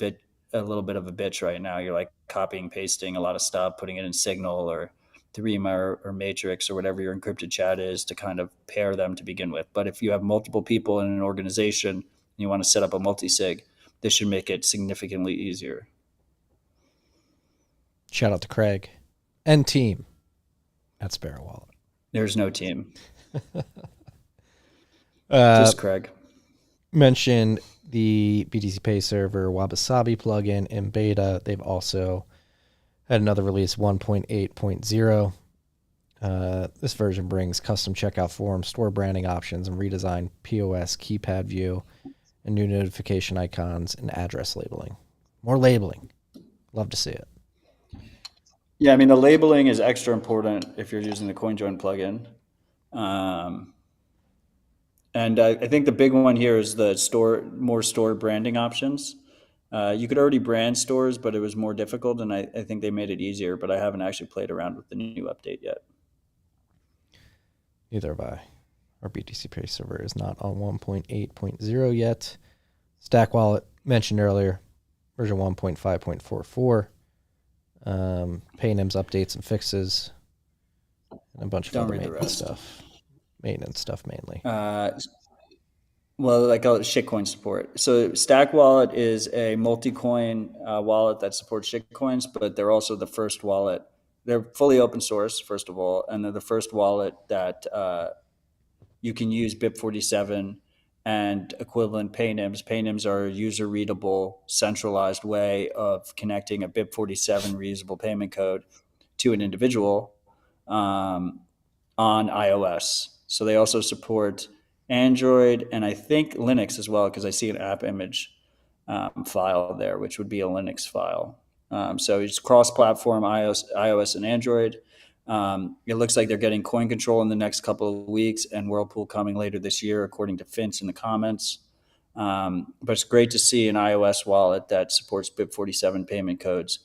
little bit of a bitch right now. You're like copying, pasting a lot of stuff, putting it in Signal or Threema or Matrix or whatever your encrypted chat is to kind of pair them to begin with. But if you have multiple people in an organization and you want to set up a multi-sig, this should make it significantly easier. Shout out to Craig and team at Sparrow Wallet. There's no team. Just Craig. Mentioned the BTCPay Server WabiSabi plugin in beta. They've also had another release, 1.8.0. This version brings custom checkout forms, store branding options, and redesigned POS keypad view, and new notification icons and address labeling. More labeling. Love to see it. Yeah, I mean, the labeling is extra important if you're using the CoinJoin plugin. And I think the big one here is the more store branding options. You could already brand stores, but it was more difficult, and I think they made it easier, but I haven't actually played around with the new update yet. Neither have I. Our BTCPay server is not on 1.8.0 yet. Stack Wallet, mentioned earlier, version 1.5.44. Paynims updates and fixes, and a bunch of other maintenance stuff. Maintenance stuff mainly. Well, like shitcoin support. So Stack Wallet is a multi-coin wallet that supports shitcoins, but they're also the first wallet. They're fully open source, first of all, and they're the first wallet that you can use BIP47 and equivalent paynims. Paynims are a user-readable, centralized way of connecting a BIP47 reusable payment code to an individual on iOS. So they also support Android and I think Linux as well, because I see an app image file there, which would be a Linux file. So it's cross-platform iOS and Android. It looks like they're getting coin control in the next couple of weeks and Whirlpool coming later this year, according to Finch in the comments. But it's great to see an iOS wallet that supports BIP47 payment codes,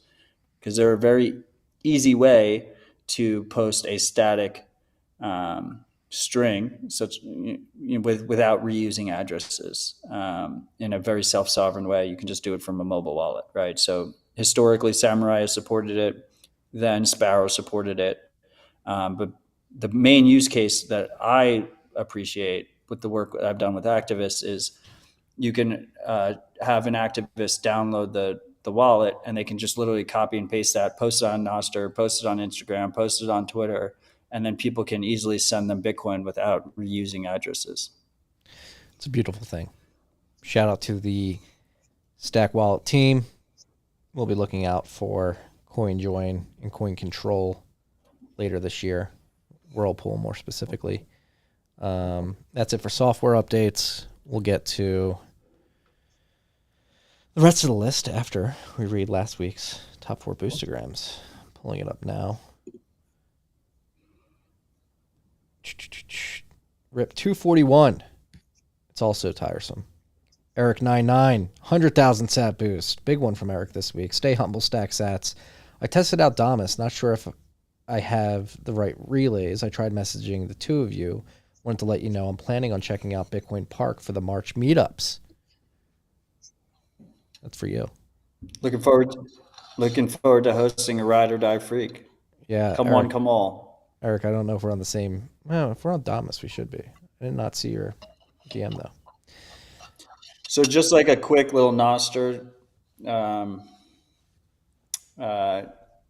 because they're a very easy way to post a static string without reusing addresses in a very self-sovereign way. You can just do it from a mobile wallet, right? So historically, Samurai has supported it, then Sparrow supported it. But the main use case that I appreciate with the work I've done with activists is you can have an activist download the wallet, and they can just literally copy and paste that, post it on Nostr, post it on Instagram, post it on Twitter, and then people can easily send them Bitcoin without reusing addresses. It's a beautiful thing. Shout out to the Stack Wallet team. We'll be looking out for CoinJoin and Coin Control later this year, Whirlpool more specifically. That's it for software updates. We'll get to the rest of the list after we read last week's top 4 Boostagrams. Pulling it up now. Rip 241. It's also tiresome. Eric 99, 100,000 sat boost. Big one from Eric this week. Stay humble, stack sats. I tested out Damus. Not sure if I have the right relays. I tried messaging the two of you. Wanted to let you know I'm planning on checking out Bitcoin Park for the March meetups. That's for you. Looking forward to hosting a Ride or Die Freak. Yeah. Come Eric, on, come all. Eric, I don't know if we're on the same. Well, if we're on Damus, we should be. I did not see your DM though. So just like a quick little Nostr,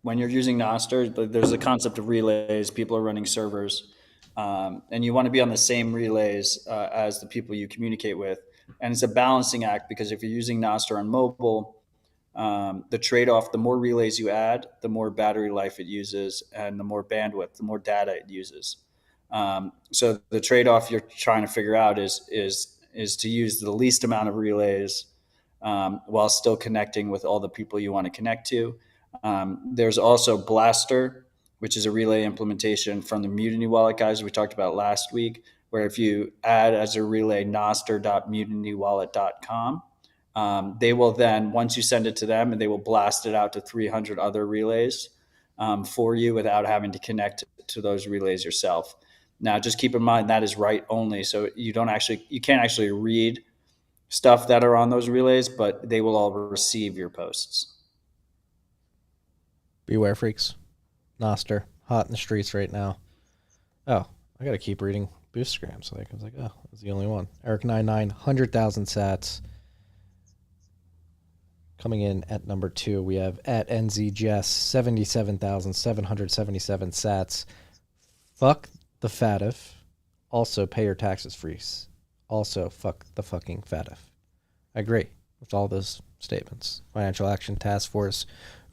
when you're using Nostr, there's the concept of relays. People are running servers, and you want to be on the same relays as the people you communicate with. And it's a balancing act, because if you're using Nostr on mobile, the trade-off, the more relays you add, the more battery life it uses, and the more bandwidth, the more data it uses. So the trade-off you're trying to figure out is to use the least amount of relays while still connecting with all the people you want to connect to. There's also Blaster, which is a relay implementation from the Mutiny Wallet guys we talked about last week, where if you add as a relay nostr.mutinywallet.com, They will then, once you send it to them, and they will blast it out to 300 other relays for you without having to connect to those relays yourself. Now, just keep in mind that is write only, so you can't actually read stuff that are on those relays, but they will all receive your posts. Beware, freaks. Noster, hot in the streets right now. Oh, I got to keep reading Boostagrams. I was like, oh, I was the only one. Eric99, 100,000 sats. Coming in at number 2, we have at NZJess, 77,777 sats. Fuck the FATF. Also, pay your taxes, freaks. Also, fuck the fucking FATF. I agree with all those statements. Financial Action Task Force.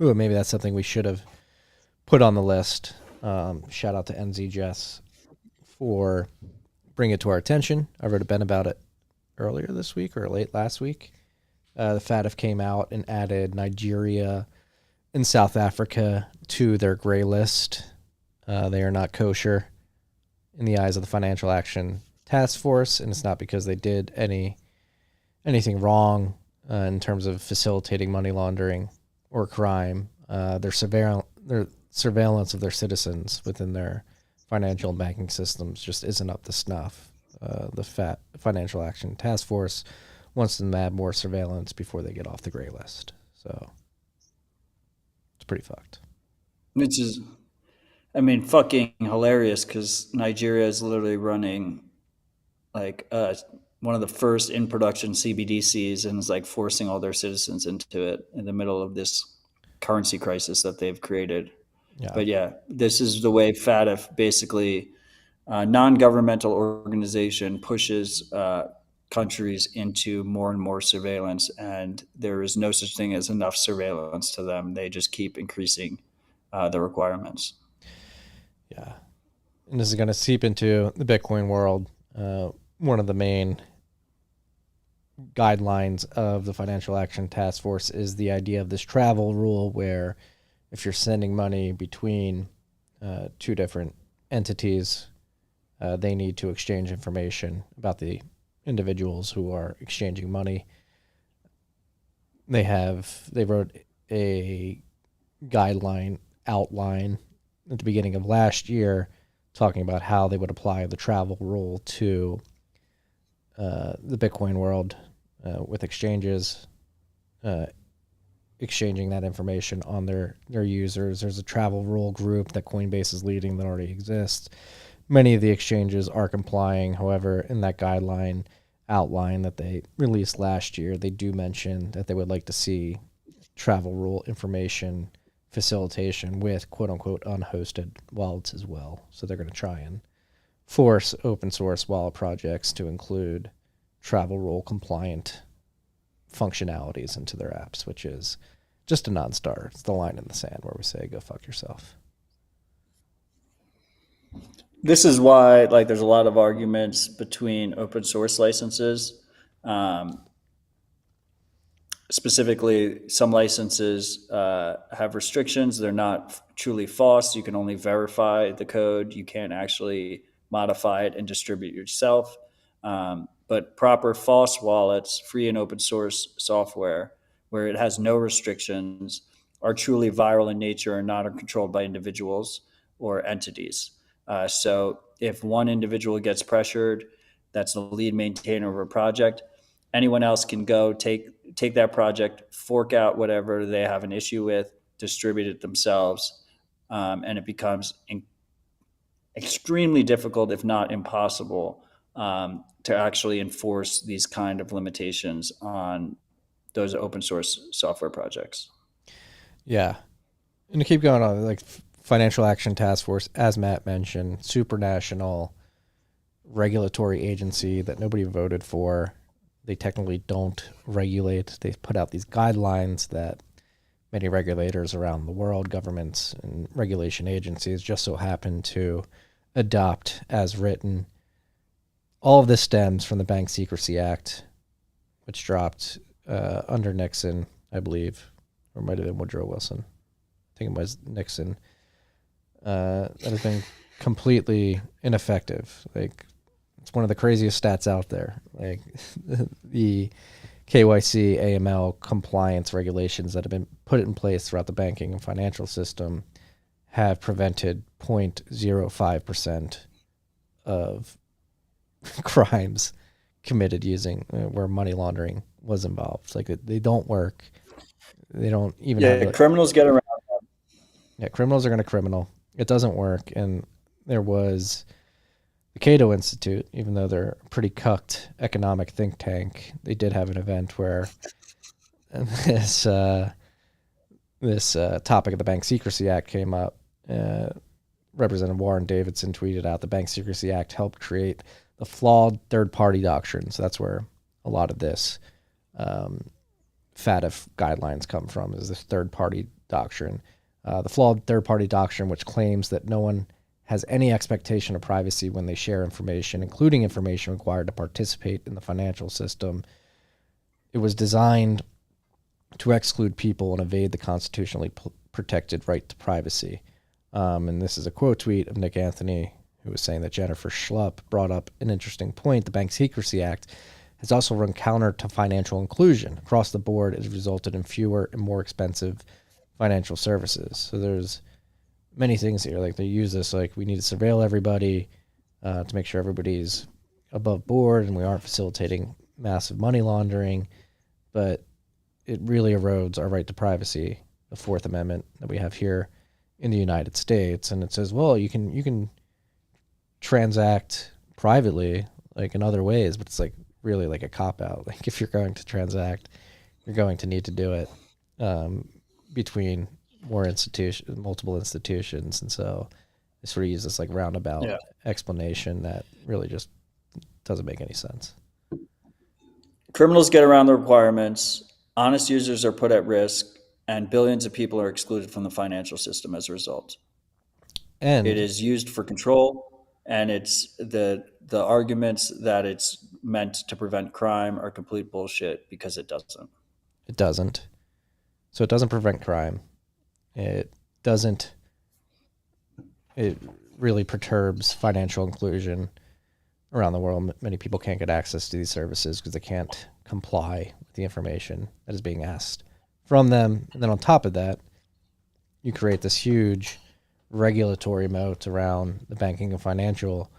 Ooh, maybe that's something we should have put on the list. Shout out to NZJess for bringing it to our attention. I wrote a Ben about it earlier this week or late last week. The FATF came out and added Nigeria and South Africa to their gray list. They are not kosher in the eyes of the Financial Action Task Force, and it's not because they did anything wrong in terms of facilitating money laundering or crime. Their surveillance of their citizens within their financial and banking systems just isn't up to snuff. The Financial Action Task Force wants them to add more surveillance before they get off the gray list. So it's pretty fucked. Which is, I mean, fucking hilarious, because Nigeria is literally running like one of the first in production CBDCs and is like forcing all their citizens into it in the middle of this currency crisis that they've created. Yeah. But yeah, this is the way FATF, basically non-governmental organization, pushes countries into more and more surveillance, and there is no such thing as enough surveillance to them. They just keep increasing the requirements. Yeah. And this is going to seep into the Bitcoin world. One of the main guidelines of the Financial Action Task Force is the idea of this travel rule, where if you're sending money between two different entities, they need to exchange information about the individuals who are exchanging money. They wrote a guideline outline at the beginning of last year talking about how they would apply the travel rule to the Bitcoin world with exchanges, exchanging that information on their users. There's a travel rule group that Coinbase is leading that already exists. Many of the exchanges are complying. However, in that guideline outline that they released last year, they do mention that they would like to see travel rule information facilitation with quote-unquote unhosted wallets as well. So they're going to try and force open source wallet projects to include travel rule compliant functionalities into their apps, which is just a non-starter. It's the line in the sand where we say, go fuck yourself. This is why, like, there's a lot of arguments between open source licenses. Specifically, some licenses have restrictions. They're not truly false. You can only verify the code. You can't actually modify it and distribute it yourself. But proper false wallets, free and open source software, where it has no restrictions, are truly viral in nature and not controlled by individuals or entities. So if one individual gets pressured, that's the lead maintainer of a project, anyone else can go take that project, fork out whatever they have an issue with, distribute it themselves, and it becomes extremely difficult, if not impossible, to actually enforce these kind of limitations on those open source software projects. Yeah. And to keep going on, like Financial Action Task Force, as Matt mentioned, supranational regulatory agency that nobody voted for. They technically don't regulate. They put out these guidelines that many regulators around the world, governments and regulation agencies, just so happen to adopt as written. All of this stems from the Bank Secrecy Act, which dropped under Nixon, I believe, or might have been Woodrow Wilson. I think it was Nixon. That has been completely ineffective. Like, it's one of the craziest stats out there. Like, the KYC, AML compliance regulations that have been put in place throughout the banking and financial system have prevented 0.05% of crimes committed using where money laundering was involved. Like they don't work. They don't even have criminals get around. Yeah, criminals are going to criminal. It doesn't work. And there was the Cato Institute, even though they're a pretty cucked economic think tank, they did have an event where this topic of the Bank Secrecy Act came up. Representative Warren Davidson tweeted out the Bank Secrecy Act helped create the flawed third-party doctrine. So that's where a lot of this FATF guidelines come from, is this third-party doctrine. The flawed third-party doctrine, which claims that no one has any expectation of privacy when they share information, including information required to participate in the financial system. It was designed to exclude people and evade the constitutionally protected right to privacy. And this is a quote tweet of Nick Anthony, who was saying that Jennifer Schlupp brought up an interesting point. The Bank Secrecy Act has also run counter to financial inclusion. Across the board, it has resulted in fewer and more expensive financial services. So there's many things here. Like they use this, like we need to surveil everybody to make sure everybody's above board and we aren't facilitating massive money laundering. But it really erodes our right to privacy, the Fourth Amendment that we have here in the United States. And it says, well, you can transact privately, like in other ways, but it's like really like a cop-out. Like if you're going to transact, you're going to need to do it between multiple institutions. And so they sort of use this like roundabout explanation that really just doesn't make any sense. Criminals get around the requirements, honest users are put at risk, and billions of people are excluded from the financial system as a result. And it is used for control, and it's the arguments that it's meant to prevent crime are complete bullshit because it doesn't. It doesn't. So it doesn't prevent crime. It really perturbs financial inclusion around the world. Many people can't get access to these services because they can't comply with the information that is being asked from them. And then on top of that, you create this huge regulatory moat around the banking and financial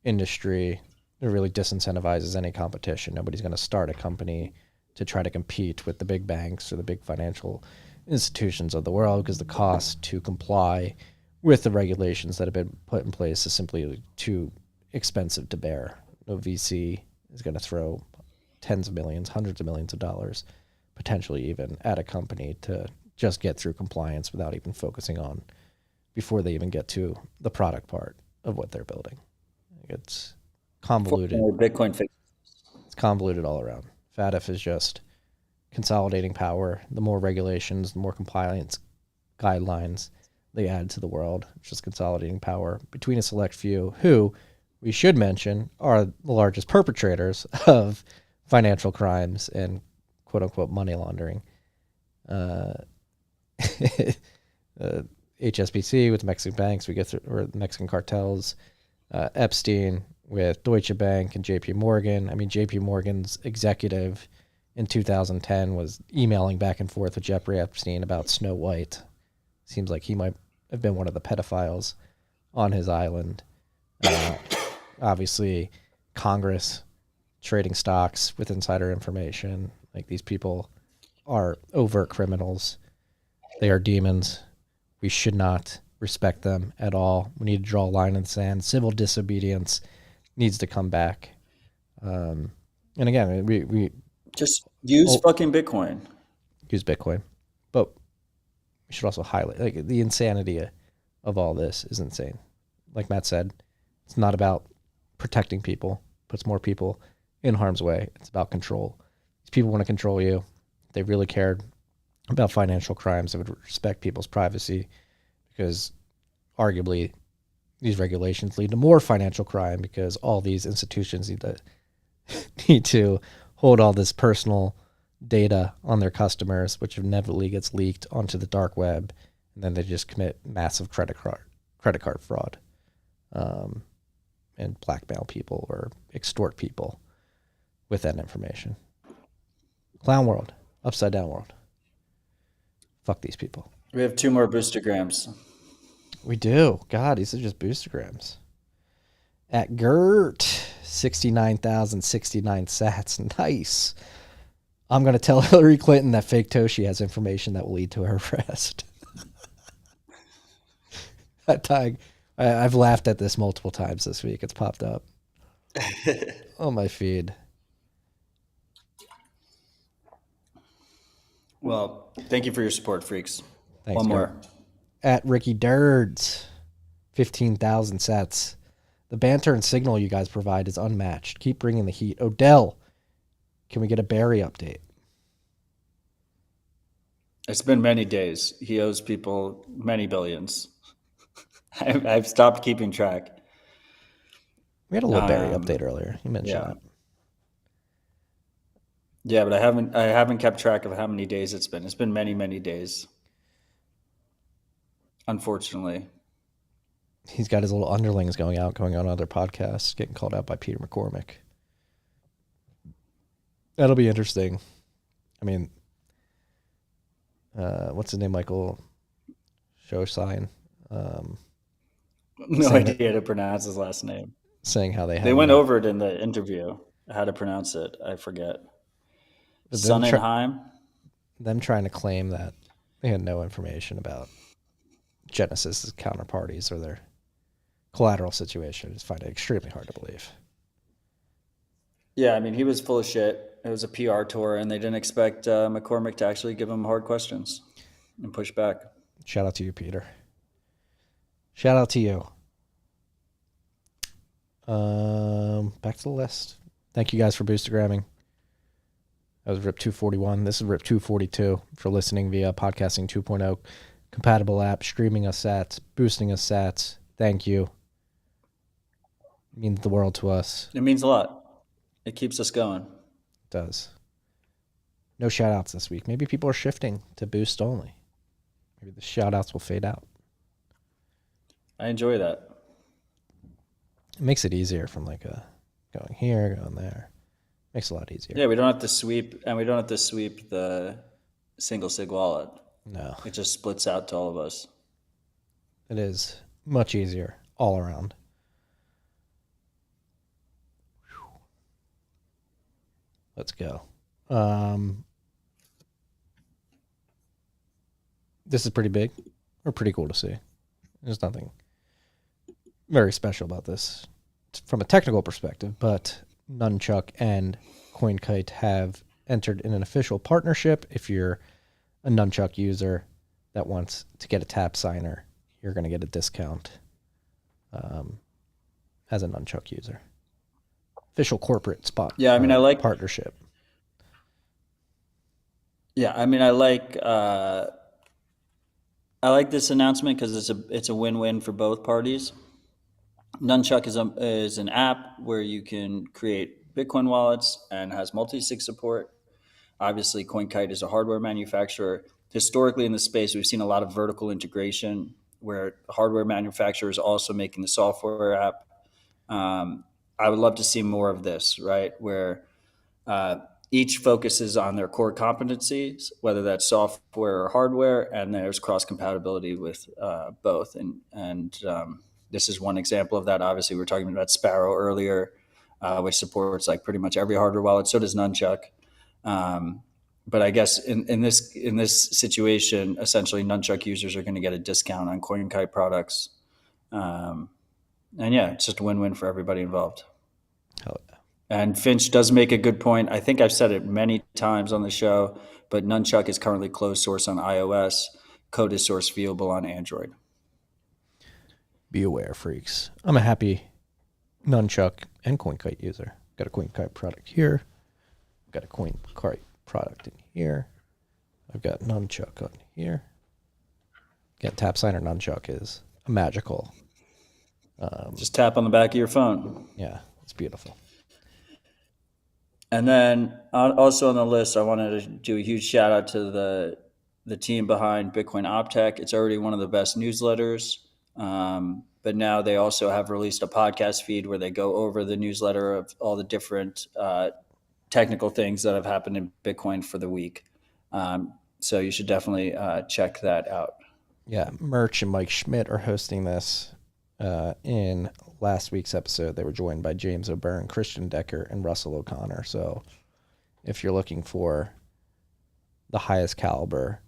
industry. It really disincentivizes any competition. Nobody's going to start a company to try to compete with the big banks or the big financial institutions of the world because the cost to comply with the regulations that have been put in place is simply too expensive to bear. No VC is going to throw tens of millions, hundreds of millions of dollars, potentially even at a company to just get through compliance without even focusing on before they even get to the product part of what they're building. It's convoluted. Bitcoin fix. It's convoluted all around. FATF is just consolidating power. The more regulations, the more compliance guidelines they add to the world. It's just consolidating power between a select few who, we should mention, are the largest perpetrators of financial crimes and quote-unquote money laundering. HSBC with the Mexican banks, we get through, or the Mexican cartels, Epstein with Deutsche Bank and JP Morgan. I mean, JP Morgan's executive in 2010 was emailing back and forth with Jeffrey Epstein about Snow White. Seems like he might have been one of the pedophiles on his island. Obviously, Congress trading stocks with insider information. Like, these people are overt criminals. They are demons. We should not respect them at all. We need to draw a line in the sand. Civil disobedience needs to come back. And again, we just use fucking Bitcoin. Use Bitcoin. But we should also highlight, like, the insanity of all this is insane. Like Matt said, it's not about protecting people, puts more people in harm's way. It's about control. These people want to control you. If they really cared about financial crimes, they would respect people's privacy, because arguably these regulations lead to more financial crime because all these institutions need to hold all this personal data on their customers, which inevitably gets leaked onto the dark web, and then they just commit massive credit card fraud, and blackmail people or extort people with that information. Clown world. Upside down world. Fuck these people. We have 2 more Boostagrams. We do. God, these are just Boostagrams. At Gert, 69,069 sats. Nice. I'm going to tell Hillary Clinton that fake Toshi has information that will lead to her arrest. That tag, I've laughed at this multiple times this week. It's popped up on my feed. Well, thank you for your support, freaks. Thanks, One more. At Ricky Dirds, 15,000 sets. The banter and signal you guys provide is unmatched. Keep bringing the heat. Odell, can we get a Barry update? It's been many days. He owes people many billions. I've stopped keeping track. We had a little Barry update earlier. You mentioned that. Yeah, but I haven't kept track of how many days it's been. It's been many, many days. Unfortunately. He's got his little underlings going on other podcasts, getting called out by Peter McCormick. That'll be interesting. I mean, what's his name? Michael Shosign. No idea to pronounce his last name. Saying how they went over it in the interview, how to pronounce it. I forget. Sonnenheim. Them trying to claim that they had no information about Genesis's counterparties or their collateral situation is find it extremely hard to believe. Yeah, I mean, he was full of shit. It was a PR tour, and they didn't expect McCormick to actually give him hard questions and push back. Shout out to you, Peter. Shout out to you. Back to the list. Thank you guys for Boostagramming. That was RIP 241. This is RIP 242 for listening via Podcasting 2.0 compatible app, streaming us sats, boosting us sats. Thank you. It means the world to us. It means a lot. It keeps us going. It does. No shout outs this week. Maybe people are shifting to boost only. Maybe the shout outs will fade out. I enjoy that. It makes it easier from like going here, going there. Makes it a lot easier. Yeah, we don't have to sweep the single sig wallet. No. It just splits out to all of us. It is much easier all around. Let's go. This is pretty big or pretty cool to see. There's nothing very special about this from a technical perspective, but Nunchuck and Coinkite have entered in an official partnership. If you're a Nunchuck user that wants to get a tap signer, you're going to get a discount as a Nunchuck user. Official corporate spot. Yeah, I mean, I like partnership. Yeah, I mean, I like this announcement because it's a win-win for both parties. Nunchuck is an app where you can create Bitcoin wallets and has multi-sig support. Obviously, Coinkite is a hardware manufacturer. Historically, in the space, we've seen a lot of vertical integration where hardware manufacturers are also making the software app. I would love to see more of this, right? Where each focuses on their core competencies, whether that's software or hardware, and there's cross compatibility with both. And this is one example of that. Obviously, we were talking about Sparrow earlier, which supports like pretty much every hardware wallet. So does Nunchuck. But I guess in this situation, essentially Nunchuck users are going to get a discount on Coinkite products. And yeah, it's just a win-win for everybody involved. Hell yeah. And Finch does make a good point. I think I've said it many times on the show, but Nunchuck is currently closed source on iOS. Code is source viewable on Android. Be aware, freaks. I'm a happy Nunchuck and Coinkite user. Got a Coinkite product here. Got a Coinkite product in here. I've got Nunchuck on here. Again, tap signer Nunchuck is a magical. Just tap on the back of your phone. Yeah, it's beautiful. And then also on the list, I wanted to do a huge shout out to the team behind Bitcoin Optech. It's already one of the best newsletters. But now they also have released a podcast feed where they go over the newsletter of all the different technical things that have happened in Bitcoin for the week. So you should definitely check that out. Yeah, Merch and Mike Schmidt are hosting this. In last week's episode, they were joined by James O'Byrne, Christian Decker, and Russell O'Connor. So if you're looking for the highest caliber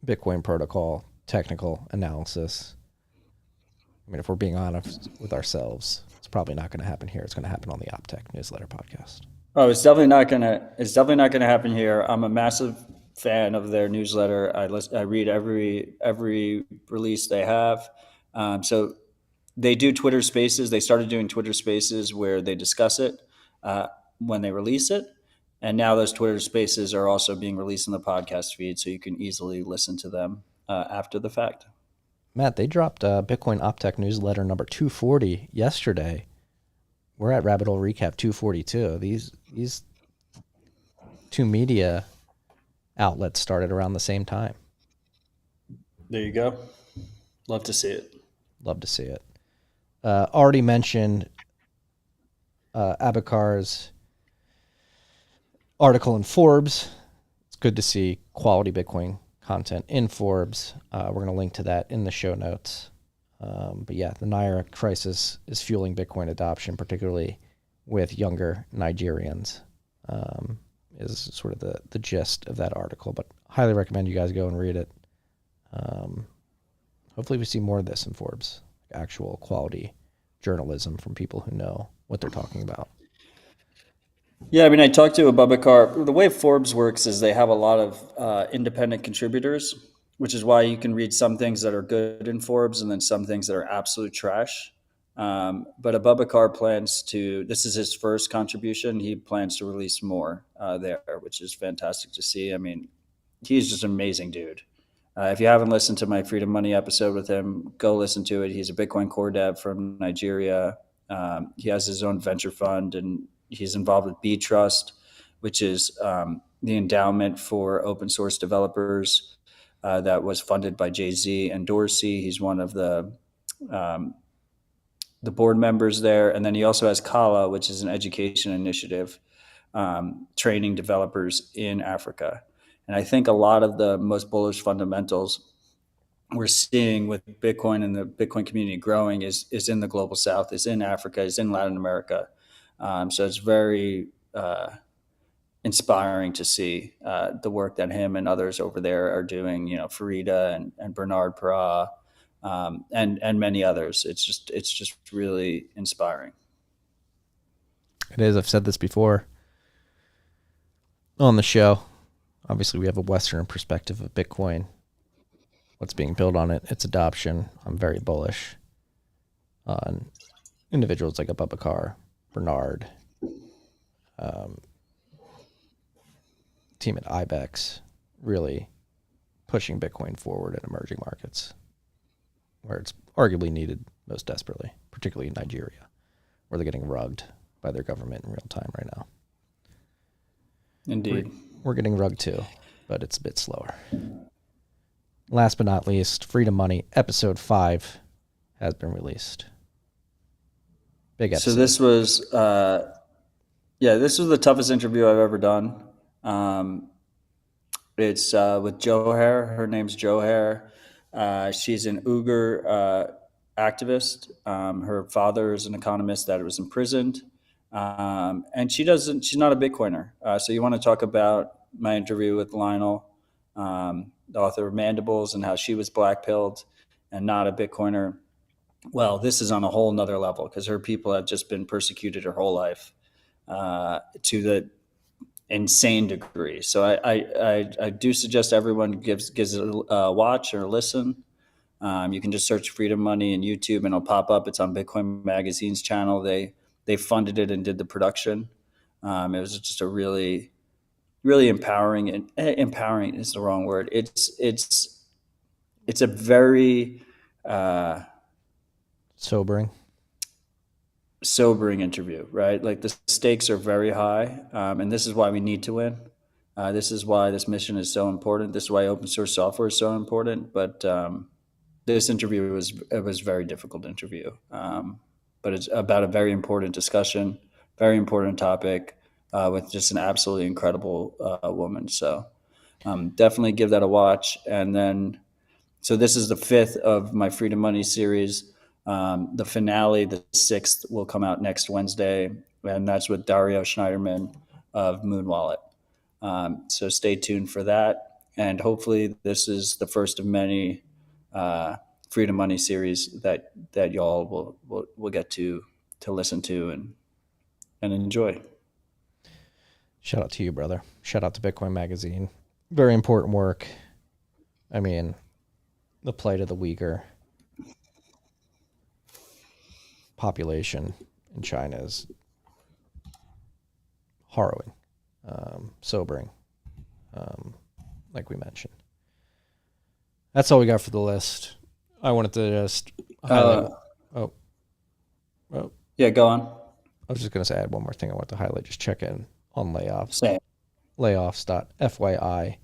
Bitcoin protocol technical analysis, I mean, if we're being honest with ourselves, it's probably not going to happen here. It's going to happen on the Optech newsletter podcast. Oh, it's definitely not gonna happen here. I'm a massive fan of their newsletter. I read every release they have. So they do Twitter Spaces. They started doing Twitter Spaces where they discuss it when they release it, and now those Twitter Spaces are also being released in the podcast feed, so you can easily listen to them after the fact. Matt, they dropped Bitcoin Optech newsletter number 240 yesterday. We're at Rabbit Hole Recap 242. These two media outlets started around the same time. There you go. Love to see it. Love to see it. Already mentioned Abubakar's article in Forbes. It's good to see quality Bitcoin content in Forbes. We're going to link to that in the show notes. But yeah, the Naira crisis is fueling Bitcoin adoption, particularly with younger Nigerians, is sort of the gist of that article. But highly recommend you guys go and read it. Hopefully we see more of this in Forbes, actual quality journalism from people who know what they're talking about. Yeah, I mean, I talked to Abubakar. The way Forbes works is they have a lot of independent contributors, which is why you can read some things that are good in Forbes and then some things that are absolute trash. But Abubakar plans to, this is his first contribution. He plans to release more there, which is fantastic to see. I mean, he's just an amazing dude. If you haven't listened to my Freedom Money episode with him, go listen to it. He's a Bitcoin core dev from Nigeria. He has his own venture fund, and he's involved with B Trust, which is the endowment for open source developers that was funded by Jay-Z and Dorsey. He's one of the board members there. And then he also has Kala, which is an education initiative training developers in Africa. And I think a lot of the most bullish fundamentals we're seeing with Bitcoin and the Bitcoin community growing is in the global South, is in Africa, is in Latin America. So it's very inspiring to see the work that him and others over there are doing, you know, Farida and Bernard Pra, and many others. It's just really inspiring. It is. I've said this before on the show. Obviously, we have a Western perspective of Bitcoin, what's being built on it, its adoption. I'm very bullish on individuals like Abubakar, Bernard, team at IBEX, really pushing Bitcoin forward in emerging markets where it's arguably needed most desperately, particularly in Nigeria, where they're getting rugged by their government in real time right now. Indeed. We're getting rugged too, but it's a bit slower. Last but not least, Freedom Money, episode 5 has been released. Big episode. So this was, this was the toughest interview I've ever done. It's with Joher. Her name's Joher. She's an Uyghur activist. Her father is an economist that was imprisoned. And she's not a Bitcoiner. So you want to talk about my interview with Lionel, the author of Mandibles, and how she was blackpilled and not a Bitcoiner. Well, this is on a whole nother level because her people have just been persecuted her whole life to the insane degree. So I do suggest everyone gives it a watch or a listen. You can just search Freedom Money in YouTube and it'll pop up. It's on Bitcoin Magazine's channel. They funded it and did the production. It was just a really, really empowering, and empowering is the wrong word. It's a very sobering interview, right? Like the stakes are very high, and this is why we need to win. This is why this mission is so important. This is why open source software is so important. But this interview was a very difficult interview. But it's about a very important discussion, very important topic. with just an absolutely incredible woman. So definitely give that a watch. And then, so this is the 5th of my Freedom Money series. The finale, the 6th, will come out next Wednesday, and that's with Dario Schneiderman of Moon Wallet. So stay tuned for that. And hopefully this is the first of many Freedom Money series that y'all will get to listen to and enjoy. Shout out to you, brother. Shout out to Bitcoin Magazine. Very important work. I mean, the plight of the weaker population in China is harrowing, sobering, like we mentioned. That's all we got for the list. I wanted to just highlight. Yeah, go on. I was just going to say I had one more thing I want to highlight. Just check in on layoffs. Same. Layoffs.fyi.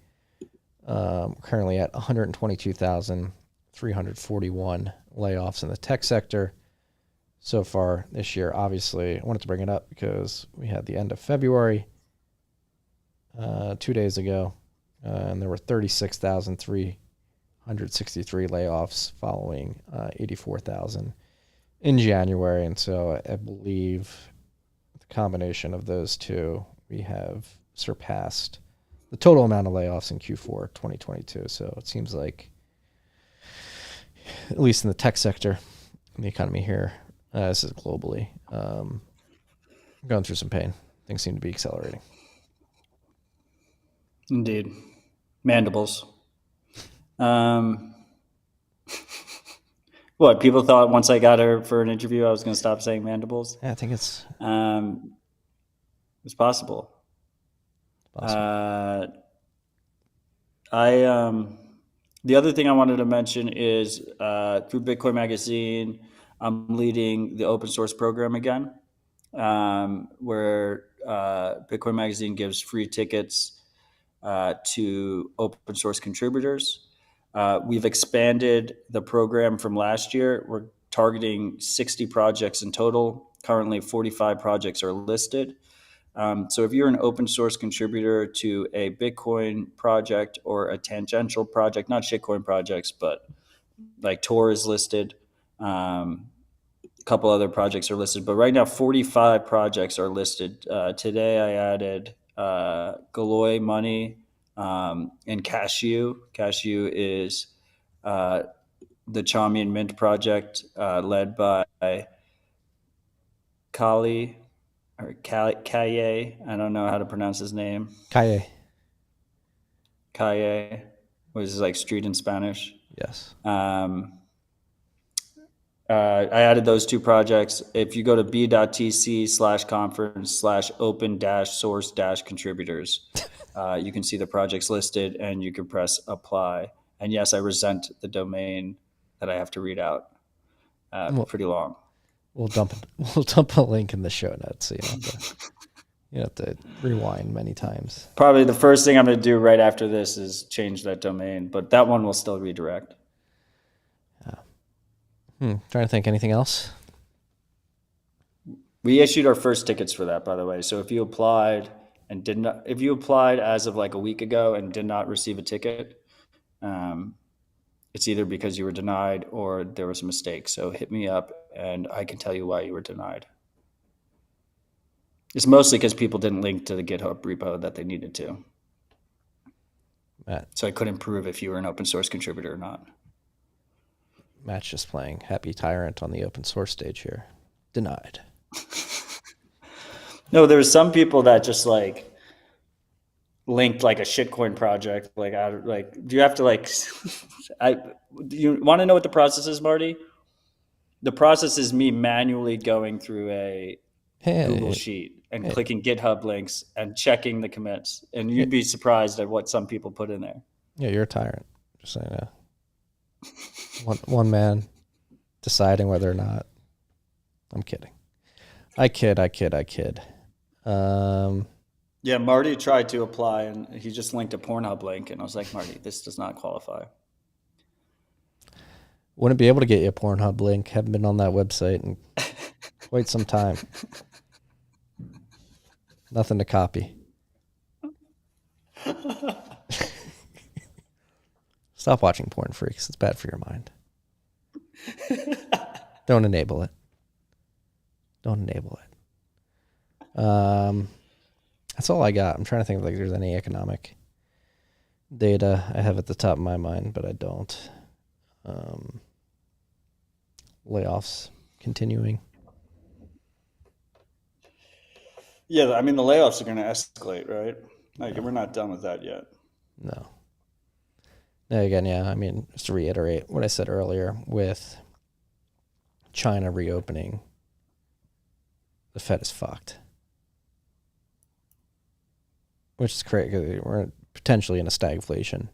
Currently at 122,341 layoffs in the tech sector so far this year. Obviously, I wanted to bring it up because we had the end of February 2 days ago, and there were 36,363 layoffs following 84,000 in January. And so I believe the combination of those two, we have surpassed the total amount of layoffs in Q4 2022. So it seems like, at least in the tech sector, in the economy here, this is globally, going through some pain. Things seem to be accelerating. Indeed. Mandibles. What, people thought once I got her for an interview, I was going to stop saying mandibles? Yeah, I think it's possible. possible. The other thing I wanted to mention is through Bitcoin Magazine, I'm leading the open source program again, where Bitcoin Magazine gives free tickets to open source contributors. We've expanded the program from last year. We're targeting 60 projects in total. Currently, 45 projects are listed. So if you're an open source contributor to a Bitcoin project or a tangential project, not shitcoin projects, but like Tor is listed. A couple other projects are listed, but right now 45 projects are listed. Today I added Galoy Money and Cashew. Cashew is the Chaumian Mint project led by Kali. Or Kaye, I don't know how to pronounce his name. Kaye. Which is like street in Spanish. Yes. I added those two projects. If you go to b.tc/conference/open-source-contributors, you can see the projects listed and you can press apply. And yes, I resent the domain that I have to read out. Pretty long. We'll dump a link in the show notes, so you have to rewind many times. Probably the first thing I'm going to do right after this is change that domain, but that one will still redirect. Trying to think, anything else? We issued our first tickets for that, by the way. So if you applied as of like a week ago and did not receive a ticket, it's either because you were denied or there was a mistake. So hit me up and I can tell you why you were denied. It's mostly because people didn't link to the GitHub repo that they needed to. Matt. So I couldn't prove if you were an open source contributor or not. Matt's just playing Happy Tyrant on the open source stage here. Denied. No, there was some people that just like linked like a shitcoin project. Do you have to do you want to know what the process is, Marty? The process is me manually going through a Google Sheet and clicking GitHub links and checking the commits. And you'd be surprised at what some people put in there. Yeah, you're a tyrant. Just saying that. One man deciding whether or not. I'm kidding. I kid. Yeah, Marty tried to apply and he just linked a Pornhub link. And I was like, Marty, this does not qualify. Wouldn't be able to get you a Pornhub link. Haven't been on that website in quite some time. Nothing to copy. Stop watching porn, freaks. It's bad for your mind. Don't enable it. Don't enable it. That's all I got. I'm trying to think if there's any economic data I have at the top of my mind, but I don't. Layoffs continuing. Yeah, I mean, the layoffs are going to escalate, right? Like, we're not done with that yet. No. Again, yeah, I mean, just to reiterate what I said earlier, with China reopening, the Fed is fucked. Which is crazy, because we're potentially in a stagflation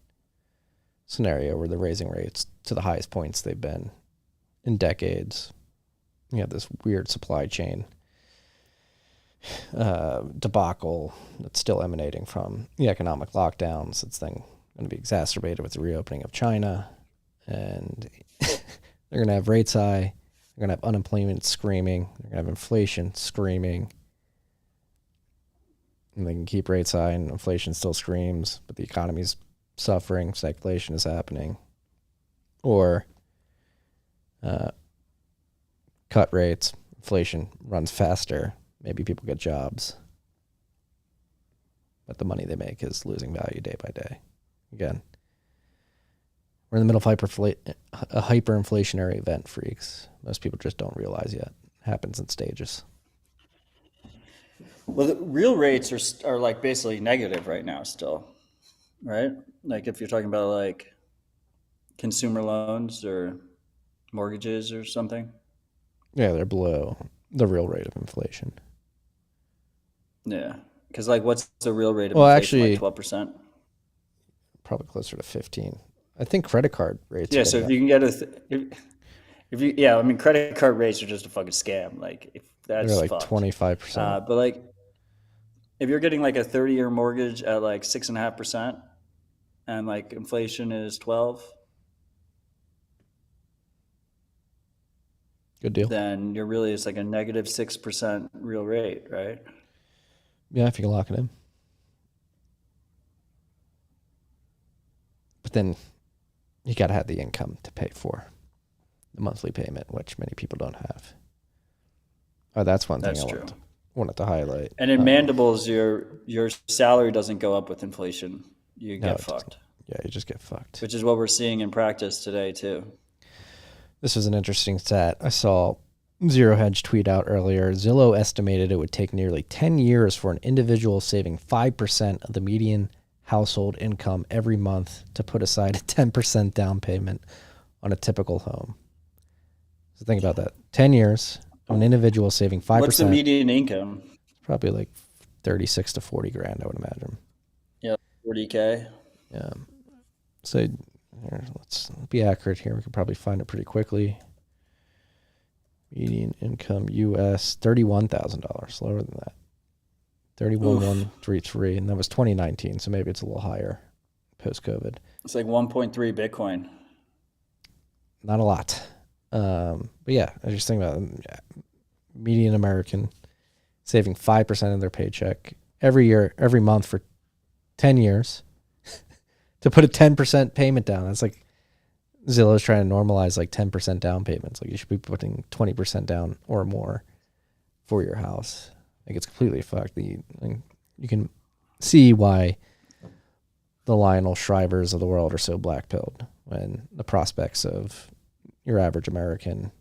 scenario where they're raising rates to the highest points they've been in decades. You have this weird supply chain debacle that's still emanating from the economic lockdowns. It's then going to be exacerbated with the reopening of China, and they're going to have rates high. They're going to have unemployment screaming. They're going to have inflation screaming. And they can keep rates high and inflation still screams, but the economy's suffering, stagflation is happening. Or cut rates, inflation runs faster, maybe people get jobs, but the money they make is losing value day by day. Again, we're in the middle of a hyperinflationary event, freaks. Most people just don't realize yet. It happens in stages. Well, the real rates are like basically negative right now still, right? Like if you're talking about like consumer loans or mortgages or something. Yeah, they're below the real rate of inflation. Yeah, because like what's the real rate of Well, inflation? actually, Like 12%? Probably closer to 15. I think credit card rates. Yeah, so if you can get I mean, credit card rates are just a fucking scam. Like if that's they're like fucked. 25%. But like if you're getting like a 30-year mortgage at like 6.5% and like inflation is 12, Good deal. then you're really, it's like a negative 6% real rate, right? Yeah, if you can lock it in. But then you got to have the income to pay for the monthly payment, which many people don't have. Oh, that's one thing I wanted to highlight. And in Mandibles, your salary doesn't go up with inflation. You get fucked. Yeah, you just get fucked. Which is what we're seeing in practice today, too. This was an interesting stat. I saw Zero Hedge tweet out earlier. Zillow estimated it would take nearly 10 years for an individual saving 5% of the median household income every month to put aside a 10% down payment on a typical home. So think about that. 10 years, an individual saving 5%. What's the median income? Probably like 36 to 40 grand, I would imagine. Yeah, 40K. Yeah. So here, let's be accurate here. We can probably find it pretty quickly. Median income US $31,000, lower than that. 31,133, and that was 2019, so maybe it's a little higher post-COVID. It's like 1.3 Bitcoin. Not a lot. But yeah, I was just thinking about median American saving 5% of their paycheck every month for 10 years to put a 10% payment down. That's like Zillow's trying to normalize like 10% down payments. Like you should be putting 20% down or more for your house. Like it's completely fucked. You can see why the Lionel Shrivers of the world are so black-pilled when the prospects of your average American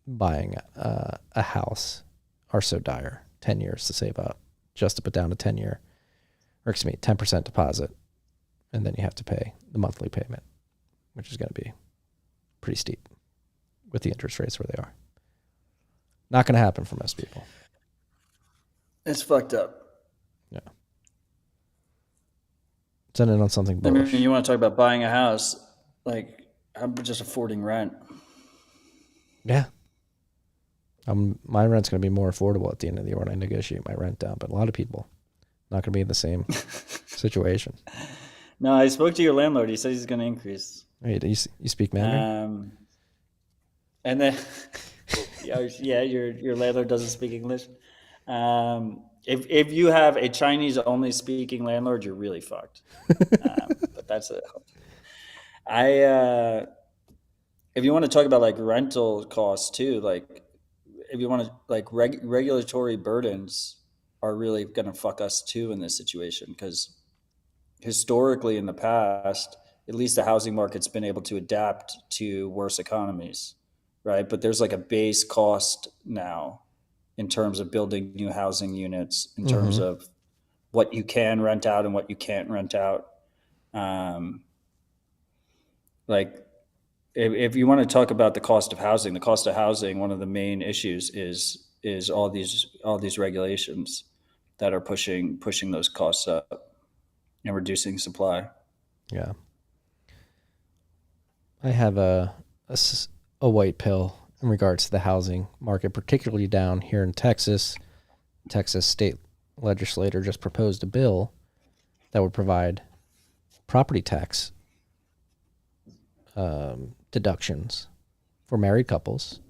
buying a house are so dire. 10 years to save up just to put down a 10% deposit, and then you have to pay the monthly payment, which is going to be pretty steep with the interest rates where they are. Not going to happen for most people. It's fucked up. Yeah. Send it on something bullish. I mean, you want to talk about buying a house, like I'm just affording rent. Yeah. My rent's going to be more affordable at the end of the year when I negotiate my rent down, but a lot of people not going to be in the same situation. No, I spoke to your landlord. He said he's going to increase. Wait, you speak Mandarin? And then, yeah, your landlord doesn't speak English. And If you have a Chinese only speaking landlord, you're really fucked. But that's it. If you want to talk about like rental costs too, like if you want to like regulatory burdens are really going to fuck us too in this situation, because historically in the past, at least the housing market's been able to adapt to worse economies, right? But there's like a base cost now in terms of building new housing units, in terms of what you can rent out and what you can't rent out. Like if you want to talk about the cost of housing, one of the main issues is all these regulations that are pushing those costs up and reducing supply. Yeah. I have a white pill in regards to the housing market, particularly down here in Texas. Texas state legislator just proposed a bill that would provide property tax deductions for married couples.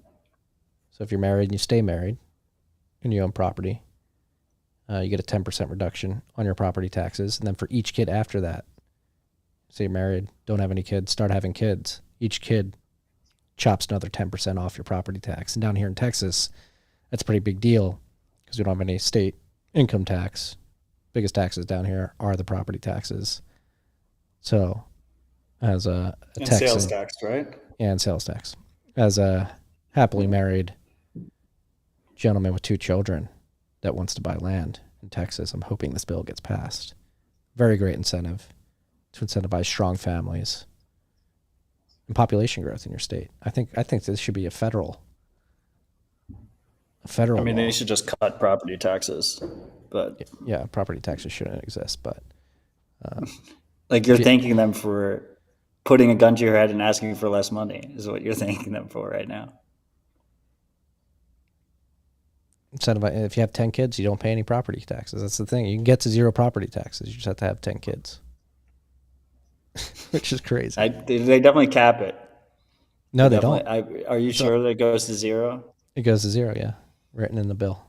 So if you're married and you stay married and you own property, you get a 10% reduction on your property taxes. And then for each kid after that, say you're married, don't have any kids, start having kids, each kid chops another 10% off your property tax. And down here in Texas, that's a pretty big deal because we don't have any state income tax. Biggest taxes down here are the property taxes. So as a and Texan, sales tax, right? And sales tax. As a happily married gentleman with 2 children that wants to buy land in Texas, I'm hoping this bill gets passed. Very great incentive to incentivize strong families and population growth in your state. I think this should be a federal. I mean, law. they should just cut property taxes, but yeah, property taxes shouldn't exist. But like you're thanking them for putting a gun to your head and asking for less money is what you're thanking them for right now. If you have 10 kids, you don't pay any property taxes. That's the thing. You can get to 0 property taxes. You just have to have 10 kids, which is crazy. They definitely cap it. No, they don't. Are you sure that it goes to 0? It goes to 0, yeah. Written in the bill.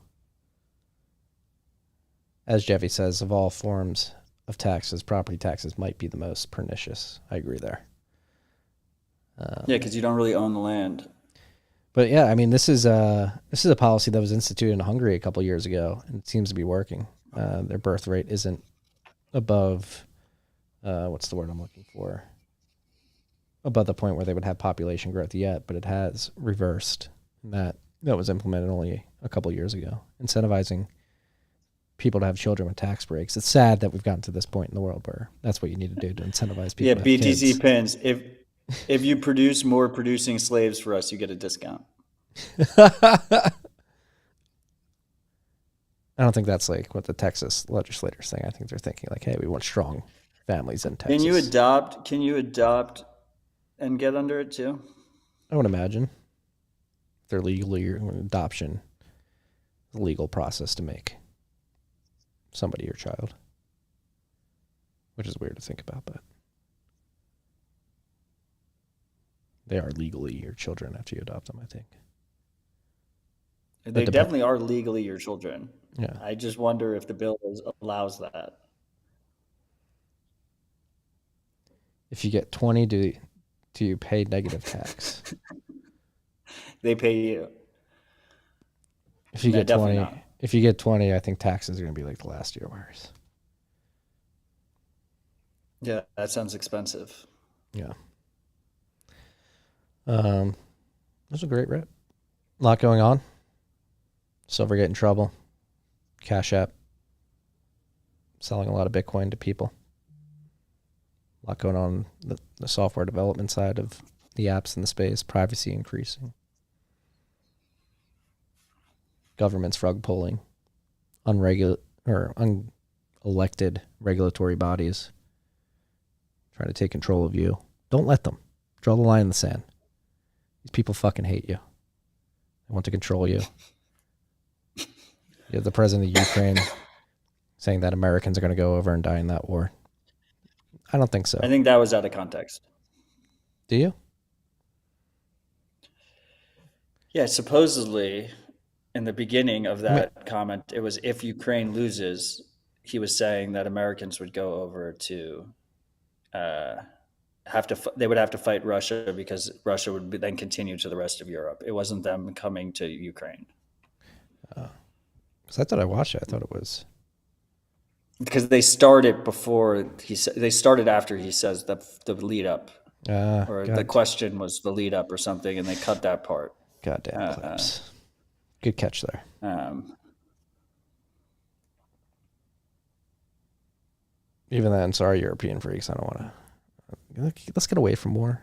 As Jeffy says, of all forms of taxes, property taxes might be the most pernicious. I agree there. Yeah, because you don't really own the land. But yeah, I mean, this is a policy that was instituted in Hungary a couple years ago, and it seems to be working. Their birth rate isn't above, what's the word I'm looking for? Above the point where they would have population growth yet, but it has reversed. And that was implemented only a couple years ago, incentivizing people to have children with tax breaks. It's sad that we've gotten to this point in the world where that's what you need to do to incentivize people. Yeah, to have BTC kids. pins. If you produce more producing slaves for us, you get a discount. I don't think that's like what the Texas legislators think. I think they're thinking like, hey, we want strong families in Texas. Can you adopt and get under it too? I would imagine. If they're legally adoption, the legal process to make somebody your child, which is weird to think about, but they are legally your children after you adopt them, I think. They definitely are legally your children. Yeah. I just wonder if the bill allows that. If you get 20, do you pay negative tax? They pay you. If you get 20, I think taxes are going to be like the last year wares. Yeah, that sounds expensive. Yeah. That's a great rip. A lot going on. Silvergate in trouble. CashApp selling a lot of Bitcoin to people. A lot going on the software development side of the apps in the space. Privacy increasing. Government's rug pulling. Unelected regulatory bodies trying to take control of you. Don't let them. Draw the line in the sand. These people fucking hate you. They want to control you. You have the president of Ukraine saying that Americans are going to go over and die in that war. I don't think so. I think that was out of context. Do you? Yeah, supposedly, in the beginning of that comment, it was if Ukraine loses, he was saying that Americans would go over to they would have to fight Russia because Russia would then continue to the rest of Europe. It wasn't them coming to Ukraine. Because I thought I watched it. I thought it was because they started before they started after he says the lead up, or the question was the lead up or something, and they cut that part. Goddamn clips. Good catch there. Even then, sorry, European freaks. I don't want to. Let's get away from war.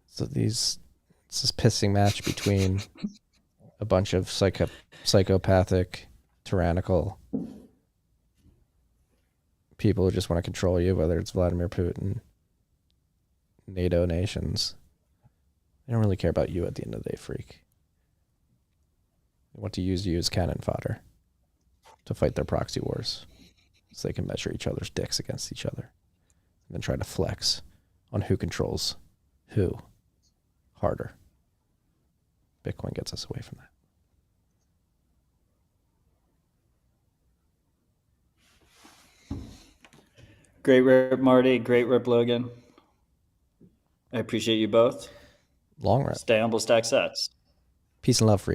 So this pissing match between a bunch of psychopathic, tyrannical people who just want to control you, whether it's Vladimir Putin, NATO nations. They don't really care about you at the end of the day, freak. They want to use you as cannon fodder to fight their proxy wars so they can measure each other's dicks against each other and then try to flex on who controls who harder. Bitcoin gets us away from that. Great rip, Marty. Great rip, Logan. I appreciate you both. Long rip. Stay humble, stack sats. Peace and love, freaks.